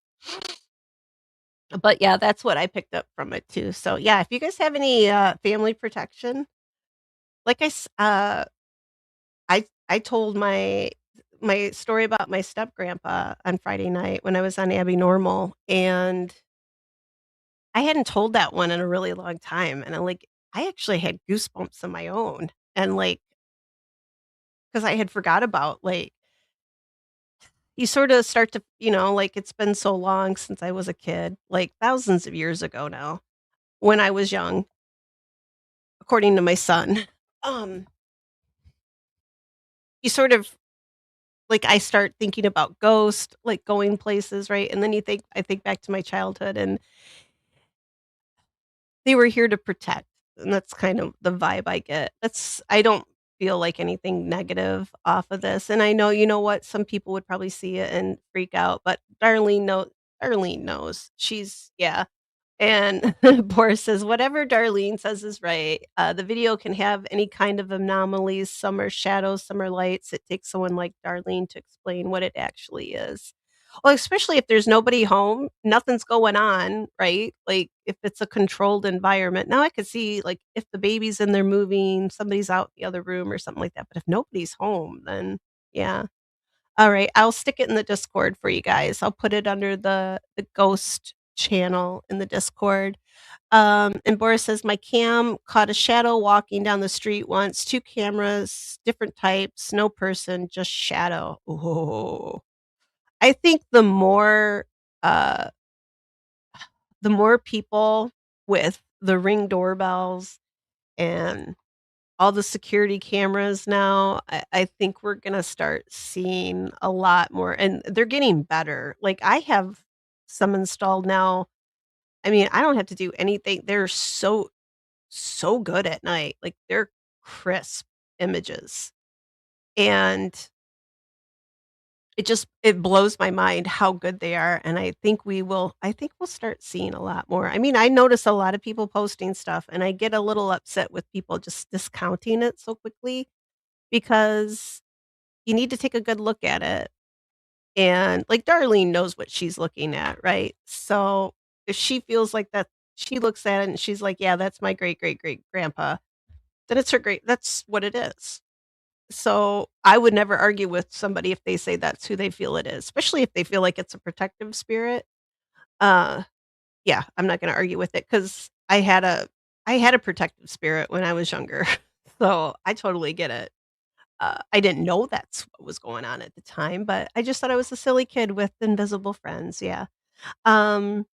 But yeah, that's what I picked up from it too. So yeah, if you guys have any family protection, like I told my story about my step grandpa on Friday night when I was on Abby Normal, and I hadn't told that one in a really long time, and I actually had goosebumps of my own, and, like, because I had forgot about, like you sorta start to like, it's been so long since I was a kid, like, thousands of years ago now, when I was young, according to my son. Um, you sort of like, I start thinking about ghosts, like, going places, right, and then I think back to my childhood, and they were here to protect, and that's kind of the vibe I get. I don't feel like anything negative off of this, and I know you know what, some people would probably see it and freak out, but Darlene knows. She's yeah. And Boris says, "Whatever Darlene says is right. The video can have any kind of anomalies. Some are shadows, some are lights. It takes someone like Darlene to explain what it actually is." Well, especially if there's nobody home, nothing's going on, right? Like if it's a controlled environment. Now I could see like if the baby's in there moving, somebody's out the other room or something like that. But if nobody's home, then yeah. All right, I'll stick it in the Discord for you guys. I'll put it under the ghost channel in the Discord. And Boris says, "My cam caught a shadow walking down the street once. 2 cameras, different types, no person, just shadow." Oh, I think uh, the more people with the Ring doorbells and all the security cameras now, I think we're gonna start seeing a lot more, and they're getting better. Like, I have some installed now. I mean, I don't have to do anything. They're so good at night. Like, they're crisp images, and it blows my mind how good they are, and I think we'll start seeing a lot more. I mean, I notice a lot of people posting stuff, and I get a little upset with people just discounting it so quickly because you need to take a good look at it, and, like, Darlene knows what she's looking at, right? So, if she feels like that she looks at it and she's like, "Yeah, that's my great, great, great grandpa," then it's her great that's what it is. So, I would never argue with somebody if they say that's who they feel it is, especially if they feel like it's a protective spirit. Uh, yeah, I'm not gonna argue with it because I had a protective spirit when I was younger, so I totally get it. I didn't know that's what was going on at the time, but I just thought I was a silly kid with invisible friends, yeah. Um,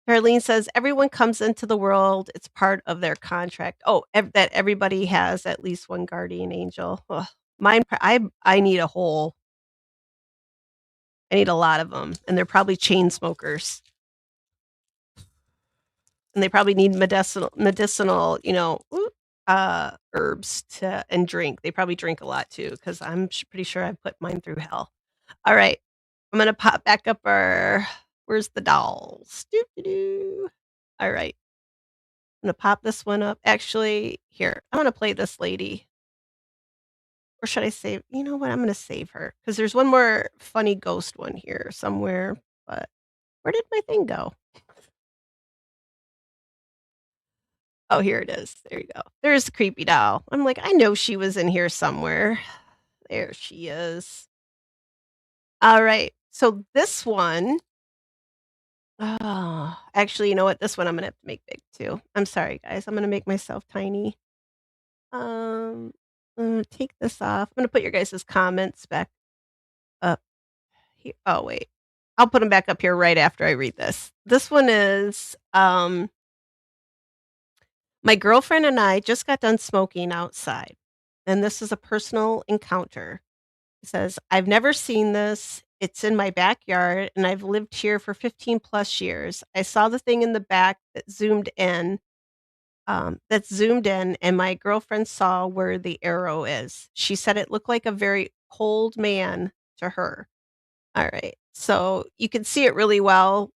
Darlene says, "Everyone comes into the world, it's part of their contract." Oh, that everybody has at least one guardian angel. Ugh, I need I need a lot of them, and they're probably chain smokers, and they probably need medicinal, herbs to and drink. They probably drink a lot too, because 'cause I'm pretty sure I put mine through hell. Alright, I'm gonna pop back up our where's the dolls? Doo, doo, doo. Alright, I'm gonna pop this one up. Actually, here, I'm gonna play this lady, or should I save you know what, I'm gonna save her because there's one more funny ghost one here somewhere, but where did my thing go? Oh, here it is. There you go. There's the creepy doll. I'm like, "I know she was in here somewhere." There she is. Alright, so this one actually, you know what? This one I'm gonna have to make big too. I'm sorry, guys. I'm gonna make myself tiny. Um, take this off. I'm gonna put your guys' comments back up here. Oh, wait. I'll put them back up here right after I read this. This one is, my girlfriend and I just got done smoking outside, and this is a personal encounter. It says, "I've never seen this. It's in my backyard, and I've lived here for 15 plus years. I saw the thing in the back that zoomed in, and my girlfriend saw where the arrow is. She said it looked like a very cold man to her." All right. So you can see it really well.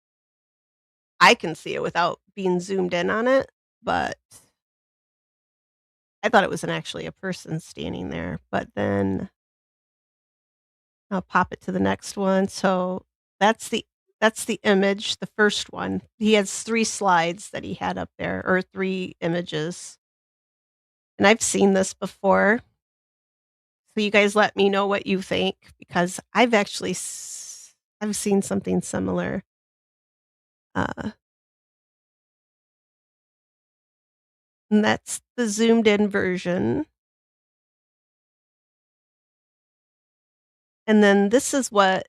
I can see it without being zoomed in on it, but I thought it was actually a person standing there. But then I'll pop it to the next one. So that's the that's the image, the first one. He has 3 slides that he had up there, or 3 images. And I've seen this before. So you guys let me know what you think because I've seen something similar. Uh, and that's the zoomed in version. And then this is what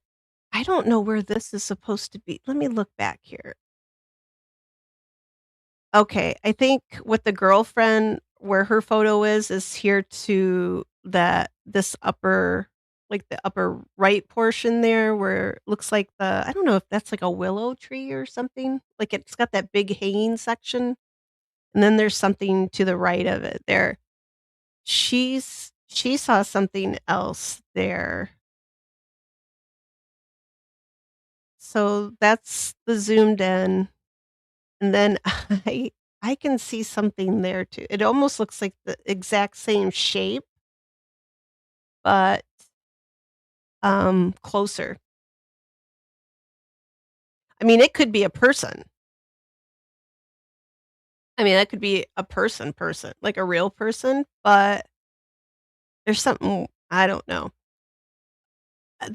I don't know where this is supposed to be. Let me look back here. Okay, I think what the girlfriend where her photo is here to that this upper like the upper right portion there where it looks like I don't know if that's like a willow tree or something. Like it's got that big hanging section. And then there's something to the right of it there. She saw something else there. So that's the zoomed in, and then I can see something there too. It almost looks like the exact same shape, but, closer. I mean, it could be a person. I mean, that could be a person, like a real person, but there's something I don't know.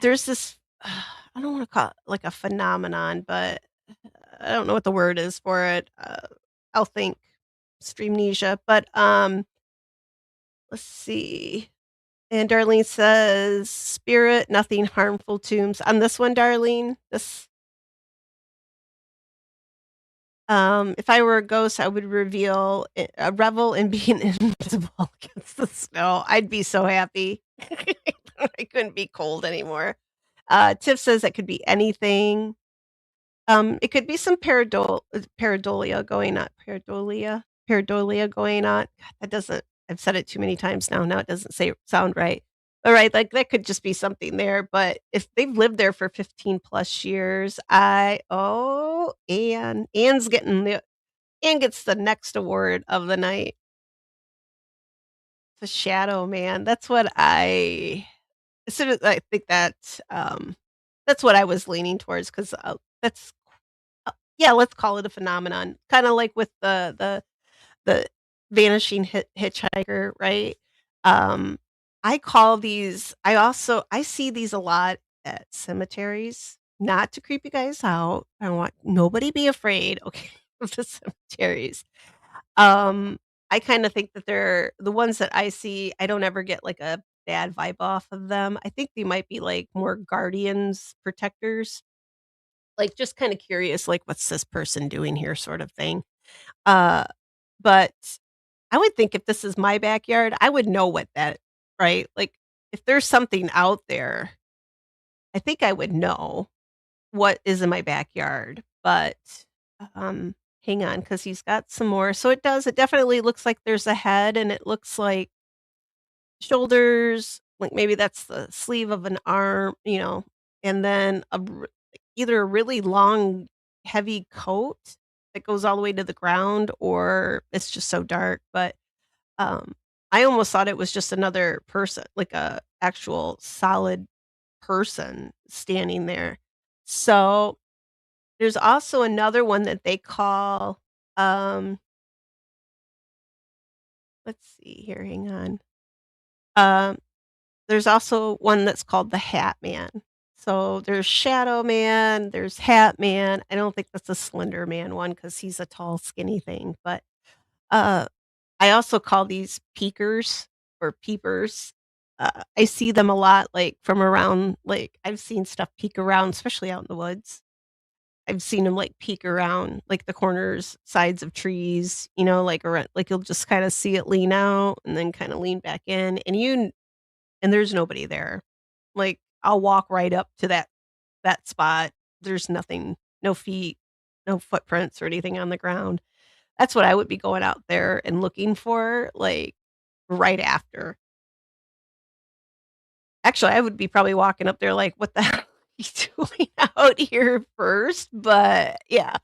There's this I don't wanna call it like a phenomenon, but I don't know what the word is for it. I'll think streamnesia, but, let's see. And Darlene says, "Spirit, nothing harmful tombs." On this one, Darlene, if I were a ghost, I would revel in being invisible against the snow. I'd be so happy. I couldn't be cold anymore. Tiff says it could be anything. It could be some pareidolia going on pareidolia going on. God, that doesn't I've said it too many times now it doesn't sound right. Alright, like, that could just be something there, but if they've lived there for 15 plus years, Anne gets the next award of the night. The shadow man, that's what I as soon as I think that's what I was leaning towards 'cause, yeah, let's call it a phenomenon, kinda like with the vanishing hitchhiker, right? Um, I see these a lot at cemeteries, not to creep you guys out, I want nobody be afraid, okay, of the cemeteries. Um, I kinda think that they're the ones that I see, I don't ever get, like, a bad vibe off of them. I think they might be, like, more guardians, protectors, like, just kinda curious, like, "What's this person doing here?" sort of thing. Uh, but I would think if this is my backyard, I would know what that right? Like, if there's something out there, I think I would know what is in my backyard, but, um, hang on, because 'cause he's got some more. So it definitely looks like there's a head, and it looks like shoulders, like, maybe that's the sleeve of an arm, and then either a really long, heavy coat, that goes all the way to the ground or it's just so dark, but, um, I almost thought it was just another person, like a actual solid person standing there. So, there's also another one that they call, um, let's see here, hang on. Um, there's also one that's called the Hat Man. So, there's Shadow Man, there's Hat Man. I don't think that's a Slender Man one because he's a tall, skinny thing, but, uh, I also call these peekers or peepers. I see them a lot, like, from around like, I've seen stuff peek around, especially out in the woods. I've seen them like, peek around, like, the corners, sides of trees, like, around like, you'll just kinda see it lean out and then kinda lean back in, and there's nobody there. Like, I'll walk right up to that spot. There's nothing, no feet, no footprints or anything on the ground. That's what I would be going out there and looking for, like, right after. Actually, I would be probably walking up there like, "What the hell are you doing out here first?" But, yeah.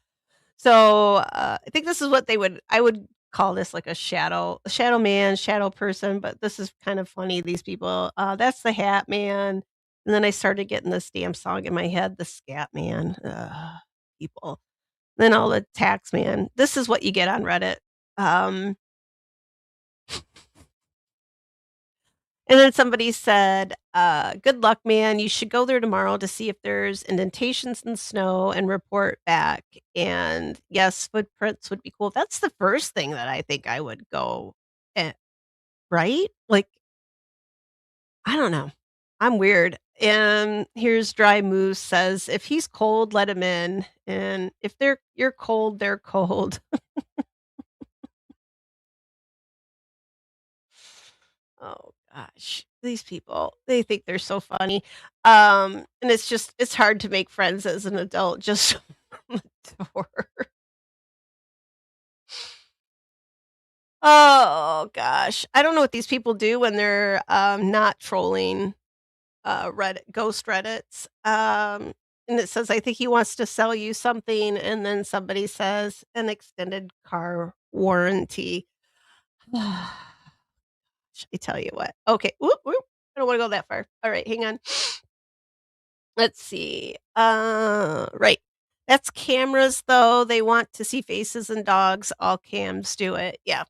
So, I think this is what I would call this like a shadow man, shadow person, but this is kind of funny, these people. That's the Hat Man, and then I started getting this damn song in my head, the Scat Man. Ugh, people. Then all the Tax Man. This is what you get on Reddit. Um, and then somebody said, "Good luck, man. You should go there tomorrow to see if there's indentations in snow and report back." And yes, footprints would be cool. That's the first thing that I think I would go at, right? Like, I don't know. I'm weird. And here's Dry Moose says, "If he's cold, let him in. And if you're cold, they're cold." Oh gosh, these people, they think they're so funny. And it's hard to make friends as an adult just from a door. Oh gosh. I don't know what these people do when they're not trolling Reddit ghost Reddits. And it says, I think he wants to sell you something, and then somebody says an extended car warranty. I tell you what. Okay. Whoop, whoop. I don't want to go that far. All right, hang on. Let's see. Right. That's cameras though. They want to see faces and dogs. All cams do it. Yeah.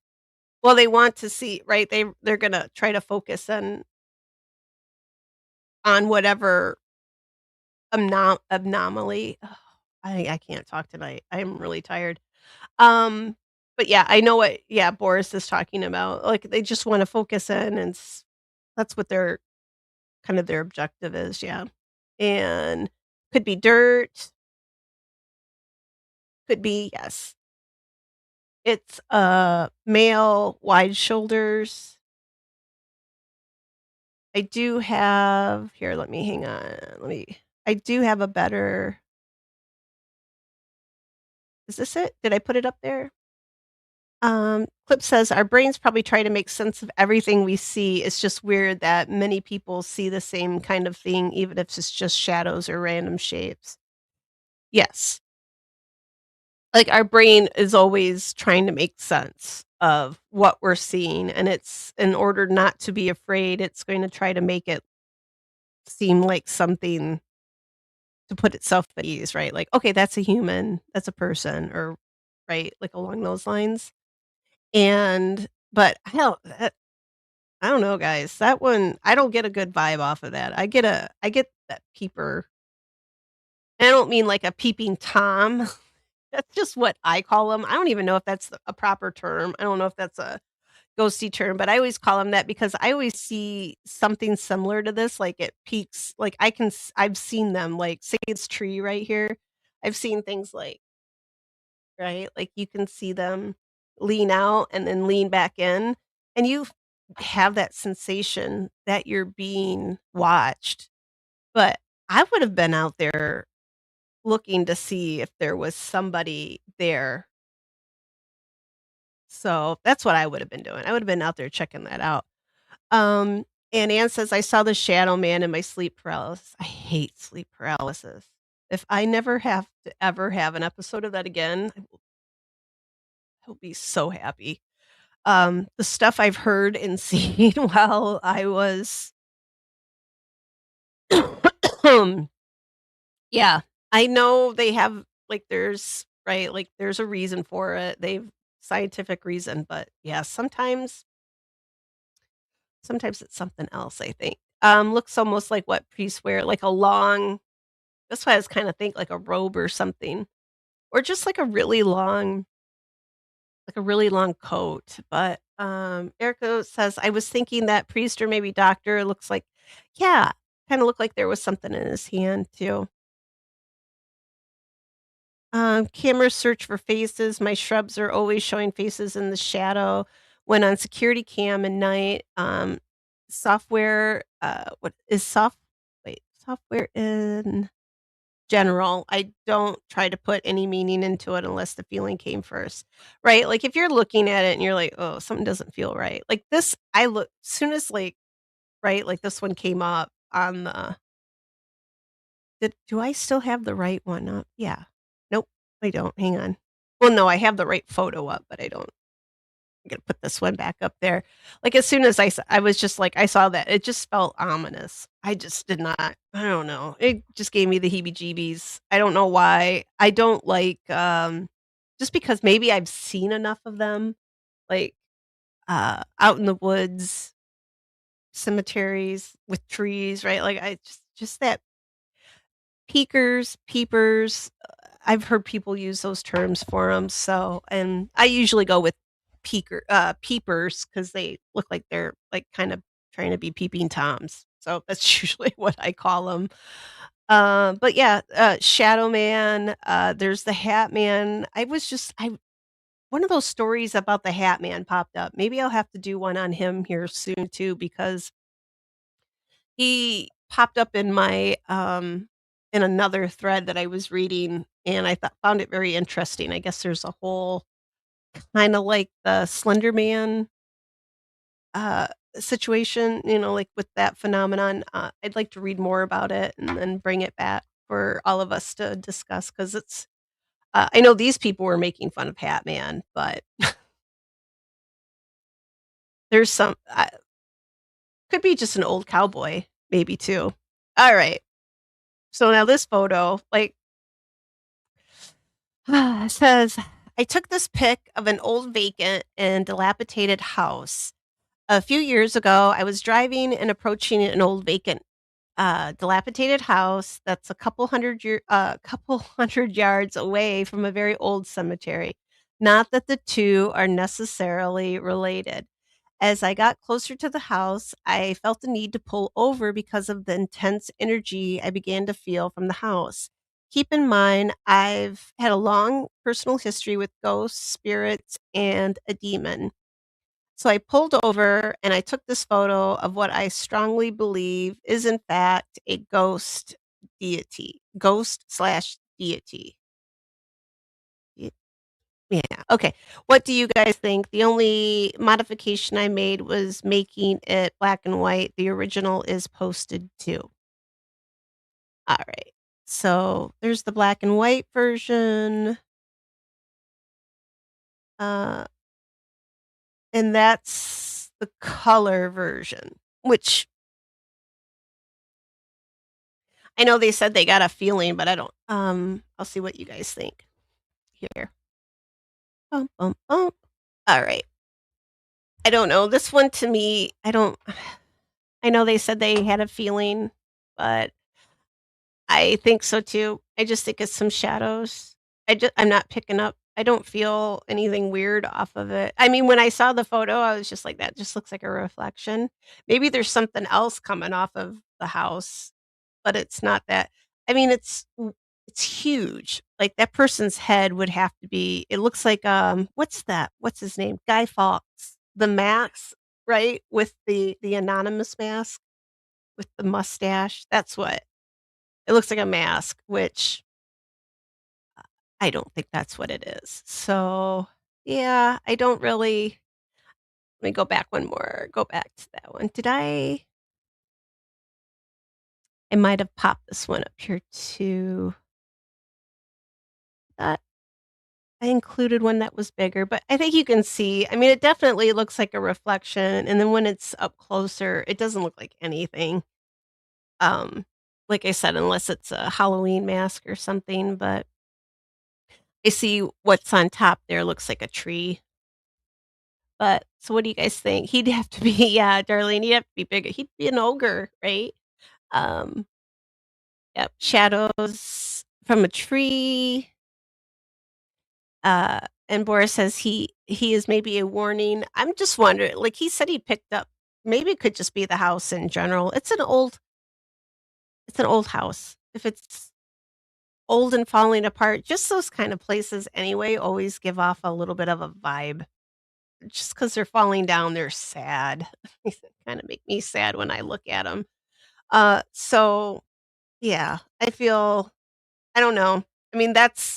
Well, they want to see, right? They're gonna try to focus on whatever anomaly. Ugh, I can't talk tonight. I'm really tired. Um, but yeah, I know what yeah, Boris is talking about. Like they just want to focus in and that's what their kind of their objective is, yeah. And could be dirt, could be yes. It's, male, wide shoulders. I do have here, let me hang on, let me I do have a better is this it? Did I put it up there? Clip says, "Our brains probably try to make sense of everything we see. It's just weird that many people see the same kind of thing, even if it's just shadows or random shapes." Yes. Like, our brain is always trying to make sense of what we're seeing, and it's in order not to be afraid, it's going to try to make it seem like something to put itself at ease, right? Like, "Okay, that's a human, that's a person," or right? Like, along those lines. And but I don't know, guys. That one, I don't get a good vibe off of that. I get that peeper. And I don't mean like a peeping Tom. That's just what I call them. I don't even know if that's a proper term. I don't know if that's a ghosty term, but I always call them that because I always see something similar to this, like it peaks, like I've seen them, like say it's tree right here. I've seen things like, right? Like you can see them lean out and then lean back in, and you have that sensation that you're being watched. But I would have been out there looking to see if there was somebody there. So that's what I would have been doing. I would have been out there checking that out. Um, and Ann says, I saw the shadow man in my sleep paralysis. I hate sleep paralysis. If I never have to ever have an episode of that again, He'll be so happy. The stuff I've heard and seen while I was yeah, I know they have like, there's right, like, there's a reason for it. They've scientific reason, but yeah, sometimes it's something else, I think. Looks almost like what priests wear, like a long that's why I was kinda think like a robe or something, or just like a really long coat, but, Erica says, "I was thinking that priest or maybe doctor looks like" yeah, kinda looked like there was something in his hand too. Cameras search for faces. My shrubs are always showing faces in the shadow. When on security cam at night, software, what is software in general, I don't try to put any meaning into it unless the feeling came first, right? Like if you're looking at it and you're like, oh, something doesn't feel right. Like this, I look soon as like, right, like this one came up on the do I still have the right one up? Yeah. Nope, I don't. Hang on. Well, no, I have the right photo up, but I don't. I'm gonna put this one back up there. Like, as soon as I was just like, I saw that, it just felt ominous. I just did not I don't know. It just gave me the heebie-jeebies. I don't know why. I don't like, just because maybe I've seen enough of them, like, out in the woods, cemeteries with trees, right? Like, I just that peepers, I've heard people use those terms for them. So and I usually go with peepers because they look like they're, like, kind of trying to be peeping toms. So that's usually what I call them. But yeah, Shadow Man, there's the Hat Man. I one of those stories about the Hat Man popped up. Maybe I'll have to do one on him here soon too because he popped up in another thread that I was reading, and I thought found it very interesting. I guess there's a whole kinda like the Slender Man, uh, situation, like, with that phenomenon. I'd like to read more about it and then bring it back for all of us to discuss because it's I know these people were making fun of Hat Man, but there's some could be just an old cowboy, maybe too. Alright, so now this photo, like it says, I took this pic of an old vacant and dilapidated house. A few years ago, I was driving and approaching an old vacant, dilapidated house that's a couple hundred yards away from a very old cemetery. Not that the two are necessarily related. As I got closer to the house, I felt the need to pull over because of the intense energy I began to feel from the house. Keep in mind, I've had a long personal history with ghosts, spirits, and a demon. So I pulled over and I took this photo of what I strongly believe is, in fact, a ghost slash deity. Yeah, okay. What do you guys think? The only modification I made was making it black and white. The original is posted too. Alright. So, there's the black and white version, uh, and that's the color version, which I know they said they got a feeling, but I don't I'll see what you guys think here. Bum, bum, bum. Alright. I don't know. This one to me, I don't I know they said they had a feeling, but I think so too. I just think it's some shadows. I'm not picking up I don't feel anything weird off of it. I mean, when I saw the photo, I was just like, "That just looks like a reflection." Maybe there's something else coming off of the house, but it's not that. I mean, it's huge. Like, that person's head would have to be it looks like, what's that? What's his name? Guy Fawkes. The mask, right? With the anonymous mask with the mustache. That's what it looks like a mask, which I don't think that's what it is. So, yeah, I don't really let me go back one more. Go back to that one. I might have popped this one up here too. That I included one that was bigger, but I think you can see, I mean, it definitely looks like a reflection, and then when it's up closer, it doesn't look like anything. Um, like I said, unless it's a Halloween mask or something, but I see what's on top there looks like a tree. But so what do you guys think? He'd have to be yeah, Darlene, he'd have to be bigger. He'd be an ogre, right? Um, yep, shadows from a tree. And Boris says he is maybe a warning. I'm just wondering, like he said he picked up maybe it could just be the house in general. It's an old house. If it's old and falling apart, just those kind of places anyway always give off a little bit of a vibe. Just because 'cause they're falling down, they're sad. Kinda make me sad when I look at them. So, yeah, I don't know. I mean, that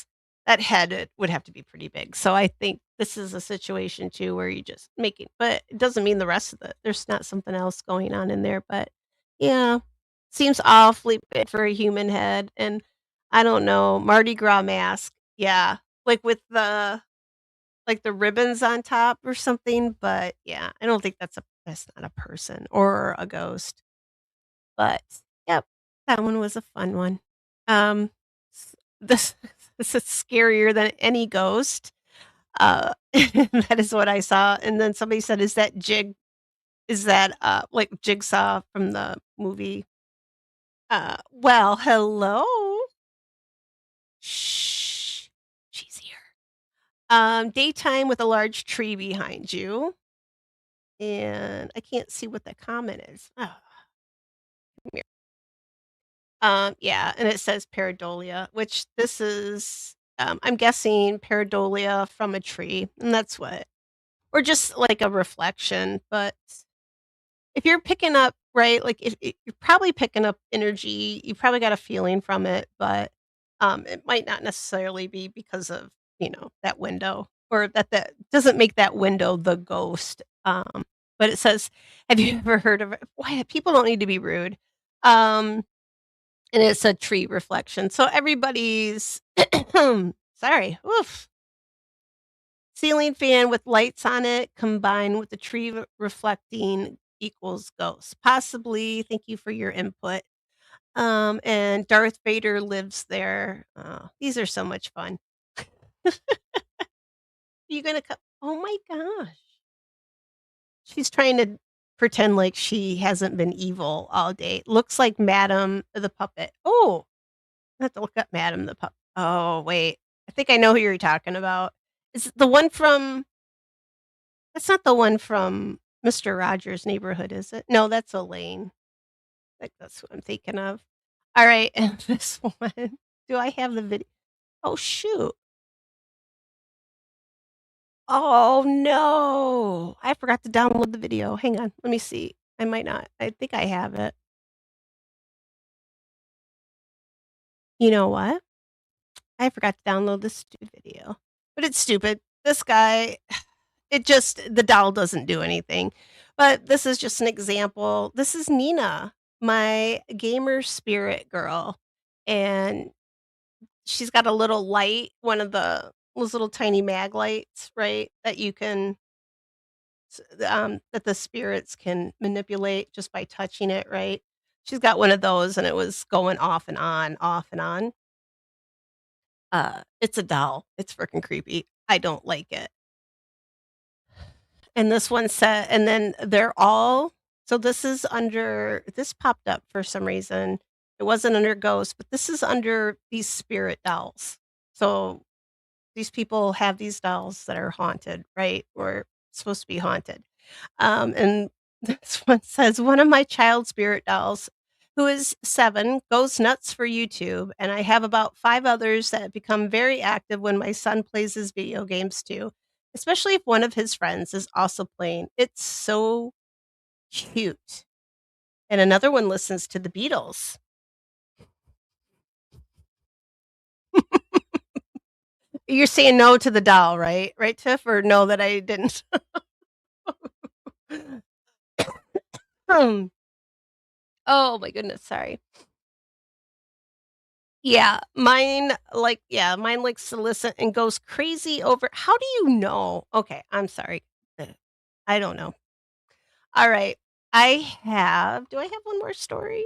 head, it would have to be pretty big. So I think this is a situation too where you just make it but it doesn't mean the rest of the there's not something else going on in there, but yeah, seems awfully big for a human head, and I don't know, Mardi Gras mask, yeah, like with the ribbons on top or something, but yeah, I don't think that's not a person or a ghost. But, yep, that one was a fun one. S this this is scarier than any ghost. That is what I saw, and then somebody said, is that, like, Jigsaw from the movie? Well, hello? Shh. She's here. Daytime with a large tree behind you, and I can't see what the comment is. Oh, come here. Yeah, and it says pareidolia, which this is, I'm guessing pareidolia from a tree, and that's what or just like a reflection, but if you're picking up right, like, if you're probably picking up energy, you probably got a feeling from it, but, it might not necessarily be because of, that window, or that doesn't make that window the ghost, but it says, "Have you ever heard of" why people don't need to be rude, um and it's a tree reflection. So everybody's sorry, oof. Ceiling fan with lights on it combined with the tree reflecting equals ghost. Possibly. Thank you for your input. And Darth Vader lives there. Oh, these are so much fun. You gonna come? Oh my gosh. She's trying to pretend like she hasn't been evil all day. Looks like Madam the puppet. Oh, I have to look up Madam the Pup oh, wait. I think I know who you're talking about. Is it the one from that's not the one from Mister Rogers' Neighborhood, is it? No, that's Elaine. Like, that's what I'm thinking of. Alright, and this one do I have the video? Oh, shoot. Oh, no. I forgot to download the video. Hang on, let me see. I might not. I think I have it. You know what? I forgot to download this stupid video. But it's stupid. This guy it just the doll doesn't do anything. But this is just an example. This is Nina, my gamer spirit girl, and she's got a little light, one of those little tiny mag lights, right, that you can that the spirits can manipulate just by touching it, right? She's got one of those, and it was going off and on, off and on. It's a doll. It's freaking creepy. I don't like it. And this one said and then they're all so this popped up for some reason. It wasn't under ghost, but this is under these spirit dolls. So these people have these dolls that are haunted, right? Or supposed to be haunted. And this one says, "One of my child spirit dolls, who is 7, goes nuts for YouTube, and I have about 5 others that become very active when my son plays his video games too, especially if one of his friends is also playing. It's so cute." And another one listens to the Beatles. You're saying no to the doll, right? Right, Tiff? Or no that I didn't? Hmm. Oh my goodness, sorry. Yeah, mine likes to listen and goes crazy over how do you know? Okay, I'm sorry. I don't know. Alright, do I have one more story?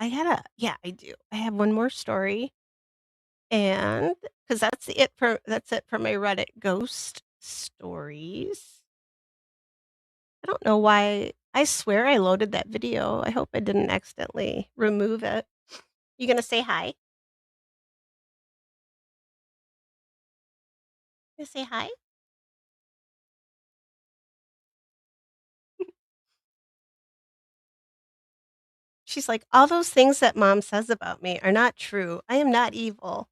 Yeah, I do. I have one more story, and because that's it for my Reddit ghost stories. I don't know why I swear I loaded that video. I hope I didn't accidentally remove it. You gonna say hi? You say hi? She's like, "All those things that mom says about me are not true. I am not evil."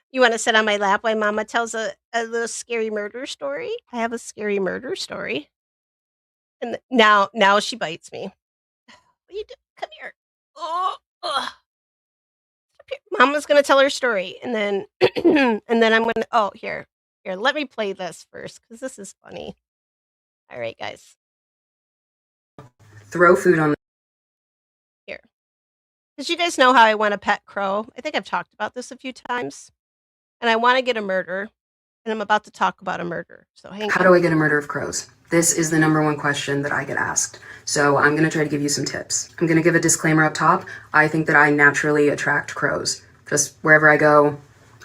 You wanna sit on my lap while mama tells a little scary murder story? I have a scary murder story. And now she bites me. "What you do Come here. Oh, ugh, come here." Mama's gonna tell her story, and then and then I'm gonna here, let me play this first because this is funny. Alright, guys, Throw food on here. Did you guys know how I want a pet crow? I think I've talked about this a few times, and I wanna get a murder, and I'm about to talk about a murder, so hang How on. do I get a murder of crows? This is the number one question that I get asked. So I'm going to try to give you some tips. I'm going to give a disclaimer up top. I think that I naturally attract crows. Just wherever I go,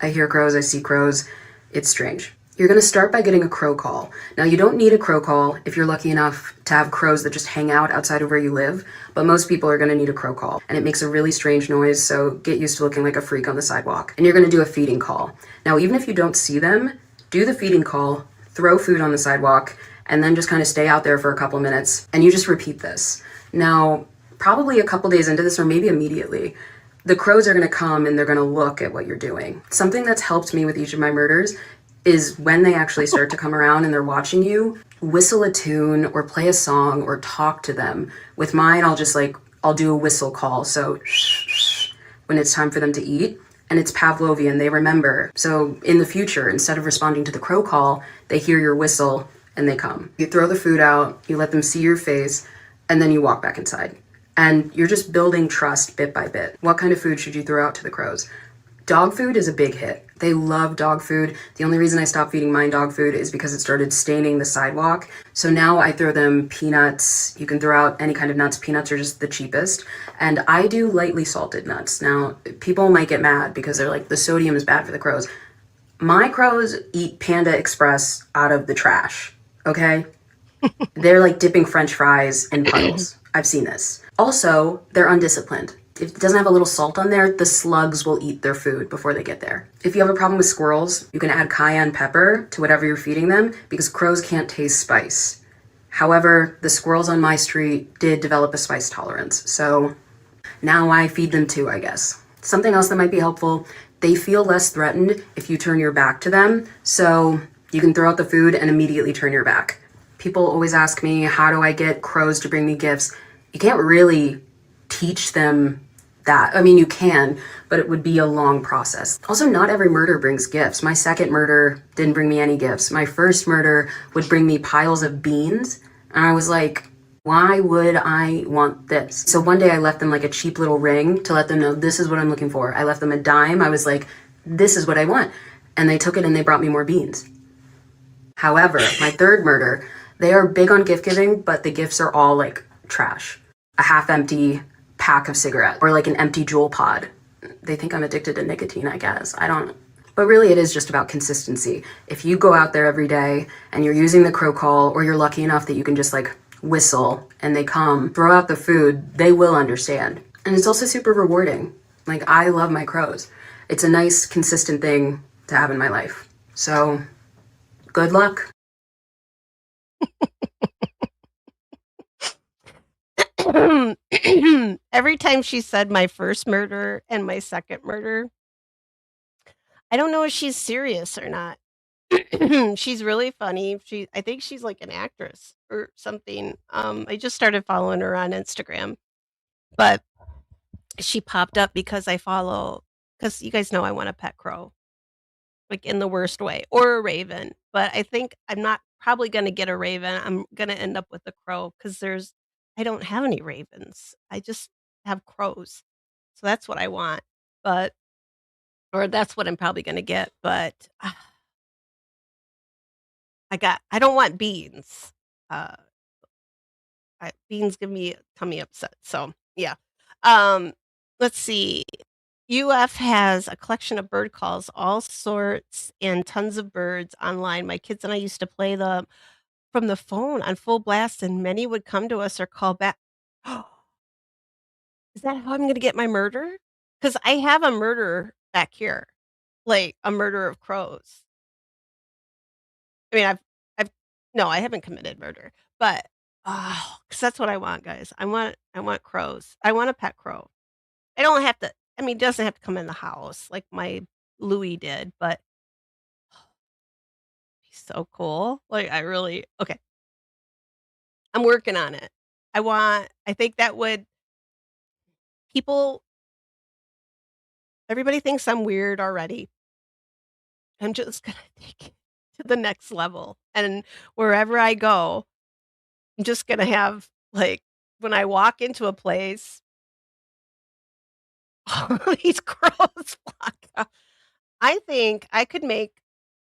I hear crows, I see crows. It's strange. You're going to start by getting a crow call. Now, you don't need a crow call if you're lucky enough to have crows that just hang out outside of where you live, but most people are going to need a crow call. And it makes a really strange noise, so get used to looking like a freak on the sidewalk. And you're going to do a feeding call. Now, even if you don't see them, do the feeding call, throw food on the sidewalk, and then just kind of stay out there for a couple minutes. And you just repeat this. Now, probably a couple days into this, or maybe immediately, the crows are going to come and they're going to look at what you're doing. Something that's helped me with each of my murders is when they actually start to come around and they're watching you, whistle a tune or play a song or talk to them. With mine, I'll do a whistle call. So when it's time for them to eat. And it's Pavlovian, they remember. So in the future, instead of responding to the crow call, they hear your whistle and they come. You throw the food out, you let them see your face, and then you walk back inside. And you're just building trust bit by bit. What kind of food should you throw out to the crows? Dog food is a big hit. They love dog food. The only reason I stopped feeding mine dog food is because it started staining the sidewalk. So now I throw them peanuts. You can throw out any kind of nuts. Peanuts are just the cheapest. And I do lightly salted nuts. Now, people might get mad because they're like, the sodium is bad for the crows. My crows eat Panda Express out of the trash, okay? They're like dipping French fries in puddles. I've seen this. Also, they're undisciplined. If it doesn't have a little salt on there, the slugs will eat their food before they get there. If you have a problem with squirrels, you can add cayenne pepper to whatever you're feeding them because crows can't taste spice. However, the squirrels on my street did develop a spice tolerance, so now I feed them too, I guess. Something else that might be helpful, they feel less threatened if you turn your back to them, so you can throw out the food and immediately turn your back. People always ask me, how do I get crows to bring me gifts? You can't really teach them that. I mean, you can, but it would be a long process. Also, not every murder brings gifts. My second murder didn't bring me any gifts. My first murder would bring me piles of beans, and I was like, why would I want this? So one day I left them like a cheap little ring to let them know this is what I'm looking for. I left them a dime. I was like, this is what I want. And they took it and they brought me more beans. However, my third murder, they are big on gift giving, but the gifts are all like trash. A half empty pack of cigarettes or like an empty Juul pod. They think I'm addicted to nicotine, I guess. I don't. But really, it is just about consistency. If you go out there every day and you're using the crow call, or you're lucky enough that you can just like whistle and they come, throw out the food, they will understand. And it's also super rewarding. Like, I love my crows. It's a nice, consistent thing to have in my life. So, good luck. Every time she said my first murder and my second murder, I don't know if she's serious or not. She's really funny. I think she's like an actress or something. I just started following her on Instagram, but she popped up because because you guys know I want a pet crow, like in the worst way, or a raven. But I think I'm not probably going to get a raven. I'm going to end up with a crow because I don't have any ravens. I just have crows. So that's what I want, but or that's what I'm probably gonna get, but, I don't want beans. Uh, beans give me tummy upset, so, yeah. Um, let's see. UF has a collection of bird calls, all sorts and tons of birds online. My kids and I used to play them from the phone on full blast, and many would come to us or call back. Is that how I'm gonna get my murder? Because I have a murder back here, like a murder of crows. I mean, I've no, I haven't committed murder, but, because that's what I want, guys. I want crows. I want a pet crow. I don't have to I mean, it doesn't have to come in the house like my Louis did, but he's so cool. Like, I really okay, I'm working on it. I think that would people everybody thinks I'm weird already. I'm just gonna take it to the next level, and wherever I go, I'm just gonna have, like, when I walk into a place, all these crows flock out. I think I could make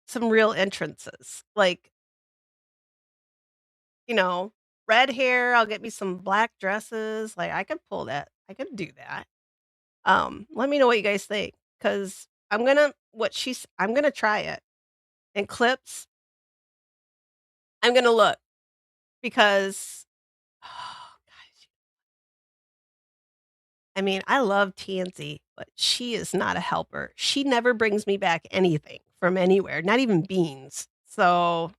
some real entrances, like, you know, red hair, I'll get me some black dresses, like, I could pull that. I could do that. Let me know what you guys think, because 'cause I'm gonna try it. And clips, I'm gonna look because oh, gosh, I mean, I love Tansy, but she is not a helper. She never brings me back anything from anywhere, not even beans. So,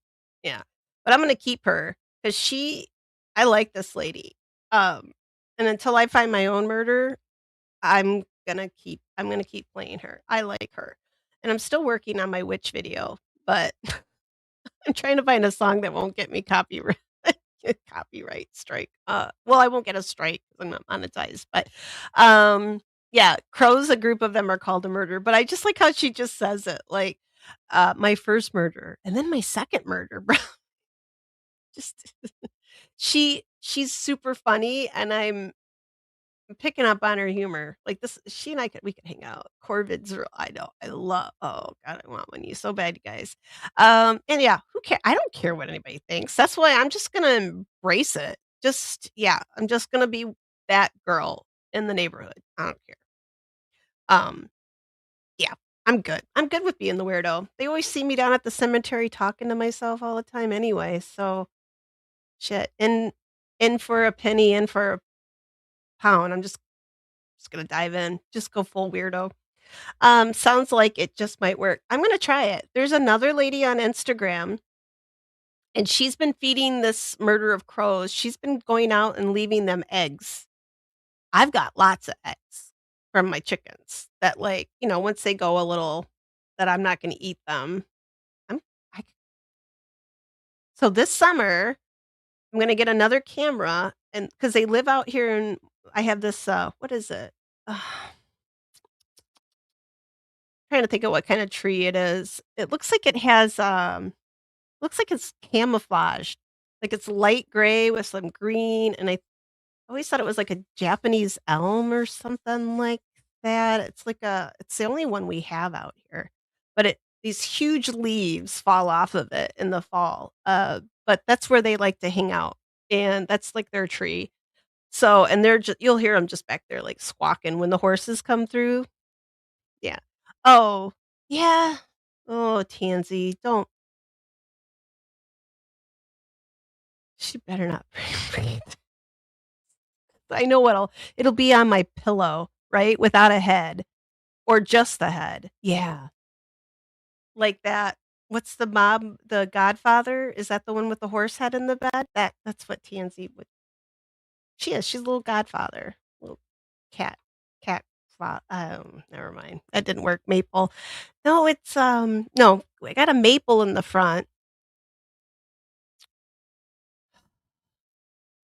yeah. But I'm gonna keep her because I like this lady. Um, and until I find my own murder, I'm gonna keep playing her. I like her. And I'm still working on my witch video, but I'm trying to find a song that won't get me copyright copyright strike. Well, I won't get a strike 'cause I'm not monetized, but, yeah, crows, a group of them are called a murder, but I just like how she just says it, like, "My first murder, and then my second murder," bro. Just she's super funny, and I'm picking up on her humor. Like, this she and I could we could hang out. Corvids are I know, I love oh god, I want one of you so bad, you guys. And yeah, who care I don't care what anybody thinks. That's why I'm just gonna embrace it. Just yeah, I'm just gonna be that girl in the neighborhood. I don't care. Um, yeah, I'm good. I'm good with being the weirdo. They always see me down at the cemetery talking to myself all the time anyway, so shit. In for a penny, in for a pound. I'm just gonna dive in. Just go full weirdo. Sounds like it just might work. I'm gonna try it. There's another lady on Instagram, and she's been feeding this murder of crows. She's been going out and leaving them eggs. I've got lots of eggs from my chickens that, like, once they go a little that I'm not gonna eat them. I'm I c So this summer, I'm gonna get another camera and because they live out here and I have this, what is it? Trying to think of what kinda tree it is. It looks like it has, looks like it's camouflaged. Like, it's light gray with some green, and I always thought it was like a Japanese elm or something like that. It's the only one we have out here. But these huge leaves fall off of it in the fall, but that's where they like to hang out, and that's, like, their tree. So and you'll hear them just back there, like, squawking when the horses come through. Yeah. Oh, yeah. Oh, Tansy, don't she better not breathe. I know it'll be on my pillow, right, without a head or just the head. Yeah, like that the Godfather? Is that the one with the horse head in the bed? That's what Tansy would she's a little godfather, little cat cat never mind, that didn't work, maple. No, no, I got a maple in the front.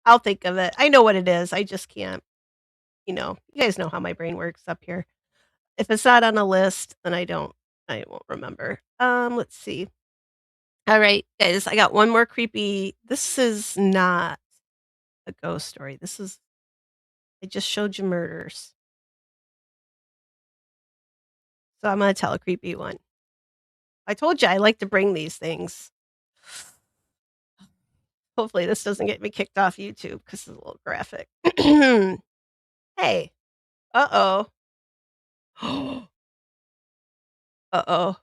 I'll think of it. I know what it is, I just can't, you guys know how my brain works up here. If it's not on a list, then I won't remember. Let's see. Alright, guys, I got one more creepy this is not a ghost story. I just showed you murders. So I'm gonna tell a creepy one. I told you I like to bring these things. Hopefully, this doesn't get me kicked off YouTube because it's a little graphic. Hey. Uh-oh. Uh-oh.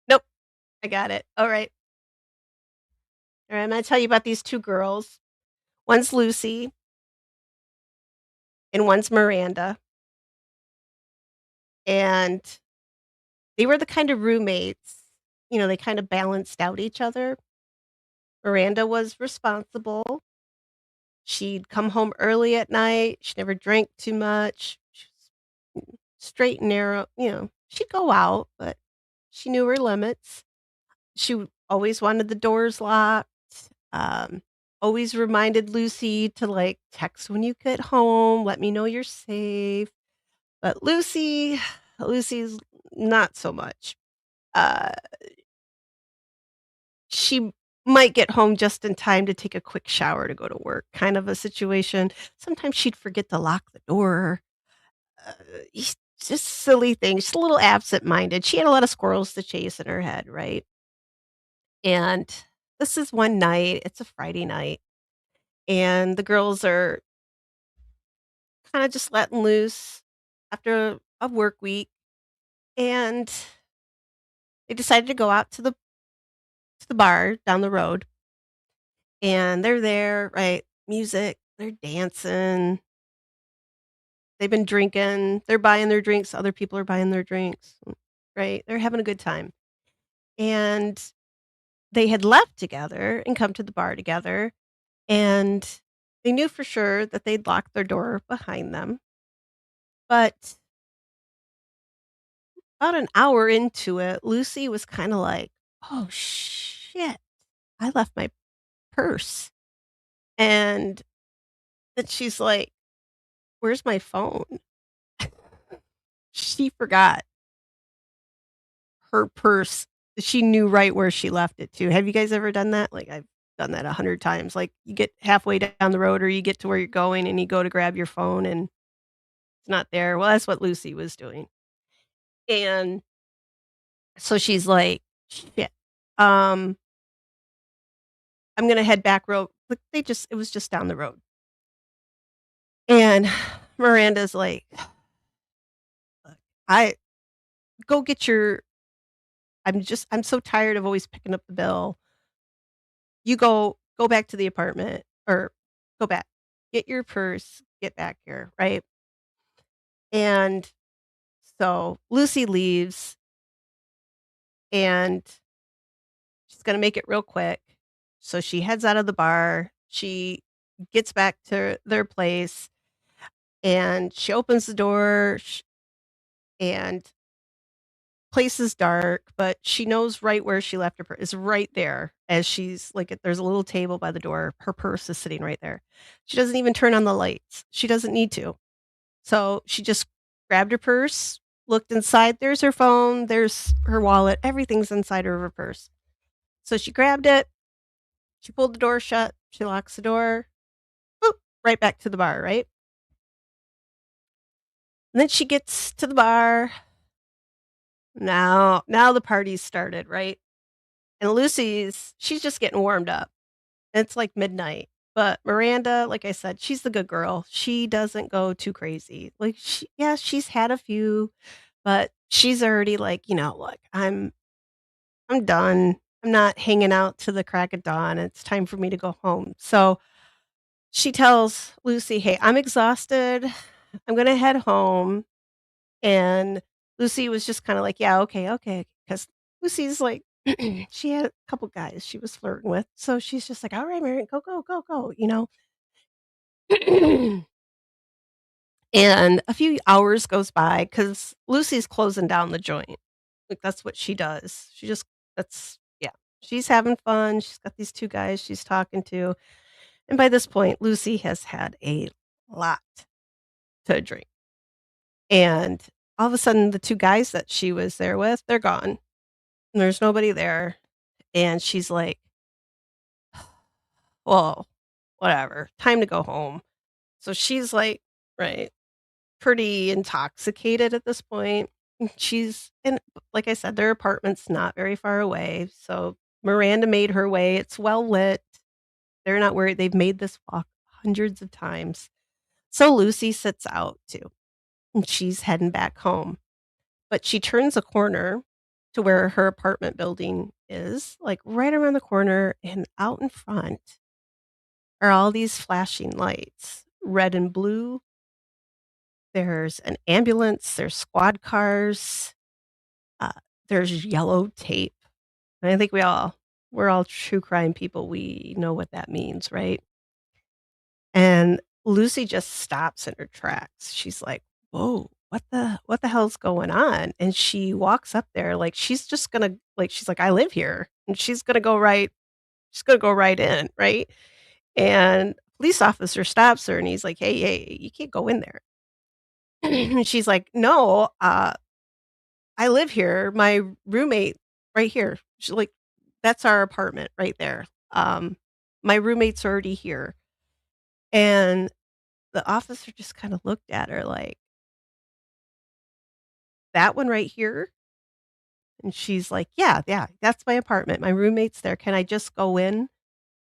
Nope, I got it. Alright. Alright, I'm gonna tell you about these 2 girls. One's Lucy and one's Miranda, and they were the kind of roommates, they kinda balanced out each other. Miranda was responsible. She'd come home early at night, she never drank too much. She was straight and narrow, she'd go out, but she knew her limits. Always wanted the doors locked, always reminded Lucy to, like, "Text when you get home, let me know you're safe." But Lucy's not so much. Uh, she might get home just in time to take a quick shower to go to work, kind of a situation. Sometimes she'd forget to lock the door. Uh, it's just silly things. She's a little absent-minded. She had a lot of squirrels to chase in her head, right? And this is one night, it's a Friday night, and the girls are kinda just letting loose after a work week, and they decided to go out to the bar down the road, and they're there, right? Music, they're dancing, they've been drinking, they're buying their drinks, other people are buying their drinks, right? They're having a good time, and they had left together and come to the bar together, and they knew for sure that they'd locked their door behind them, but about an hour into it, Lucy was kinda like, "Oh, shit, I left my purse." And then she's like, "Where's my phone?" She forgot her purse. She knew right where she left it too. Have you guys ever done that? Like, I've done that 100 times. Like, you get halfway down the road or you get to where you're going and you go to grab your phone and it's not there. Well, that's what Lucy was doing. And so she's like, "Shit. Um, I'm gonna head back road." But it was just down the road. And Miranda's like, "Look, I go get your I'm so tired of always picking up the bill. You go back to the apartment or go back. Get your purse, get back here, right?" And so Lucy leaves and she's gonna make it real quick. So she heads out of the bar. She gets back to their place and she opens the door and place is dark, but she knows right where she left her purse. It's right there as she's like, there's a little table by the door. Her purse is sitting right there. She doesn't even turn on the lights. She doesn't need to. So she just grabbed her purse, looked inside. There's her phone. There's her wallet. Everything's inside of her purse. So she grabbed it. She pulled the door shut. She locks the door. Boop, right back to the bar, right? And then she gets to the bar. Now the party's started, right? And she's just getting warmed up. It's like midnight. But Miranda, like I said, she's the good girl. She doesn't go too crazy. Like she's had a few, but she's already like, "Look, I'm done. I'm not hanging out to the crack of dawn. It's time for me to go home." So she tells Lucy, "Hey, I'm exhausted. I'm gonna head home." And Lucy was just kinda like, "Yeah, okay, okay," because Lucy's like she had a couple guys she was flirting with, so she's just like, "Alright, Mary, go, go, go, go," you know? And a few hours goes by because Lucy's closing down the joint. Like, that's what she does. She just that's yeah. She's having fun, she's got these 2 guys she's talking to, and by this point, Lucy has had a lot to drink. And all of a sudden, the 2 guys that she was there with, they're gone. There's nobody there, and she's like, "Well, whatever, time to go home." So she's like right. pretty intoxicated at this point. She's in like I said, their apartment's not very far away, so Miranda made her way. It's well lit. They're not worried. They've made this walk hundreds of times. So Lucy sits out too, and she's heading back home. But she turns a corner to where her apartment building is, like, right around the corner, and out in front are all these flashing lights, red and blue. There's an ambulance, there's squad cars, uh, there's yellow tape. And I think we're all true crime people, we know what that means, right? And Lucy just stops in her tracks. She's like, "Whoa, what the hell's going on?" And she walks up there like she's just gonna like, she's like, "I live here," and she's gonna go right in, right? And police officer stops her and he's like, "Hey, hey, you can't go in there." And she's like, "No, I live here. My roommate right here." She's like, "That's our apartment right there. My roommate's already here." And the officer just kinda looked at her like, "That one right here?" And she's like, "Yeah, yeah, that's my apartment. My roommate's there. Can I just go in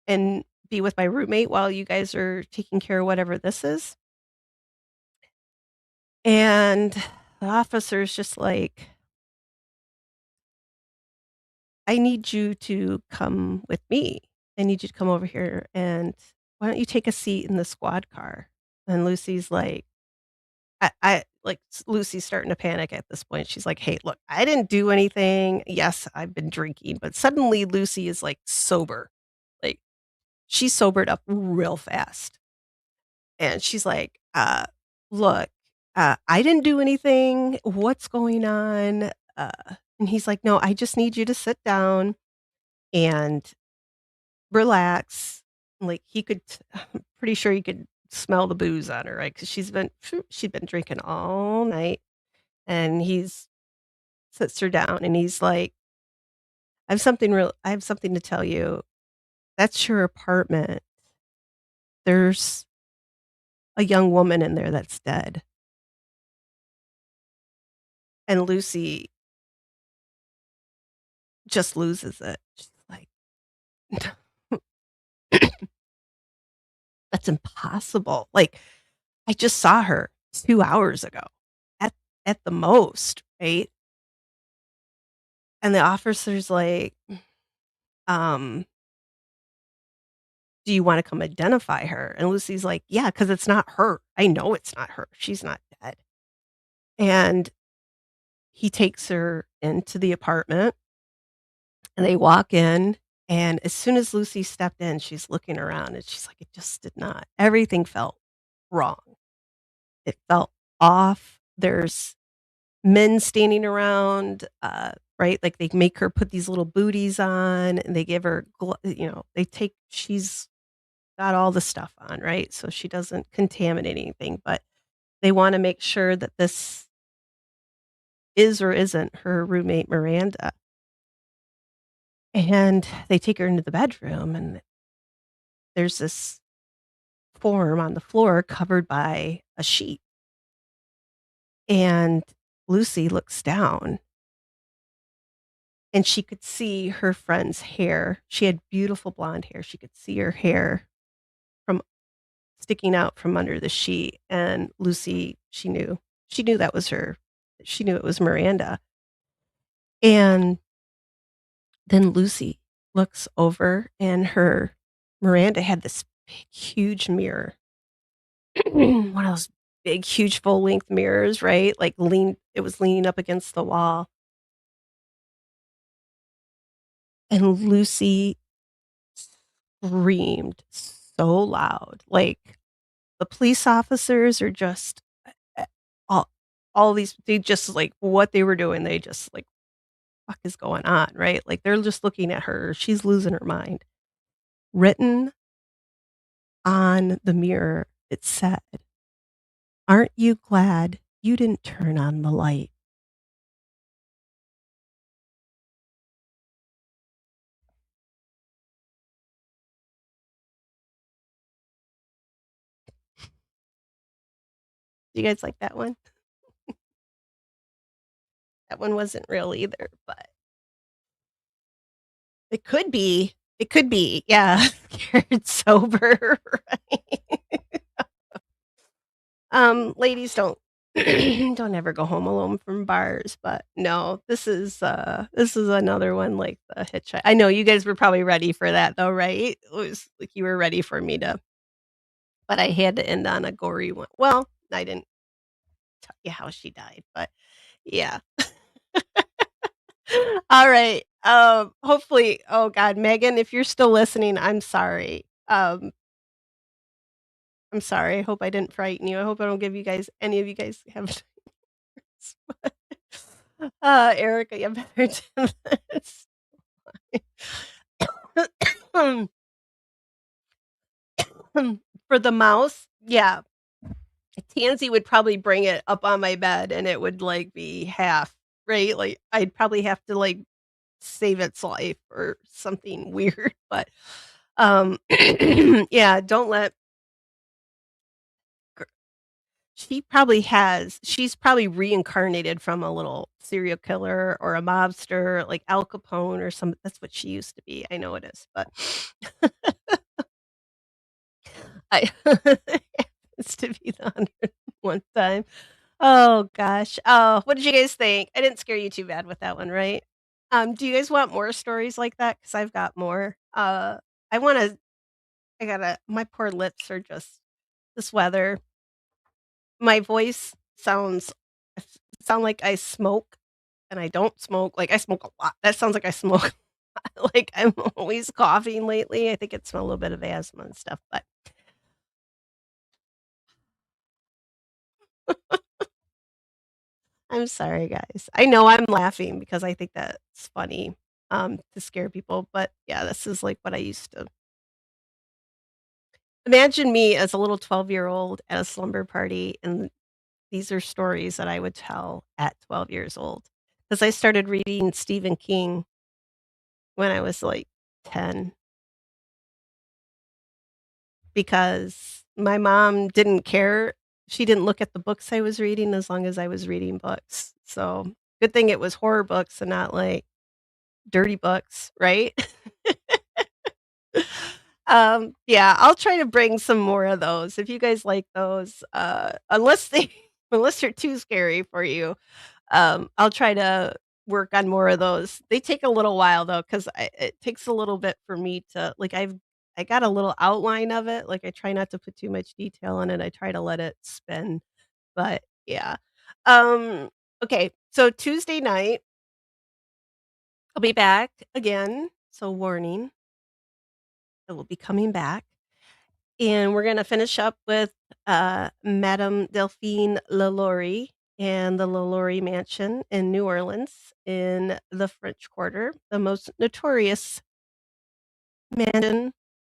and be with my roommate while you guys are taking care of whatever this is?" And the officer's just like, "I need you to come with me. I need you to come over here, and why don't you take a seat in the squad car?" And Lucy's like, Lucy's starting to panic at this point. She's like, "Hey, look, I didn't do anything. Yes, I've been drinking," but suddenly Lucy is, like, sober. Like, she sobered up real fast, and she's like, Look, I didn't do anything. What's going on?" Uh, and he's like, "No, I just need you to sit down and relax." Like, he could I'm pretty sure he could smell the booze on her, right? Because she'd been drinking all night, and he's sits her down, and he's like, I have something to tell you. That's your apartment. There's a young woman in there that's dead." And Lucy just loses it. She's like, "That's impossible. Like, I just saw her 2 hours ago at the most, right?" And the officer's like, um, "Do you wanna come identify her?" And Lucy's like, "Yeah, because it's not her. I know it's not her. She's not dead." And he takes her into the apartment, and they walk in, and as soon as Lucy stepped in, she's looking around, and she's like, "It just did not." Everything felt wrong. It felt off. There's men standing around, right? Like, they make her put these little booties on, and they give her she's got all the stuff on, right? So she doesn't contaminate anything, but they wanna make sure that this is or isn't her roommate, Miranda. And they take her into the bedroom, and there's this form on the floor covered by a sheet, and Lucy looks down, and she could see her friend's hair. She had beautiful blonde hair. She could see her hair from sticking out from under the sheet, and Lucy, she knew. She knew that was her. She knew it was Miranda, and then Lucy looks over, and her Miranda had this big, huge mirror. One of those big, huge full-length mirrors, right? Like, it was leaning up against the wall, and Lucy screamed so loud, like, the police officers are just, eh, all these they just, like, what they were doing, they just, like, "Fuck is going on?" Right? Like, they're just looking at her, she's losing her mind. Written on the mirror, it said, "Aren't you glad you didn't turn on the light?" Do you guys like that one? That one wasn't real either, but it could be. It could be, yeah, scared sober, right? Ladies don't don't ever go home alone from bars, but no, this is another one like the hitchhike. I know you guys were probably ready for that though, right? It was like you were ready for me to but I had to end on a gory one. Well, I didn't tell you how she died, but yeah. All right. Hopefully oh god, Megan, if you're still listening, I'm sorry. I'm sorry. I hope I didn't frighten you. I hope I don't give you guys any of you guys have Erica, you better do this. For the mouse, yeah, Tansy would probably bring it up on my bed and it would, like, be half, right? Like, I'd probably have to, like, save its life or something weird, but, yeah, don't let gr she's probably reincarnated from a little serial killer or a mobster, like Al Capone or some that's what she used to be, I know it is, but I happens to be the 101th time. Oh gosh. Oh, what did you guys think? I didn't scare you too bad with that one, right? Do you guys want more stories like that? Because 'Cause I've got more. I wanna I gotta my poor lips are just this weather. My voice sound like I smoke, and I don't smoke. Like, I smoke a lot. That sounds like I smoke. Like, I'm always coughing lately. I think it's a little bit of asthma and stuff, but I'm sorry, guys. I know I'm laughing because I think that's funny, to scare people, but yeah, this is like what I used to imagine me as a little 12-year-old at a slumber party, and these are stories that I would tell at 12 years old. Because I started reading Stephen King when I was, like, 10 because my mom didn't care. She didn't look at the books I was reading as long as I was reading books. So, good thing it was horror books and not, like, dirty books, right? Yeah, I'll try to bring some more of those if you guys like those, unless they unless they're too scary for you, I'll try to work on more of those. They take a little while though, 'cause it takes a little bit for me to like, I got a little outline of it, like, I try not to put too much detail in it, I try to let it spin, but yeah. Um, okay, so Tuesday night, I'll be back again, so warning, I will be coming back. And we're gonna finish up with, Madame Delphine LaLaurie and the LaLaurie Mansion in New Orleans in the French Quarter, the most notorious mansion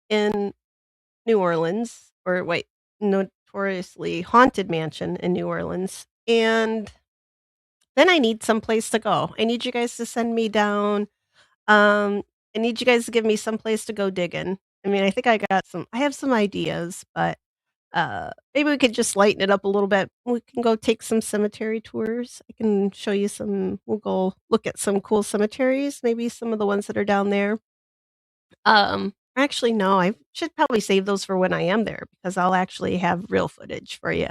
in New Orleans, or wait, notoriously haunted mansion in New Orleans, and then I need some place to go. I need you guys to send me down, I need you guys to give me some place to go digging. I mean, I have some ideas, but maybe we could just lighten it up a little bit. We can go take some cemetery tours. I can show you some we'll go look at some cool cemeteries, maybe some of the ones that are down there. Actually, no, I should probably save those for when I am there because I'll actually have real footage for you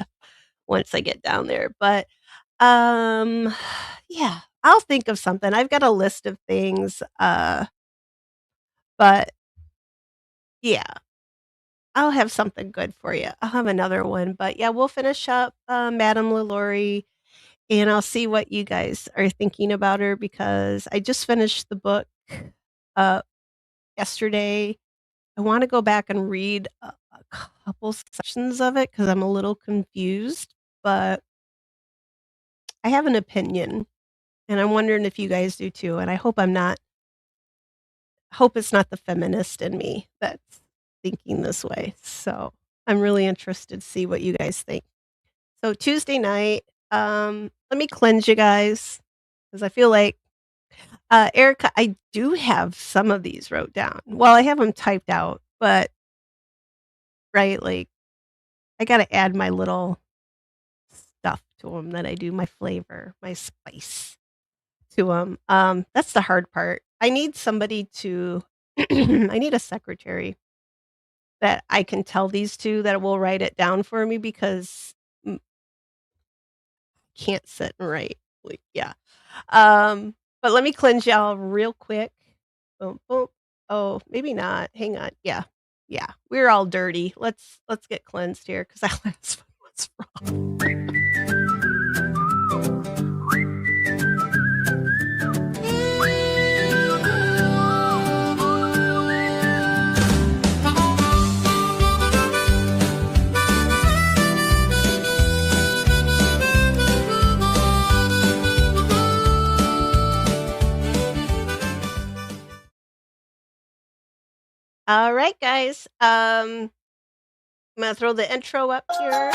once I get down there. But, um, yeah, I'll think of something. I've got a list of things, but yeah, I'll have something good for you. I'll have another one, but yeah, we'll finish up, Madame LaLaurie, and I'll see what you guys are thinking about her because I just finished the book, uh, yesterday. I wanna go back and read a couple sections of it because 'cause I'm a little confused, but I have an opinion, and I'm wondering if you guys do too, and hope it's not the feminist in me that's thinking this way, so I'm really interested to see what you guys think. So Tuesday night, let me cleanse you guys because I feel like Erica, I do have some of these wrote down. Well, I have them typed out, but right, like, I gotta add my little to them that I do my flavor, my spice to them. That's the hard part. I need somebody to I need a secretary that I can tell these to that will write it down for me because can't sit and write. Like, yeah. But let me cleanse y'all real quick. Boom, boom. Oh, maybe not. Hang on. Yeah. Yeah. We're all dirty. Let's get cleansed here because that last one was wrong. All right, guys. I'm gonna throw the intro up here.